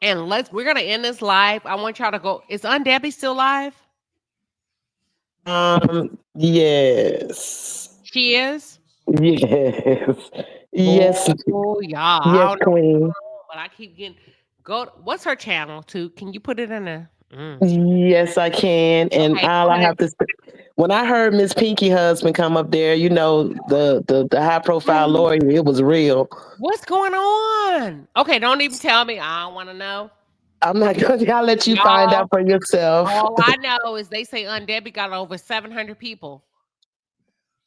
And we're gonna end this live. I want y'all to go. Is Aunt Debbie still live? Yes. She is? Yes. Yes. Oh, y'all. Yes, Queen. But I keep getting what's her channel too? Can you put it in there? Yes, I can. And Okay, all I have to say, when I heard Miss Pinky husband come up there, you know, the high profile lawyer, it was real. What's going on? Okay, don't even tell me. I don't want to know. I'm not gonna. I'll let you find out for yourself. All I know is they say Aunt Debbie got over 700 people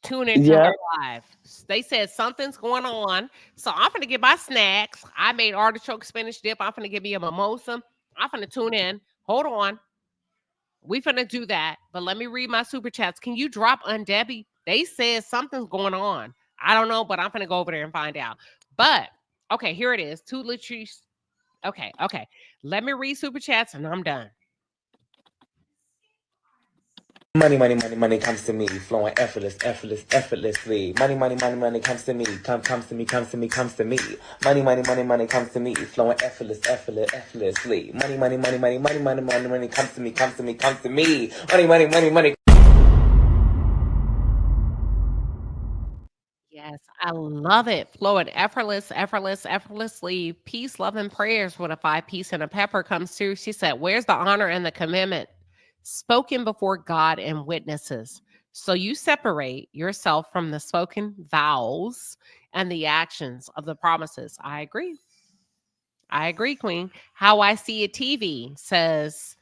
tune into Yeah. her live. They said something's going on, so I'm gonna get my snacks. I made artichoke spinach dip. I'm gonna give me a mimosa. I'm gonna tune in. Hold on. We finna do that, but let me read my super chats. Can you drop Aunt Debbie? They said something's going on. I don't know, but I'm gonna go over there and find out. But okay, here it is. 2 Latrice. Okay. Let me read super chats and I'm done. Money, money, money, money comes to me, flowing effortlessly. Money, money, money, money comes to me, comes to me. Money, money, money, money comes to me, flowing effortlessly. Money, money, money, money, money, money, money, money comes to me. Money, money, money, money. Yes, I love it. Flowing effortlessly. Peace, love, and prayers with a 5 piece and a pepper comes through. She said, where's the honor and the commitment? Spoken before God and witnesses. So you separate yourself from the spoken vows and the actions of the promises. I agree, Queen. How I See It TV says,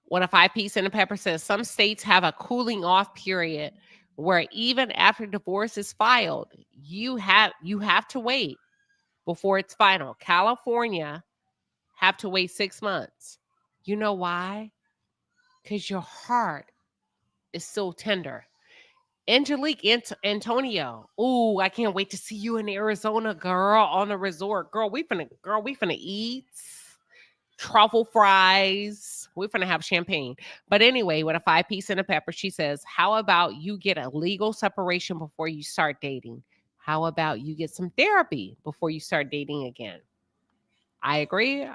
what a 5 piece and a pepper says, some states have a cooling off period where even after divorce is filed, you have to wait before it's final. California have to wait 6 months. You know why? Because your heart is so tender. Angelique Antonio. Ooh, I can't wait to see you in Arizona, girl, on the resort. Girl, we finna eat truffle fries. We're finna have champagne. But anyway, with a 5 piece and a pepper, she says, how about you get a legal separation before you start dating? How about you get some therapy before you start dating again? I agree.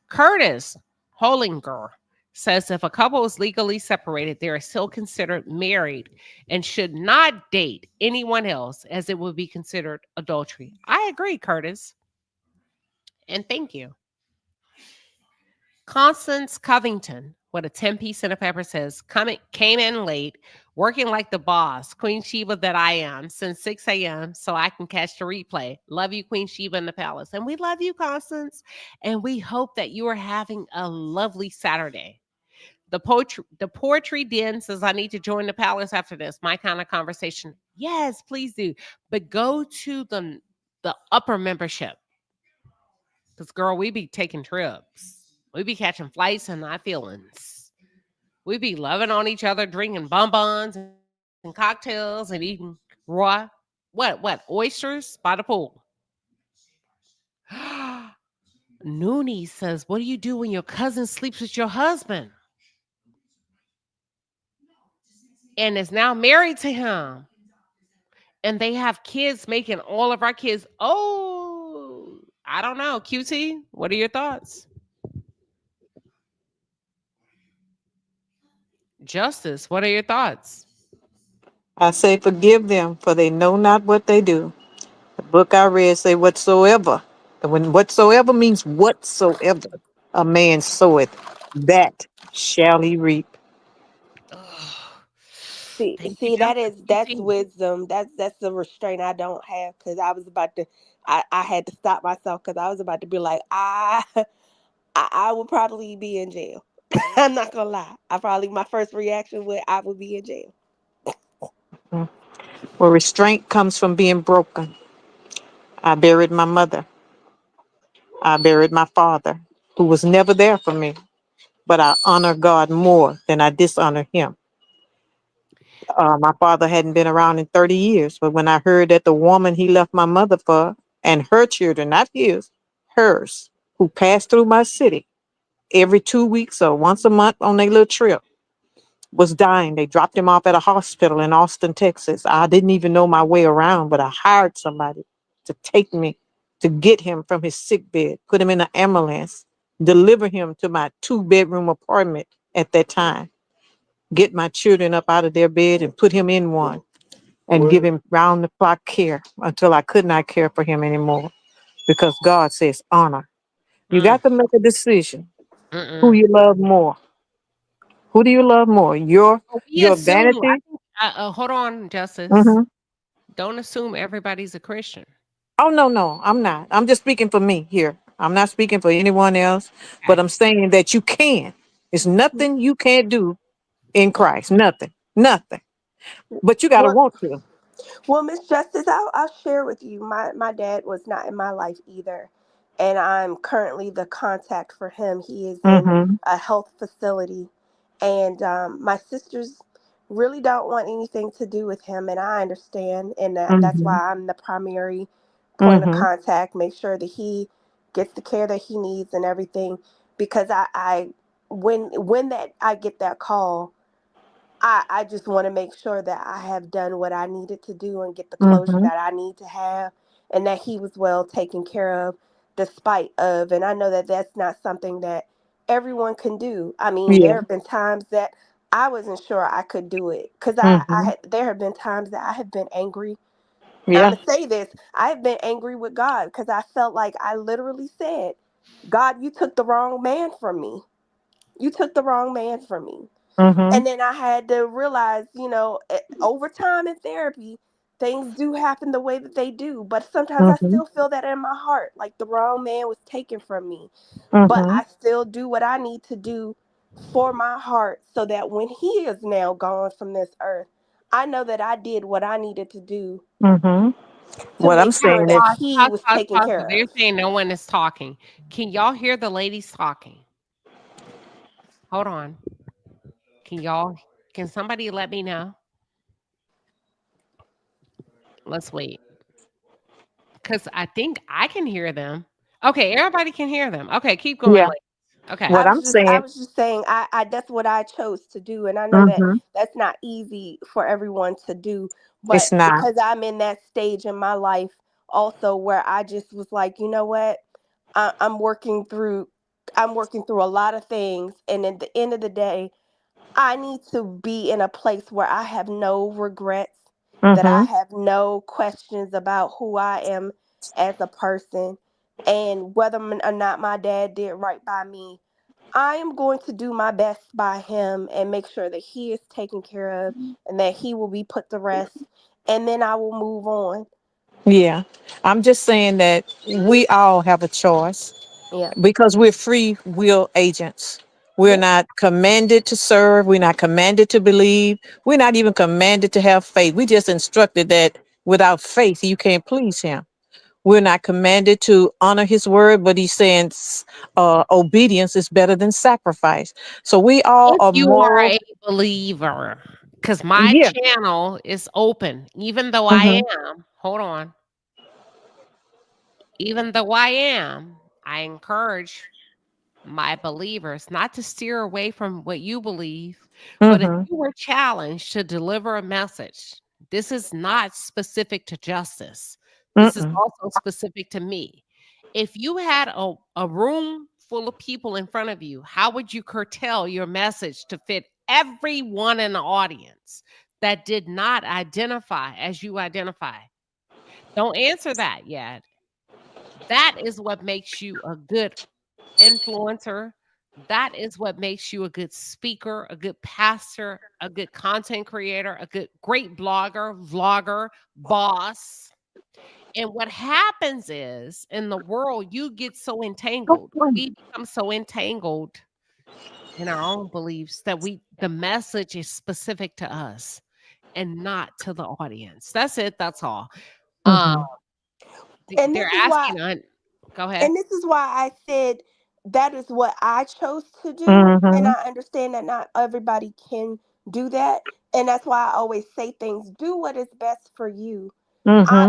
Curtis Hollinger says if a couple is legally separated, they are still considered married and should not date anyone else as it would be considered adultery. I agree, Curtis. And thank you. Constance Covington with a 10 piece and a pepper says, came in late, working like the boss, Queen Sheba that I am, since 6 a.m. so I can catch the replay. Love you, Queen Sheba in the palace. And we love you, Constance. And we hope that you are having a lovely Saturday. The poetry den says, I need to join the palace after this. My kind of conversation. Yes, please do. But go to the upper membership. Because, girl, we be taking trips. We be catching flights and not feelings. We be loving on each other, drinking bonbons and cocktails and eating raw, oysters by the pool. Noonie says, what do you do when your cousin sleeps with your husband and is now married to him? And they have kids, making all of our kids. Oh, I don't know. QT, what are your thoughts? Justice, what are your thoughts? I say, forgive them, for they know not what they do. The book I read say, whatsoever. And when whatsoever means whatsoever a man soweth, that shall he reap. See, Thank you, see, Justice. that's Continue. wisdom. That's the restraint I don't have because I was about to. I had to stop myself because I was about to be like, I would probably be in jail. I'm not gonna lie. My first reaction would I would be in jail. Mm. Well, restraint comes from being broken. I buried my mother. I buried my father, who was never there for me. But I honor God more than I dishonor him. My father hadn't been around in 30 years, but when I heard that the woman he left my mother for and her children, not his, hers, who passed through my city every 2 weeks or once a month on their little trip, was dying. They dropped him off at a hospital in Austin, Texas. I didn't even know my way around, but I hired somebody to take me to get him from his sick bed, put him in an ambulance, deliver him to my 2-bedroom apartment at that time, get my children up out of their bed and put him in one and give him round the clock care until I could not care for him anymore because God says honor. You got to make a decision who Mm-mm. you love more. Who do you love more? We Your assume. I vanity? think. Hold on, Justice. Hmm. Don't assume everybody's a Christian. Oh no, no, I'm not. I'm just speaking for me here. I'm not speaking for anyone else, but Okay. I'm saying that you can. It's nothing you can't do in Christ. Nothing. Nothing. But you gotta Well, want to. Well, Miss Justice, I'll share with you. My dad was not in my life either, and I'm currently the contact for him. He is in Mm-hmm. a health facility, and my sisters really don't want anything to do with him, and I understand, and that's Mm-hmm. why I'm the primary point of Mm-hmm. contact. Make sure that he gets the care that he needs and everything, because I when that I get that call. I just want to make sure that I have done what I needed to do and get the closure Mm-hmm. that I need to have, and that he was well taken care of despite of. And I know that that's not something that everyone can do. I mean, Yeah. there have been times that I wasn't sure I could do it because Mm-hmm. there have been times that I have been angry. I'm Yeah. gonna say this: I have been angry with God because I felt like I literally said, "God, you took the wrong man from me. You took the wrong man from me." Mm-hmm. And then I had to realize, over time in therapy, things do happen the way that they do. But sometimes I Mm-hmm. still feel that in my heart, like the wrong man was taken from me. But Mm-hmm. I still do what I need to do for my heart so that when he is now gone from this earth, I know that I did what I needed to do Mm-hmm. to What I'm make sure saying that is, he was taken Pause. care They're of. saying no one is talking. Can y'all hear the ladies talking? Hold on. Can y'all? Can somebody let me know? Let's wait. Because I think I can hear them. Okay, everybody can hear them. Okay, keep going, yeah, ladies. Okay. what I'm I saying, was just saying I that's what I chose to do, and I know that mm-hmm. that's not easy for everyone to do, but It's not. because I'm in that stage in my life also where I just was like, you know what, I'm working through a lot of things, and at the end of the day, I need to be in a place where I have no regrets, that I Mm-hmm. have no questions about who I am as a person, and whether or not my dad did right by me. I am going to do my best by him and make sure that he is taken care of and that he will be put to rest. And then I will move on. Yeah. I'm just saying that we all have a choice Yeah. because we're free will agents. We're Yep. not commanded to serve. We're not commanded to believe. We're not even commanded to have faith. We just instructed that without faith, you can't please him. We're not commanded to honor his word, but he's saying obedience is better than sacrifice. So we all If are you are moral. a believer, because my Yeah. channel is open, even though I Hmm. am, hold on, even though I am, I encourage my believers not to steer away from what you believe, but if Hmm. you were challenged to deliver a message, this is not specific to justice. This is Mm-mm. also specific to me. If you had a room full of people in front of you, how would you curtail your message to fit everyone in the audience that did not identify as you identify. Don't answer that yet. That is what makes you a good influencer. That is what makes you a good speaker, a good pastor, a good content creator, a great blogger, vlogger, boss. And what happens is in the world, you get so entangled. We become so entangled in our own beliefs that the message is specific to us and not to the audience. That's it. That's all. And They're this is why asking. Go ahead. And this is why I said that is what I chose to do. And I understand that not everybody can do that. And that's why I always say things, do what is best for you.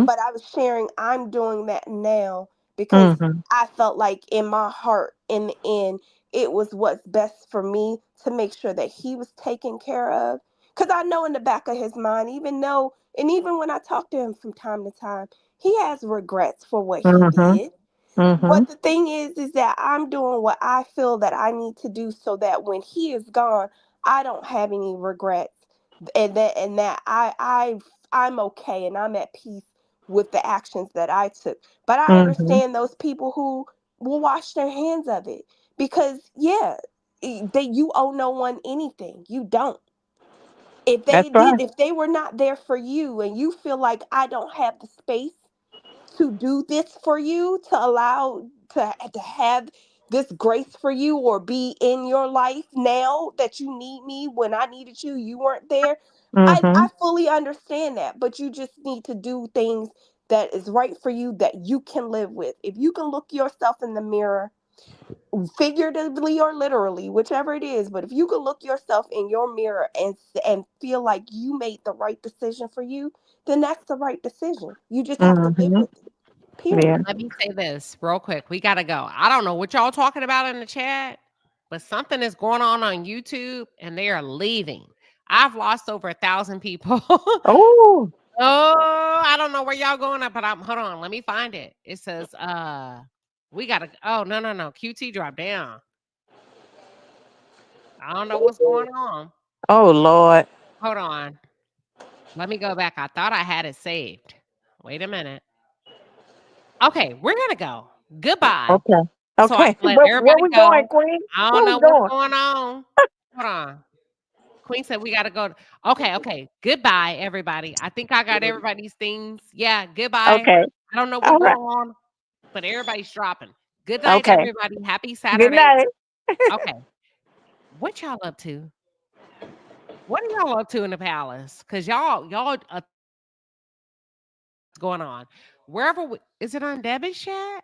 But I was sharing, I'm doing that now because I felt like in my heart, in the end, it was what's best for me to make sure that he was taken care of. Because I know in the back of his mind, even when I talk to him from time to time, he has regrets for what he did. But the thing is that I'm doing what I feel that I need to do so that when he is gone, I don't have any regrets, and that I'm okay and I'm at peace with the actions that I took. But I understand those people who will wash their hands of it because you owe no one anything. You don't. If they were not there for you and you feel like I don't have the space to do this for you, to allow to have this grace for you or be in your life now that you need me when I needed you, you weren't there. I fully understand that, but you just need to do things that is right for you that you can live with. If you can look yourself in the mirror, figuratively or literally, whichever it is, but if you can look yourself in your mirror and feel like you made the right decision for you, then that's the right decision. You just have to live with it. Period. Let me say this real quick. We got to go. I don't know what y'all talking about in the chat, but something is going on YouTube and they are leaving. I've lost over 1,000 people. Oh, I don't know where y'all going at, but hold on. Let me find it. It says, we got to, no. QT dropped down. I don't know what's going on. oh Lord. Hold on. Let me go back. I thought I had it saved. Wait a minute. Okay, we're going to go. Goodbye. Okay. So I Okay. can let Where everybody we go. going, Queen? I Where don't we know what's going? going on. Hold on. Queen said we got to go. Okay. Goodbye, everybody. I think I got everybody's things. Yeah, goodbye. Okay. I don't know All what's right. going on, but everybody's dropping. Good night, Okay. everybody. Happy Good Saturday. night. Okay. What y'all up to? What are y'all up to in the palace? Because y'all going on. Is it on Debbie's chat?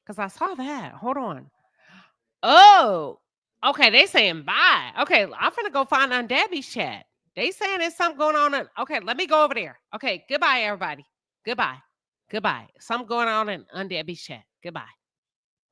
Because I saw that. Hold on. Oh, okay. They saying bye. Okay, I'm finna go find on Debbie's chat. They saying there's something going on. Okay, let me go over there. Okay, goodbye, everybody. Goodbye. Something going on in Debbie's chat. Goodbye.